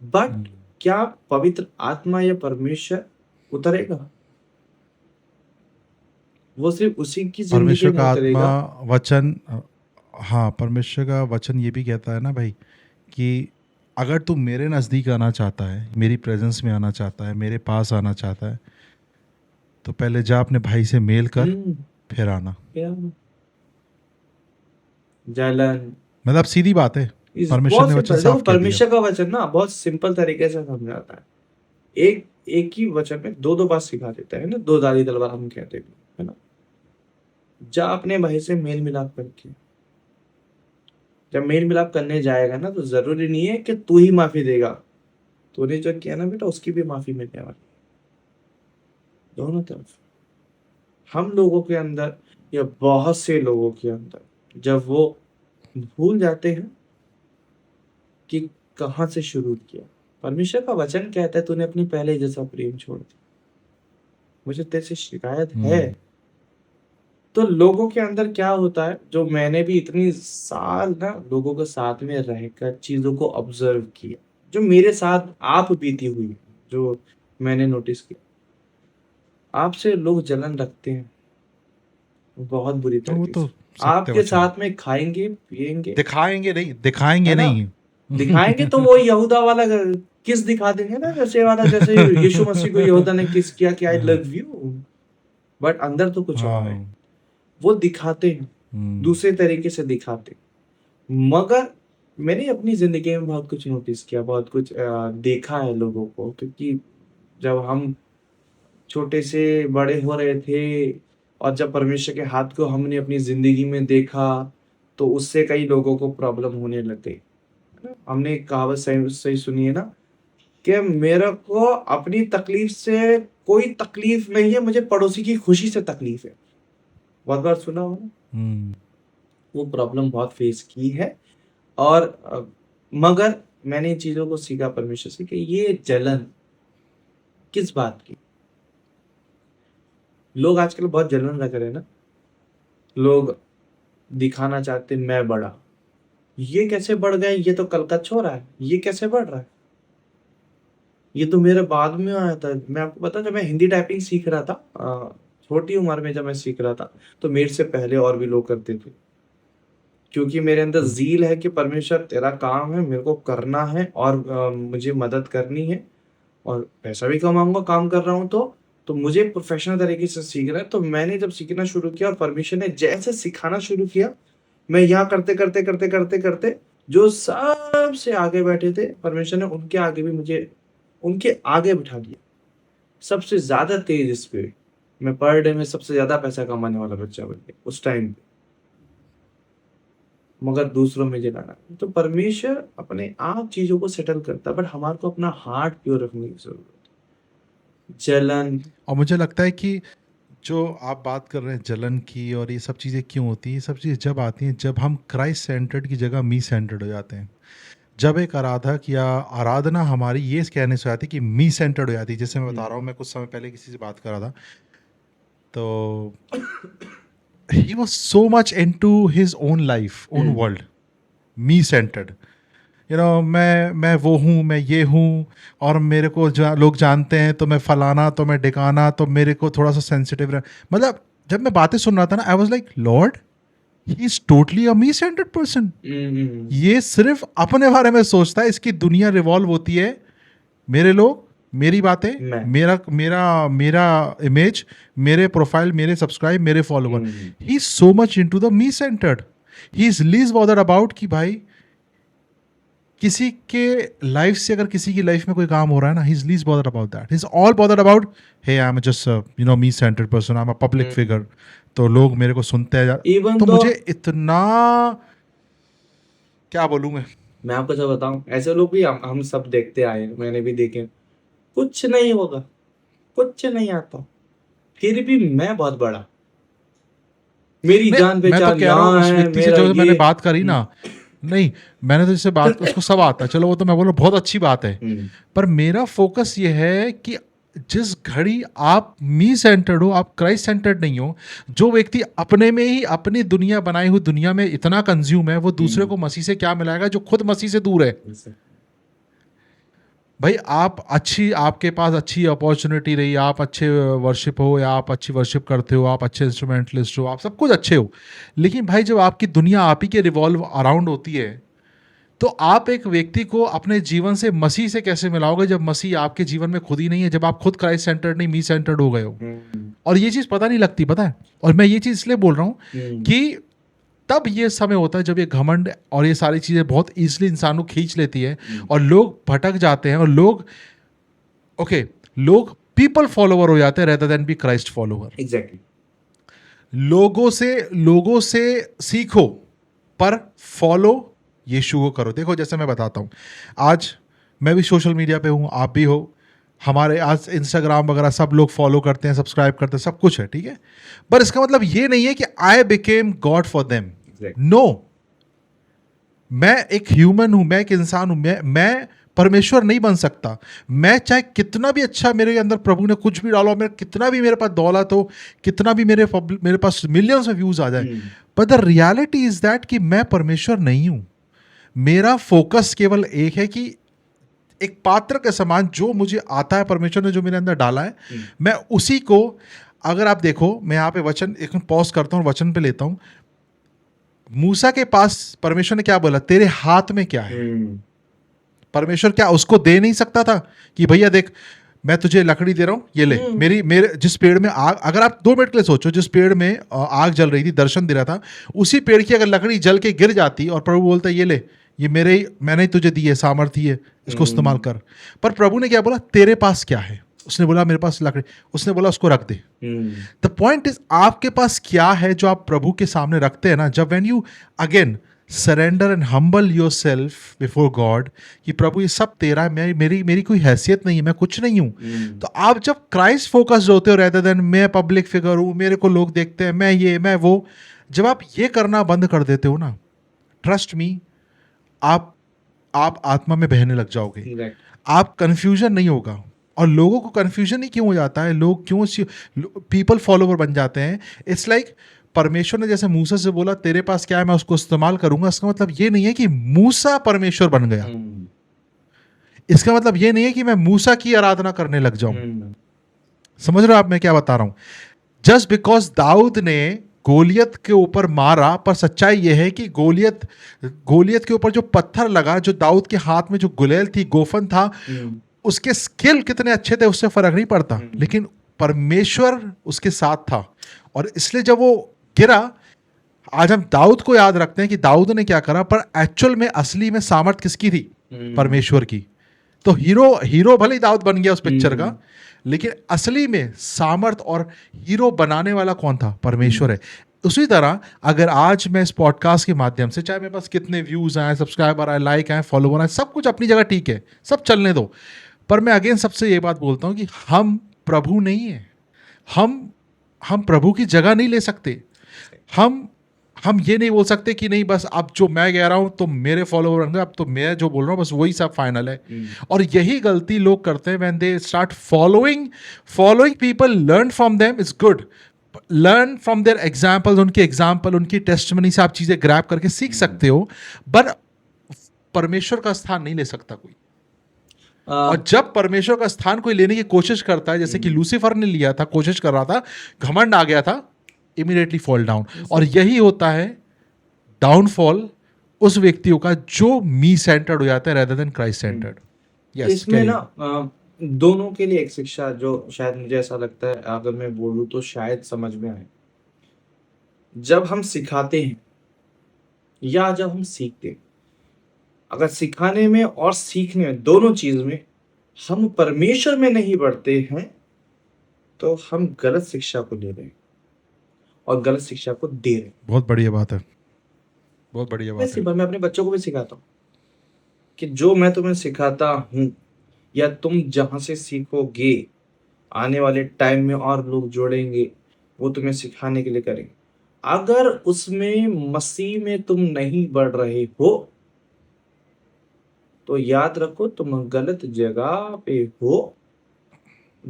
बट क्या पवित्र आत्मा या परमेश्वर उतरेगा? वो सिर्फ उसी की जिंदगी परमेश्वर में का आत्मा उतरेगा। वचन, हाँ परमेश्वर का वचन ये भी कहता है ना भाई कि अगर तू मेरे नज़दीक आना चाहता है, मेरी प्रेजेंस में आना चाहता है, मेरे पास आना चाहता है, तो पहले जा अपने भाई से मेल कर, हम्म, फिर आना। क्या जलन मतलब सीधी बात है, इस परमेश्वर बहुत ने वचन सिंपल, देखो साफ कह दिया। परमेश्वर का वचन ना बहुत सिंपल तरीके से समझाता है। एक एक ही वचन में दो दो बात सिखा देता है ना, दो धारी तलवार हम कहते हैं, है ना। जा अपने भाई से मेल मिलाप करके, जब मेल मिलाप करने जाएगा ना, तो जरूरी नहीं है कि तू ही माफी देगा, तूने जो किया ना बेटा उसकी भी माफी मिलने वाली है। दोनों तरफ। हम लोगों के अंदर या बहुत से लोगों के अंदर जब वो भूल जाते हैं कि कहाँ से शुरू किया। परमेश्वर का वचन कहता है तूने अपनी पहले जैसा प्रेम छोड़ दिया, मुझे तेरे से शिकायत है। तो लोगों के अंदर क्या होता है, जो मैंने भी इतनी साल ना लोगों के साथ में रहकर चीजों को ऑब्जर्व किया, जो मेरे साथ आप बीती हुई, जो मैंने नोटिस किया, आपसे लोग जलन रखते हैं बहुत बुरी तो वो तरीके तो से। सत्य आपके वचन है। साथ में खाएंगे पिएंगे, दिखाएंगे नहीं, दिखाएंगे है ना, नहीं। दिखाएंगे तो वो यहूदा वाला किस दिखा देंगे ना, जैसे वाला, जैसे यीशु मसीह को यहूदा ने किस किया कि आई लव यू, बट अंदर तो कुछ और है। हाँ। वो दिखाते हैं, दूसरे तरीके से दिखाते हैं। मगर मैंने अपनी जिंदगी में बहुत कुछ नोटिस किया, बहुत कुछ देखा है लोगों को, क्योंकि जब हम छोटे से बड़े हो रहे थे और जब परमेश्वर के हाथ को हमने अपनी जिंदगी में देखा, तो उससे कई लोगों को प्रॉब्लम होने लग गई। हमने एक कहावत सही सही सुनी है ना, कि मेरे को अपनी तकलीफ से कोई तकलीफ नहीं है, मुझे पड़ोसी की खुशी से तकलीफ है। बहुत बार सुना होगा ना। वो प्रॉब्लम बहुत फेस की है। और मगर मैंने इन चीजों को सीखा परमेश्वर से कि ये जलन किस बात की। लोग आजकल बहुत जलन रख रहे हैं ना, लोग दिखाना चाहते मैं बड़ा, ये कैसे बढ़ गया, ये तो कल का छोरा है, ये कैसे बढ़ रहा है, ये तो मेरे बाद में आया था। मैं आपको बता, जब मैं हिंदी टाइपिंग सीख रहा था, छोटी उम्र में जब मैं सीख रहा था, तो मेरे से पहले और भी लोग करते थे, क्योंकि मेरे अंदर जील है कि परमेश्वर तेरा काम है, मेरे को करना है और मुझे मदद करनी है, और पैसा भी कमाऊंगा काम कर रहा हूँ तो मुझे प्रोफेशनल तरीके से सीखना है। तो मैंने जब सीखना शुरू किया और परमेश्वर ने जैसे सिखाना शुरू किया, मैं यहाँ करते करते करते करते करते जो सबसे आगे बैठे थे, परमेश्वर ने उनके आगे भी मुझे उनके आगे बिठा दिया। सबसे ज्यादा तेज स्पीड मैं पर डे में सबसे ज्यादा पैसा कमाने वाला बच्चा बन गया उस टाइम पे, मगर दूसरों में जलाना। तो परमेश्वर अपने आप चीजों को सेटल करता है, बट हमारे को अपना हार्ट प्योर रखने की जरूरत है। जलन, और मुझे लगता है कि जो आप बात कर रहे हैं जलन की, और ये सब चीज़ें क्यों होती हैं, ये सब चीज़ें जब आती हैं जब हम क्राइस्ट सेंटर्ड की जगह मी सेंटर्ड हो जाते हैं। जब एक आराधक या आराधना हमारी ये कहने से आती है कि मी सेंटर्ड हो जाती है। जैसे मैं बता रहा हूँ, मैं कुछ समय पहले किसी से बात कर रहा था, तो he was so much into his own life, own world, me centered. मैं वो हूँ, मैं ये हूँ, और मेरे को लोग जानते हैं, तो मैं फलाना, तो मैं डिकाना, तो मेरे को थोड़ा सा सेंसिटिव रह। मतलब जब मैं बातें सुन रहा था ना, I was like Lord, he is totally a me centred person. ये सिर्फ अपने बारे में सोचता है, इसकी दुनिया रिवॉल्व होती है मेरे लोग, मेरी बातें, मेरा मेरा मेरा इमेज, मेरे प्रोफाइल, मेरे सब्सक्राइब, मेरे follower. He is so much into the me centred. He is least bothered about कि भाई किसी के लाइफ से अगर किसी की लाइफ में कोई काम हो रहा है ना, he is least bothered about that. He is all bothered about, hey I am just me centred person, I am a public figure, तो लोग मेरे को सुनते हैं। तो मुझे इतना, क्या बोलूं मैं आपको सब बताऊं, ऐसे लोग भी हम सब देखते आए, मैंने भी देखे। कुछ नहीं होगा, कुछ नहीं आता, फिर भी मैं बहुत बड़ा, मेरी जान मैं तो पहचान कह रहा हूँ उस यहाँ है, व्यक्ति से मेरा जो मैंने ये बात करी ना, नहीं मैंने तो जिससे बात, उसको सब आता है, चलो वो तो मैं बोल रहा बहुत अच्छी बात है, पर मेरा फोकस ये है कि जिस घड़ी आप मी सेंटर्ड हो, आप क्राइस्ट सेंटर्ड नहीं हो, जो व्यक्ति अपने में ही अपनी दुनिया बनाई हुई दुनिया में इतना कंज्यूम है, वो दूसरे को मसीह से क्या मिलाएगा जो खुद मसीह से दूर है। भाई आपके पास अच्छी अपॉर्चुनिटी रही, आप अच्छे वर्शिप हो, या आप अच्छी वर्शिप करते हो, आप अच्छे इंस्ट्रूमेंटलिस्ट हो, आप सब कुछ अच्छे हो, लेकिन भाई जब आपकी दुनिया आप ही के रिवॉल्व अराउंड होती है, तो आप एक व्यक्ति को अपने जीवन से मसीह से कैसे मिलाओगे जब मसीह आपके जीवन में खुद ही नहीं है, जब आप खुद क्राइस्ट सेंटर्ड नहीं मी सेंटर्ड हो गए हो। और ये चीज़ पता नहीं लगती, पता है। और मैं ये चीज़ इसलिए बोल रहा हूँ कि तब ये समय होता है जब ये घमंड और ये सारी चीज़ें बहुत ईजिली इंसान को खींच लेती है, और लोग भटक जाते हैं, और लोग पीपल फॉलोवर हो जाते हैं rather than be Christ follower. Exactly. लोगों से सीखो पर फॉलो यीशु को करो। देखो जैसे मैं बताता हूँ, आज मैं भी सोशल मीडिया पे हूँ, आप भी हो, हमारे आज इंस्टाग्राम वगैरह सब लोग फॉलो करते हैं, सब्सक्राइब करते हैं, सब कुछ है, ठीक है। पर इसका मतलब ये नहीं है कि I became God for them. No, मैं एक ह्यूमन हूं, मैं एक इंसान हूं, मैं परमेश्वर नहीं बन सकता। मैं चाहे कितना भी अच्छा मेरे अंदर प्रभु ने कुछ भी डाला, मेरा कितना भी मेरे पास दौलत हो, कितना भी मेरे पास मिलियंस ऑफ व्यूज आ जाए, but the reality is that कि मैं परमेश्वर नहीं हूं। मेरा फोकस केवल एक है कि एक पात्र के समान जो मुझे आता है, परमेश्वर ने जो मेरे अंदर डाला है, मैं उसी को, अगर आप देखो, मैं यहाँ पे वचन एक पॉज करता हूँ, वचन पे लेता हूँ। मूसा के पास परमेश्वर ने क्या बोला, तेरे हाथ में क्या है? परमेश्वर क्या उसको दे नहीं सकता था कि भैया देख, मैं तुझे लकड़ी दे रहा हूं, ये ले, मेरे जिस पेड़ में आग, अगर आप 2 मिनट के लिए सोचो, जिस पेड़ में आग जल रही थी, दर्शन दे रहा था, उसी पेड़ की अगर लकड़ी जल के गिर जाती और प्रभु बोलता ये ले, ये मैंने ही तुझे दी है, सामर्थ्य है, इसको इस्तेमाल कर। पर प्रभु ने क्या बोला, तेरे पास क्या है? उसने बोला मेरे पास लकड़ी। उसने बोला उसको रख दे। द पॉइंट इज, आपके पास क्या है जो आप प्रभु के सामने रखते हैं ना, जब when you again surrender and humble your self before God, कि प्रभु ये सब तेरा है, मेरी कोई हैसियत नहीं है, मैं कुछ नहीं हूं। तो आप जब क्राइस्ट फोकस्ड होते हो रेदर देन मैं पब्लिक फिगर हूं, मेरे को लोग देखते हैं, मैं ये मैं वो, जब आप ये करना बंद कर देते हो ना, ट्रस्ट मी, आप आत्मा में बहने लग जाओगे। आप कंफ्यूजन नहीं होगा। और लोगों को कंफ्यूजन ही क्यों हो जाता है, लोग क्यों पीपल फॉलोवर बन जाते हैं? इट्स लाइक परमेश्वर ने जैसे मूसा से बोला तेरे पास क्या है, मैं उसको इस्तेमाल करूंगा, इसका मतलब ये नहीं है कि मूसा परमेश्वर बन गया। इसका मतलब ये नहीं है कि मैं मूसा की आराधना करने लग जाऊं। समझ रहे हो आप मैं क्या बता रहा हूं? जस्ट बिकॉज दाऊद ने गोलियत के ऊपर मारा, पर सच्चाई यह है कि गोलियत के ऊपर जो पत्थर लगा, जो दाऊद के हाथ में जो गुलेल थी, गोफन था, उसके स्किल कितने अच्छे थे उससे फर्क नहीं पड़ता, लेकिन परमेश्वर उसके साथ था। और इसलिए जब वो गिरा, आज हम दाऊद को याद रखते हैं कि दाऊद ने क्या करा, पर एक्चुअल में असली में सामर्थ किसकी थी? परमेश्वर की। तो हीरो भले ही दाऊद बन गया उस पिक्चर का, लेकिन असली में सामर्थ और हीरो बनाने वाला कौन था? परमेश्वर है। उसी तरह अगर आज मैं इस पॉडकास्ट के माध्यम से, चाहे मेरे पास कितने व्यूज आए, सब्सक्राइबर आए, लाइक आए, फॉलोवर आए, सब कुछ अपनी जगह ठीक है, सब चलने दो, पर मैं अगेन सबसे ये बात बोलता हूं कि हम प्रभु नहीं है। हम प्रभु की जगह नहीं ले सकते। हम ये नहीं बोल सकते कि नहीं बस अब जो मैं कह रहा हूं तो मेरे फॉलोवर होंगे, अब तो मैं जो बोल रहा हूं बस वही सब फाइनल है। और यही गलती लोग करते हैं when they start following people, learn from them is good, learn from their example, उनकी टेस्टिमनी से आप चीजें ग्रैब करके सीख सकते हो, पर परमेश्वर का स्थान नहीं ले सकता कोई। और जब परमेश्वर का स्थान कोई लेने की कोशिश करता है, जैसे कि लूसीफर ने लिया था, कोशिश कर रहा था, घमंड आ गया था, इमीडिएटली फॉल डाउन। और यही होता है डाउनफॉल उस व्यक्तियों का जो मी सेंटर्ड हो जाता है रेदर देन क्राइस्ट सेंटर्ड। इसमें ना दोनों के लिए एक शिक्षा जो शायद मुझे ऐसा लगता है, अगर मैं बोलूं तो शायद समझ में आए। जब हम सिखाते हैं या जब हम सीखते हैं, अगर सिखाने में और सीखने में, दोनों चीज में हम परमेश्वर में नहीं बढ़ते हैं, तो हम गलत शिक्षा को ले रहे हैं और गलत शिक्षा को दे रहे हैं। बहुत बढ़िया बात है, बहुत बढ़िया बात है। मैं अपने बच्चों को भी सिखाता हूँ कि जो मैं तुम्हें सिखाता हूँ या तुम जहां से सीखोगे, आने वाले टाइम में और लोग जोड़ेंगे, वो तुम्हें सिखाने के लिए करेंगे। अगर उसमें मसीह में तुम नहीं बढ़ रहे हो तो याद रखो तुम गलत जगह पे हो।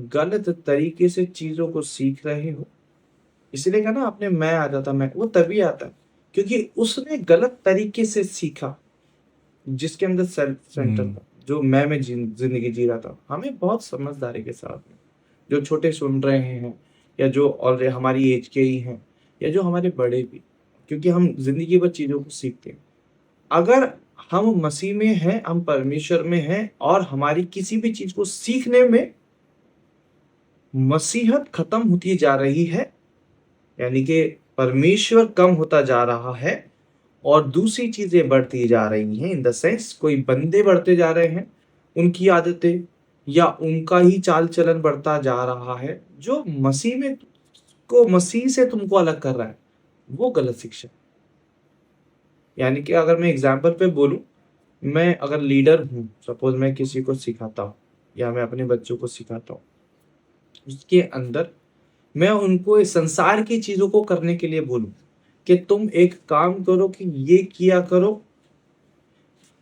गलत तरीके से चीजों को सीख रहे हो, इसलिए कहा ना आपने मैं आ जाता, मैं वो तभी आता है क्योंकि उसने गलत तरीके से सीखा, जिसके अंदर सेल्फ सेंटर था, जो मैं जिंदगी जी रहा था। हमें बहुत समझदारी के साथ में, जो छोटे सुन रहे हैं या जो ऑलरेडी हमारी एज के ही हैं या जो हमारे बड़े भी, क्योंकि हम जिंदगी भर चीजों को सीखते हैं। अगर हम मसीह में हैं, हम परमेश्वर में हैं और हमारी किसी भी चीज को सीखने में मसीहत खत्म होती जा रही है, यानी कि परमेश्वर कम होता जा रहा है और दूसरी चीजें बढ़ती जा रही हैं, इन द सेंस कोई बंदे बढ़ते जा रहे हैं, उनकी आदतें या उनका ही चाल चलन बढ़ता जा रहा है, जो मसीह में को मसीह से तुमको अलग कर रहा है, वो गलत शिक्षा है। यानी कि अगर मैं एग्जाम्पल पे बोलूं, मैं अगर लीडर हूं, सपोज मैं किसी को सिखाता हूं या मैं अपने बच्चों को सिखाता हूं, उसके अंदर मैं उनको इस संसार की चीजों को करने के लिए बोलूं कि तुम एक काम करो कि ये किया करो,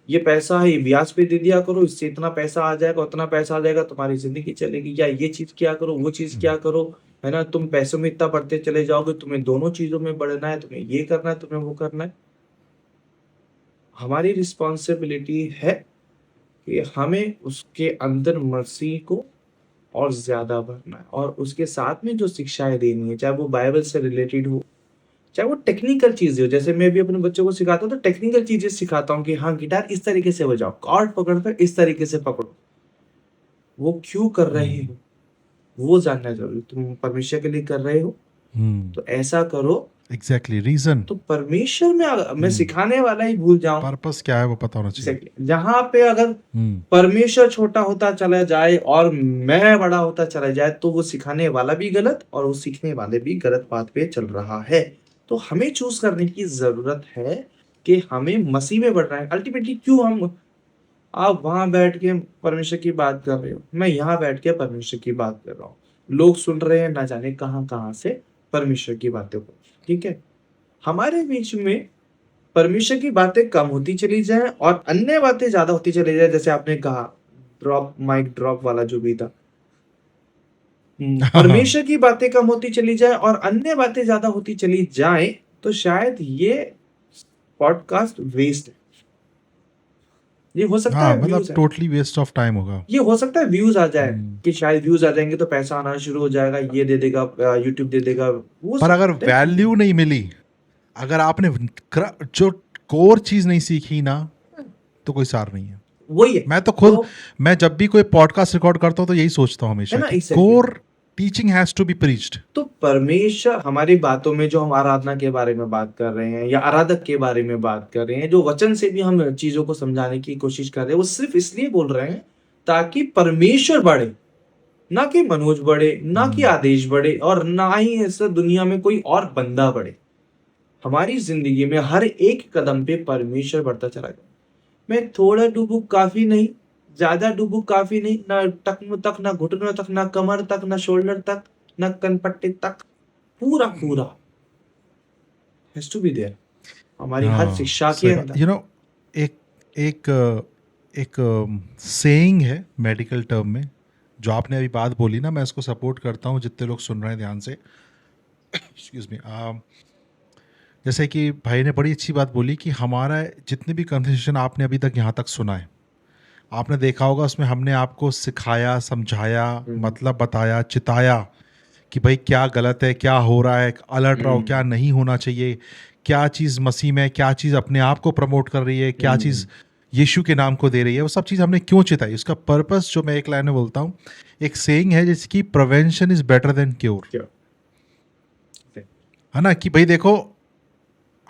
ये पैसा है ये ब्याज पे दे दिया करो, इससे इतना पैसा आ जाएगा, उतना पैसा आ जाएगा, तुम्हारी जिंदगी चलेगी, या ये चीज क्या करो, वो चीज क्या करो, है ना, तुम पैसों में इतना बढ़ते चले जाओगे, तुम्हें दोनों चीजों में बढ़ना है, तुम्हें ये करना है, तुम्हें वो करना है। हमारी रिस्पॉन्सिबिलिटी है कि हमें उसके अंदर मसीह को और ज्यादा भरना है और उसके साथ में जो शिक्षाएं देनी है, चाहे वो बाइबल से रिलेटेड हो, चाहे वो टेक्निकल चीजें हो। जैसे मैं भी अपने बच्चों को सिखाता हूँ तो टेक्निकल चीजें सिखाता हूँ कि हाँ गिटार इस तरीके से बजाओ, कॉर्ड पकड़कर इस तरीके से पकड़ो, वो क्यों कर रहे हो वो जानना जरूरी। तुम परमेश्वर के लिए कर रहे हो तो ऐसा करो, एग्जैक्टली रीजन, तो परमेश्वर में मैं सिखाने वाला ही भूल जाऊं, पर्पस क्या है वो पता होना चाहिए। Exactly. जहां पे अगर परमेश्वर छोटा होता चला जाए और मैं बड़ा होता चला जाए तो वो सिखाने वाला भी गलत और वो सीखने वाले भी गलत बात पे चल रहा है। तो हमें चूज करने की जरूरत है कि हमें मसीह में बढ़ना है। अल्टीमेटली क्यों हम, आप वहां बैठ के परमेश्वर की बात कर रहे हो, मैं यहाँ बैठ के परमेश्वर की बात कर रहा हूँ, लोग सुन रहे हैं ना जाने कहां कहां से परमेश्वर की बातें को, ठीक है। हमारे बीच में परमेश्वर की बातें कम होती चली जाए और अन्य बातें ज्यादा होती चली जाए, जैसे आपने कहा ड्रॉप माइक ड्रॉप वाला जो भी था, परमेश्वर की बातें कम होती चली जाए और अन्य बातें ज्यादा होती चली जाए, तो शायद ये पॉडकास्ट वेस्ट है। ये हो सकता है मतलब टोटली वेस्ट ऑफ टाइम होगा। ये हो सकता है व्यूज आ जाए कि शायद व्यूज आ जाएंगे तो पैसा आना शुरू हो जाएगा, ये दे देगा यूट्यूब दे देगा, वो पर अगर वैल्यू नहीं मिली, अगर आपने जो कोर चीज नहीं सीखी ना, तो कोई सार नहीं है। वही है। मैं तो खुद मैं जब भी कोई पॉडकास्ट रिकॉर्ड करता हूँ तो यही सोचता हूँ हमेशा कि core teaching has to be preached. तो परमेश्वर हमारी बातों में, जो हम आराधना के बारे में बात कर रहे हैं या आराधक के बारे में बात कर रहे हैं, जो वचन से भी हम चीजों को समझाने की कोशिश कर रहे हैं, वो सिर्फ इसलिए बोल रहे हैं ताकि परमेश्वर बढ़े, ना कि मनोज बढ़े, ना कि आदेश बढ़े और ना ही ऐसा दुनिया में कोई और बंदा बढ़े। हमारी जिंदगी में हर एक कदम पे परमेश्वर बढ़ता चला गया। मैं थोड़ा डूबू काफी नहीं, ज्यादा डूबू काफी नहीं, ना टखनों तक, ना घुटनों तक, ना कमर तक, ना शोल्डर तक, ना कनपट्टे तक, पूरा पूरा हैज टू बी देयर हमारी हर शिक्षा के अंदर। यू नो, एक सेइंग है मेडिकल टर्म में, जो आपने अभी बात बोली ना, मैं इसको सपोर्ट करता हूँ जितने लोग सुन रहे हैं ध्यान से। Excuse me. जैसे कि भाई ने बड़ी अच्छी बात बोली कि हमारा जितने भी कन्वर्सेशन आपने अभी तक यहाँ तक सुना है, आपने देखा होगा उसमें हमने आपको सिखाया, समझाया, मतलब बताया, चिताया कि भाई क्या गलत है, क्या हो रहा है, अलर्ट रहो, क्या नहीं होना चाहिए, क्या चीज़ मसीह में, क्या चीज़ अपने आप को प्रमोट कर रही है, क्या चीज़ यीशु के नाम को दे रही है, वो सब चीज़ हमने क्यों चिताई। उसका पर्पस जो मैं एक लाइन में बोलता हूँ, एक सेइंग है जिसकी prevention is better than cure, है ना, कि भाई देखो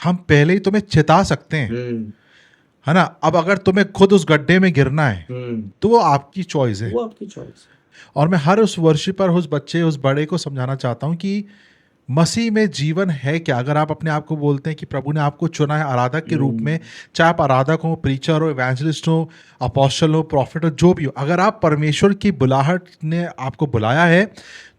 हम पहले ही तुम्हें चिता सकते हैं, है ना, अब अगर तुम्हें खुद उस गड्ढे में गिरना है तो वो आपकी चॉइस है, वो आपकी चॉइस। और मैं हर उस वर्शिपर, उस बच्चे, उस बड़े को समझाना चाहता हूँ कि मसीह में जीवन है क्या। अगर आप अपने आप को बोलते हैं कि प्रभु ने आपको चुना है आराधक के रूप में, चाहे आप आराधक हो, प्रीचर हो, इवेंजलिस्ट हो, अपोस्टल हो, प्रॉफिट हो, जो भी हो, अगर आप परमेश्वर की बुलाहट ने आपको बुलाया है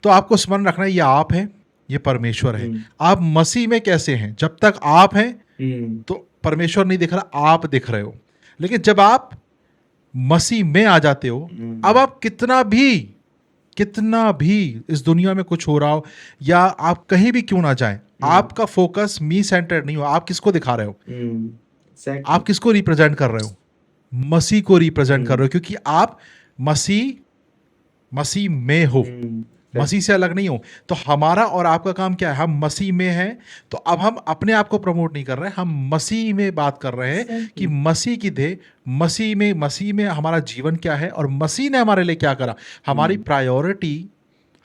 तो आपको स्मरण रखना है ये आप हैं, ये परमेश्वर है। आप मसीह में कैसे हैं? जब तक आप हैं तो परमेश्वर नहीं दिख रहा, आप दिख रहे हो। लेकिन जब आप मसीह में आ जाते हो, अब आप कितना भी कितना भी इस दुनिया में कुछ हो रहा हो या आप कहीं भी क्यों ना जाएं, आपका फोकस मी सेंटर्ड नहीं हो। आप किसको दिखा रहे हो? एग्जैक्टली। आप किसको रिप्रेजेंट कर रहे हो? मसीह को रिप्रेजेंट कर रहे हो, क्योंकि आप मसीह में हो, मसीह से अलग नहीं हो। तो हमारा और आपका काम क्या है? हम मसीह में हैं। तो अब हम अपने आप को प्रमोट नहीं कर रहे हैं, हम मसीह में बात कर रहे हैं कि मसीह की देह, मसीह में हमारा जीवन क्या है और मसीह ने हमारे लिए क्या करा। हमारी प्रायोरिटी,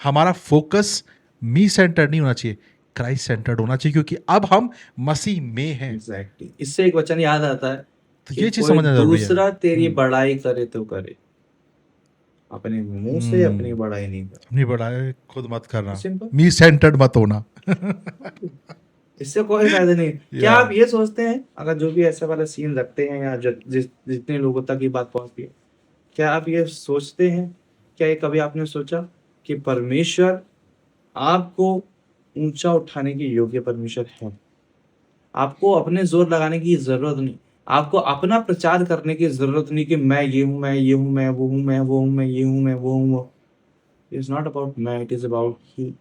हमारा फोकस मी सेंटर्ड नहीं होना चाहिए, क्राइस्ट सेंटर्ड होना चाहिए, क्योंकि अब हम मसीह में हैं। एग्जैक्टली। इससे एक वचन याद आता है तो कि ये चीज कोई समझना जरूरी है। दूसरा तेरी बड़ाई करे तो करे, अपने मुंह से अपनी बड़ाई नहीं करे। अपनी बड़ाई खुद मत करना, सिंपल। मी सेंटर्ड मत होना। इससे कोई फायदा नहीं। क्या आप ये सोचते हैं, अगर जो भी ऐसा वाला सीन रखते हैं या जितने लोगों तक ये बात पहुंचती है, क्या आप ये सोचते हैं, क्या ये कभी आपने सोचा कि परमेश्वर आपको ऊंचा उठाने की योग्य परमेश्वर है? आपको अपने जोर लगाने की जरूरत नहीं, आपको अपना प्रचार करने की जरूरत नहीं कि मैं ये हूं, मैं ये हूं, मैं वो हूं, मैं वो हूं, मैं ये हूं, मैं वो हूं। इट इज नॉट अबाउट मैं, इट इज अबाउट ही।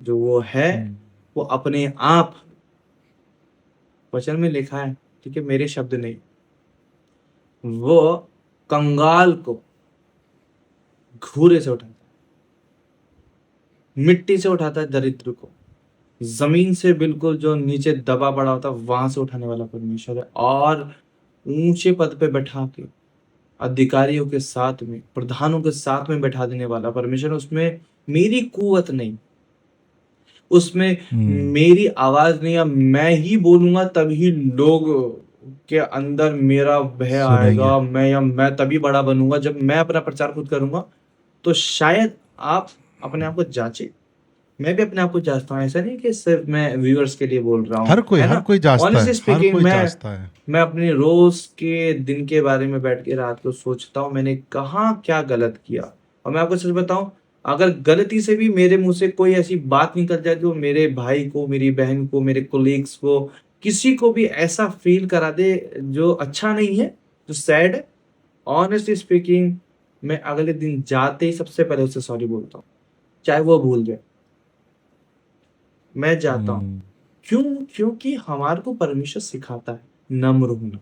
जो वो है वो अपने आप, वचन में लिखा है, ठीक है, मेरे शब्द नहीं, वो कंगाल को घूरे से उठाता है, मिट्टी से उठाता है, दरिद्र को जमीन से बिल्कुल जो नीचे दबा पड़ा होता है वहां से उठाने वाला परमेश्वर है। और ऊंचे पद पे बैठा के अधिकारियों के साथ में, प्रधानों के साथ में बैठा देने वाला परमेश्वर। उसमें मेरी कुवत नहीं, उसमें मेरी आवाज नहीं, अब मैं ही बोलूंगा तभी लोग के अंदर मेरा भय आएगा, मैं तभी बड़ा बनूंगा जब मैं अपना प्रचार खुद करूंगा। तो शायद आप अपने आप को जांचे, मैं भी अपने आप को जांचता हूँ। ऐसा नहीं कि सिर्फ मैं व्यूअर्स के लिए बोल रहा हूँ, हर कोई जांचता है, Honestly speaking, हर कोई जांचता है। मैं अपने रोज के दिन के बारे में बैठ के रात को सोचता हूँ मैंने कहाँ क्या गलत किया। और मैं आपको सच बताऊं, अगर गलती से भी मेरे मुंह से कोई ऐसी बात निकल जाए जो मेरे भाई को, मेरी बहन को, मेरे कोलीग्स को, किसी को भी ऐसा फील करा दे जो अच्छा नहीं है, जो सैड है, ऑनेस्टली स्पीकिंग मैं अगले दिन जाते ही सबसे पहले उससे सॉरी बोलता हूँ, चाहे वो भूल जाए। मैं जाता हूँ। क्यों? क्योंकि हमारे को परमेश्वर सिखाता है नम्र होना,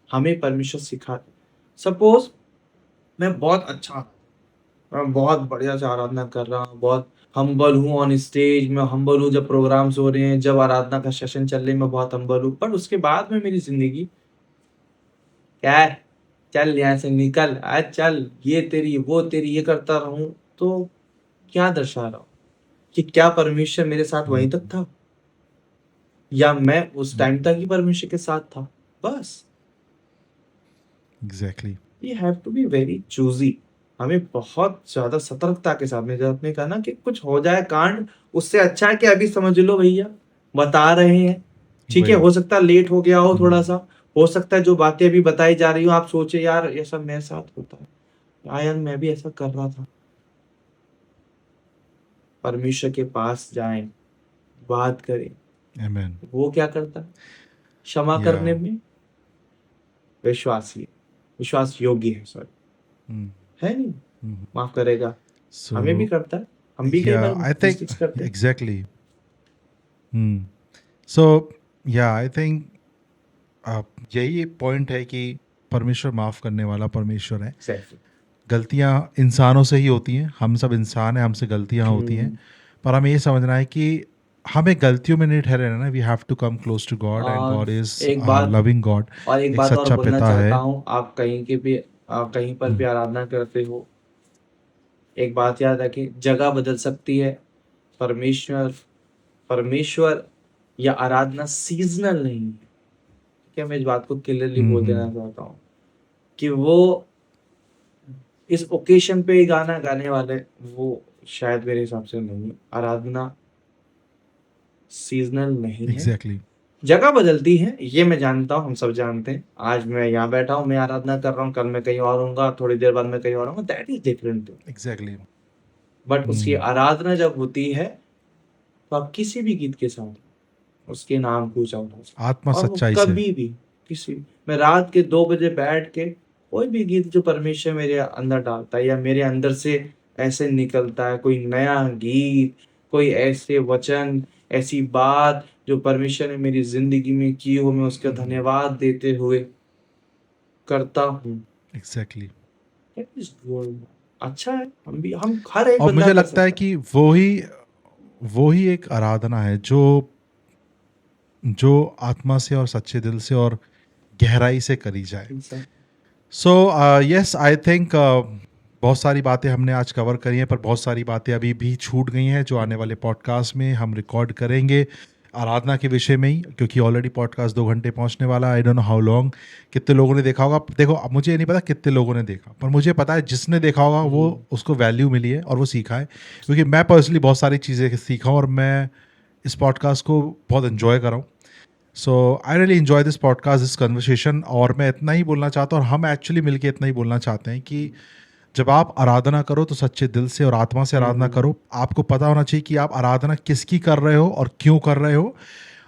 हमें परमेश्वर सिखाता। सपोज मैं बहुत बढ़िया से आराधना कर रहा हूँ, बहुत हम्बल हूँ ऑन स्टेज, मैं हम्बल हूँ जब प्रोग्राम्स हो रहे हैं, जब आराधना का सेशन चल रहे हैं, मैं बहुत हम्बल हूँ। पर उसके बाद में मेरी जिंदगी क्या है, चल यहाँ से निकल, आज चल, ये तेरी वो तेरी, ये करता रहूं, तो क्या दर्शा रहा हूँ कि क्या परमेश्वर मेरे साथ वहीं तक था, या मैं उस टाइम तक ही परमेश्वर के साथ था? बस exactly. We have to be very choosy. हमें बहुत ज्यादा सतर्कता के साथ में, जब आपने कहा ना कि कुछ हो जाए कांड, उससे अच्छा है कि अभी समझ लो भैया बता रहे हैं, ठीक है, हो सकता है लेट हो गया हो थोड़ा सा, हो सकता है जो बातें अभी बताई जा रही हो आप सोचे यार ये सब मेरे साथ होता है, यार मैं भी ऐसा कर रहा था। परमेश्वर के पास जाएं, बात करें। आमीन। वो क्या करता है? क्षमा करने में विश्वास योग्य है, सॉरी है नहीं, माफ करेगा। हमें भी करता है, हम भी कई बार मिस्टेक्स करते हैं। एग्जैक्टली। सो आई थिंक यही पॉइंट है कि परमेश्वर माफ करने वाला परमेश्वर है। गलतियां इंसानों से ही होती हैं, हम सब इंसान हैं, हमसे गलतियां होती हैं, पर हमें ये समझना है कि हमें गलतियों में नहीं ठहरे रहना। We have to come close to God and God is loving God, और एक बात और सच्चा बोलना पिता चाहता है। हूँ, आप कहीं पर भी आराधना करते हो, एक बात याद रखिए, जगह बदल सकती है, परमेश्वर या आराधना सीजनल नहीं है। क्या मैं इस बात को क्लियरली बोल देना चाहता हूँ कि वो इस ओकेशन पे ही गाना गाने वाले वो शायद मेरे हिसाब से नहीं। आराधना सीजनल नहीं है। एग्जैक्टली। जगह बदलती है, ये मैं जानता हूँ, हम सब जानते हैं। आज मैं यहाँ बैठा हूँ, मैं आराधना कर रहा हूँ, कल मैं कहीं और होऊंगा, थोड़ी देर बाद मैं कहीं और होऊंगा, that is different. Exactly. But उसकी आराधना जब होती है तो आप किसी भी गीत के साथ उसके नाम को ऊंचा उठा सकते हैं। आत्मा और वो सच्चाई से कभी भी मैं रात के 2 बजे बैठ के कोई भी गीत जो परमेश्वर मेरे अंदर डालता है या मेरे अंदर से ऐसे निकलता है, कोई नया गीत, कोई ऐसे वचन, ऐसी बात जो परमेश्वर ने मेरी जिंदगी में की हो, मैं उसका धन्यवाद देते हुए करता हूँ। एग्जैक्टली। That is good. अच्छा है, हम हर एक और बंदा मुझे कर लगता है सकता कि वो ही एक आराधना है जो आत्मा से और सच्चे दिल से और गहराई से करी जाए। है। सो यस, आई थिंक बहुत सारी बातें हमने आज कवर करी हैं, पर बहुत सारी बातें अभी भी छूट गई हैं जो आने वाले पॉडकास्ट में हम रिकॉर्ड करेंगे आराधना के विषय में ही, क्योंकि ऑलरेडी पॉडकास्ट 2 घंटे पहुंचने वाला। I don't know how long, कितने लोगों ने देखा होगा। देखो, अब मुझे नहीं पता कितने लोगों ने देखा, पर मुझे पता है जिसने देखा होगा वो उसको वैल्यू मिली है और वो सीखा है, क्योंकि मैं पर्सनली बहुत सारी चीज़ें सीखा हूँ और मैं इस पॉडकास्ट को बहुत इन्जॉय कर रहा हूँ। So I really enjoy this podcast, this conversation. और मैं इतना ही बोलना चाहता हूँ, और हम एक्चुअली मिलके इतना ही बोलना चाहते हैं कि जब आप आराधना करो तो सच्चे दिल से और आत्मा से आराधना करो। आपको पता होना चाहिए कि आप आराधना किसकी कर रहे हो और क्यों कर रहे हो,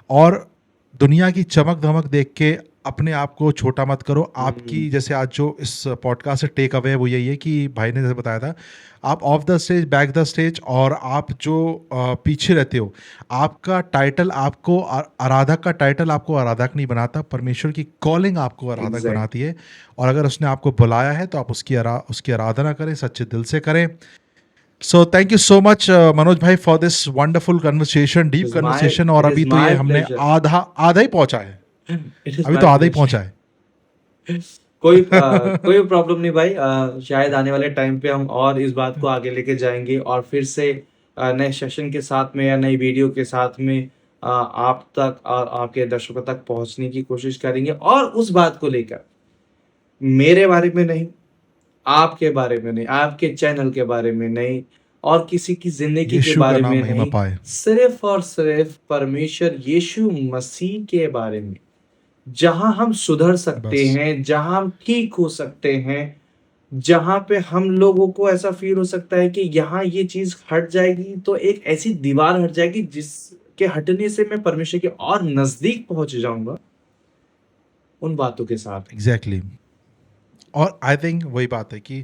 और दुनिया की चमक धमक देख के अपने आप को छोटा मत करो। आपकी जैसे आज जो इस पॉडकास्ट से टेक अवे है वो यही है कि भाई ने जैसे बताया था, आप of the stage, back the stage, और आप जो पीछे रहते हो, आपका टाइटल आपको आराधक का टाइटल आपको आराधक नहीं बनाता, परमेश्वर की कॉलिंग आपको आराधक Exactly. बनाती है। और अगर उसने आपको बुलाया है तो आप उसकी आराधना करें, सच्चे दिल से करें। So thank you so much Manoj bhai for this wonderful conversation, deep It is conversation. my- और it अभी is तो ये my हमने pleasure. आधा ही पहुंचा है, It is अभी my तो आधा ही pleasure. पहुंचा है। कोई कोई प्रॉब्लम नहीं भाई। शायद आने वाले टाइम पे हम और इस बात को आगे लेके जाएंगे और फिर से नए सेशन के साथ में या नई वीडियो के साथ में आप तक और आपके दर्शकों तक पहुंचने की कोशिश करेंगे, और उस बात को लेकर मेरे बारे में नहीं, आपके बारे में नहीं, आपके चैनल के बारे में नहीं, और किसी की जिंदगी के यीशु का बारे नाम में महिमा नहीं, पाए। सिर्फ और सिर्फ परमेश्वर यीशु मसीह के बारे में, जहां हम सुधर सकते बस। हैं, जहां हम ठीक हो सकते हैं, जहां पे हम लोगों को ऐसा फील हो सकता है कि यहाँ ये चीज हट जाएगी तो एक ऐसी दीवार हट जाएगी जिसके हटने से मैं परमेश्वर के और नजदीक पहुंच जाऊंगा, उन बातों के साथ। एग्जैक्टली। और आई थिंक वही बात है कि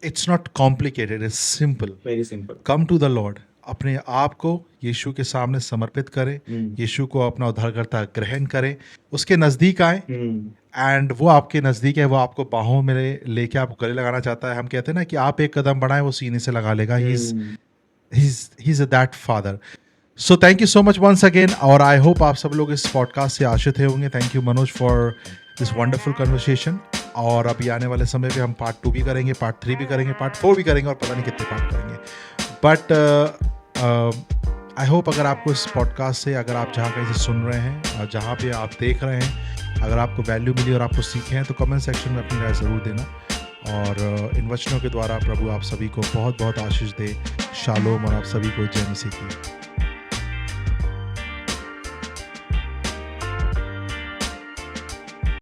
it's not complicated, it's simple. Very simple. Come to the Lord, अपने आप को यीशु के सामने समर्पित करें, यीशु को अपना उद्धारकर्ता ग्रहण करें, उसके नज़दीक आए, एंड वो आपके नज़दीक है, वो आपको बाहों में लेके आपको गले लगाना चाहता है। हम कहते हैं ना कि आप एक कदम बढ़ाएं वो सीने से लगा लेगा। He is that father. So thank you so much once again, और आई होप आप सब लोग इस पॉडकास्ट से आश्रित होंगे। Thank you Manoj for this wonderful conversation. और अभी आने वाले समय पे हम पार्ट 2 भी करेंगे, पार्ट 3 भी करेंगे, पार्ट 4 भी करेंगे, और पता नहीं कितने पार्ट करेंगे। बट आई होप अगर आपको इस पॉडकास्ट से, अगर आप जहाँ कहीं से सुन रहे हैं, जहाँ पे आप देख रहे हैं, अगर आपको वैल्यू मिली और आपको सीखे हैं, तो कमेंट सेक्शन में अपनी राय ज़रूर देना। और इन वचनों के द्वारा प्रभु आप सभी को बहुत बहुत आशीष दे। शालोम, और आप सभी को जय मसीह की।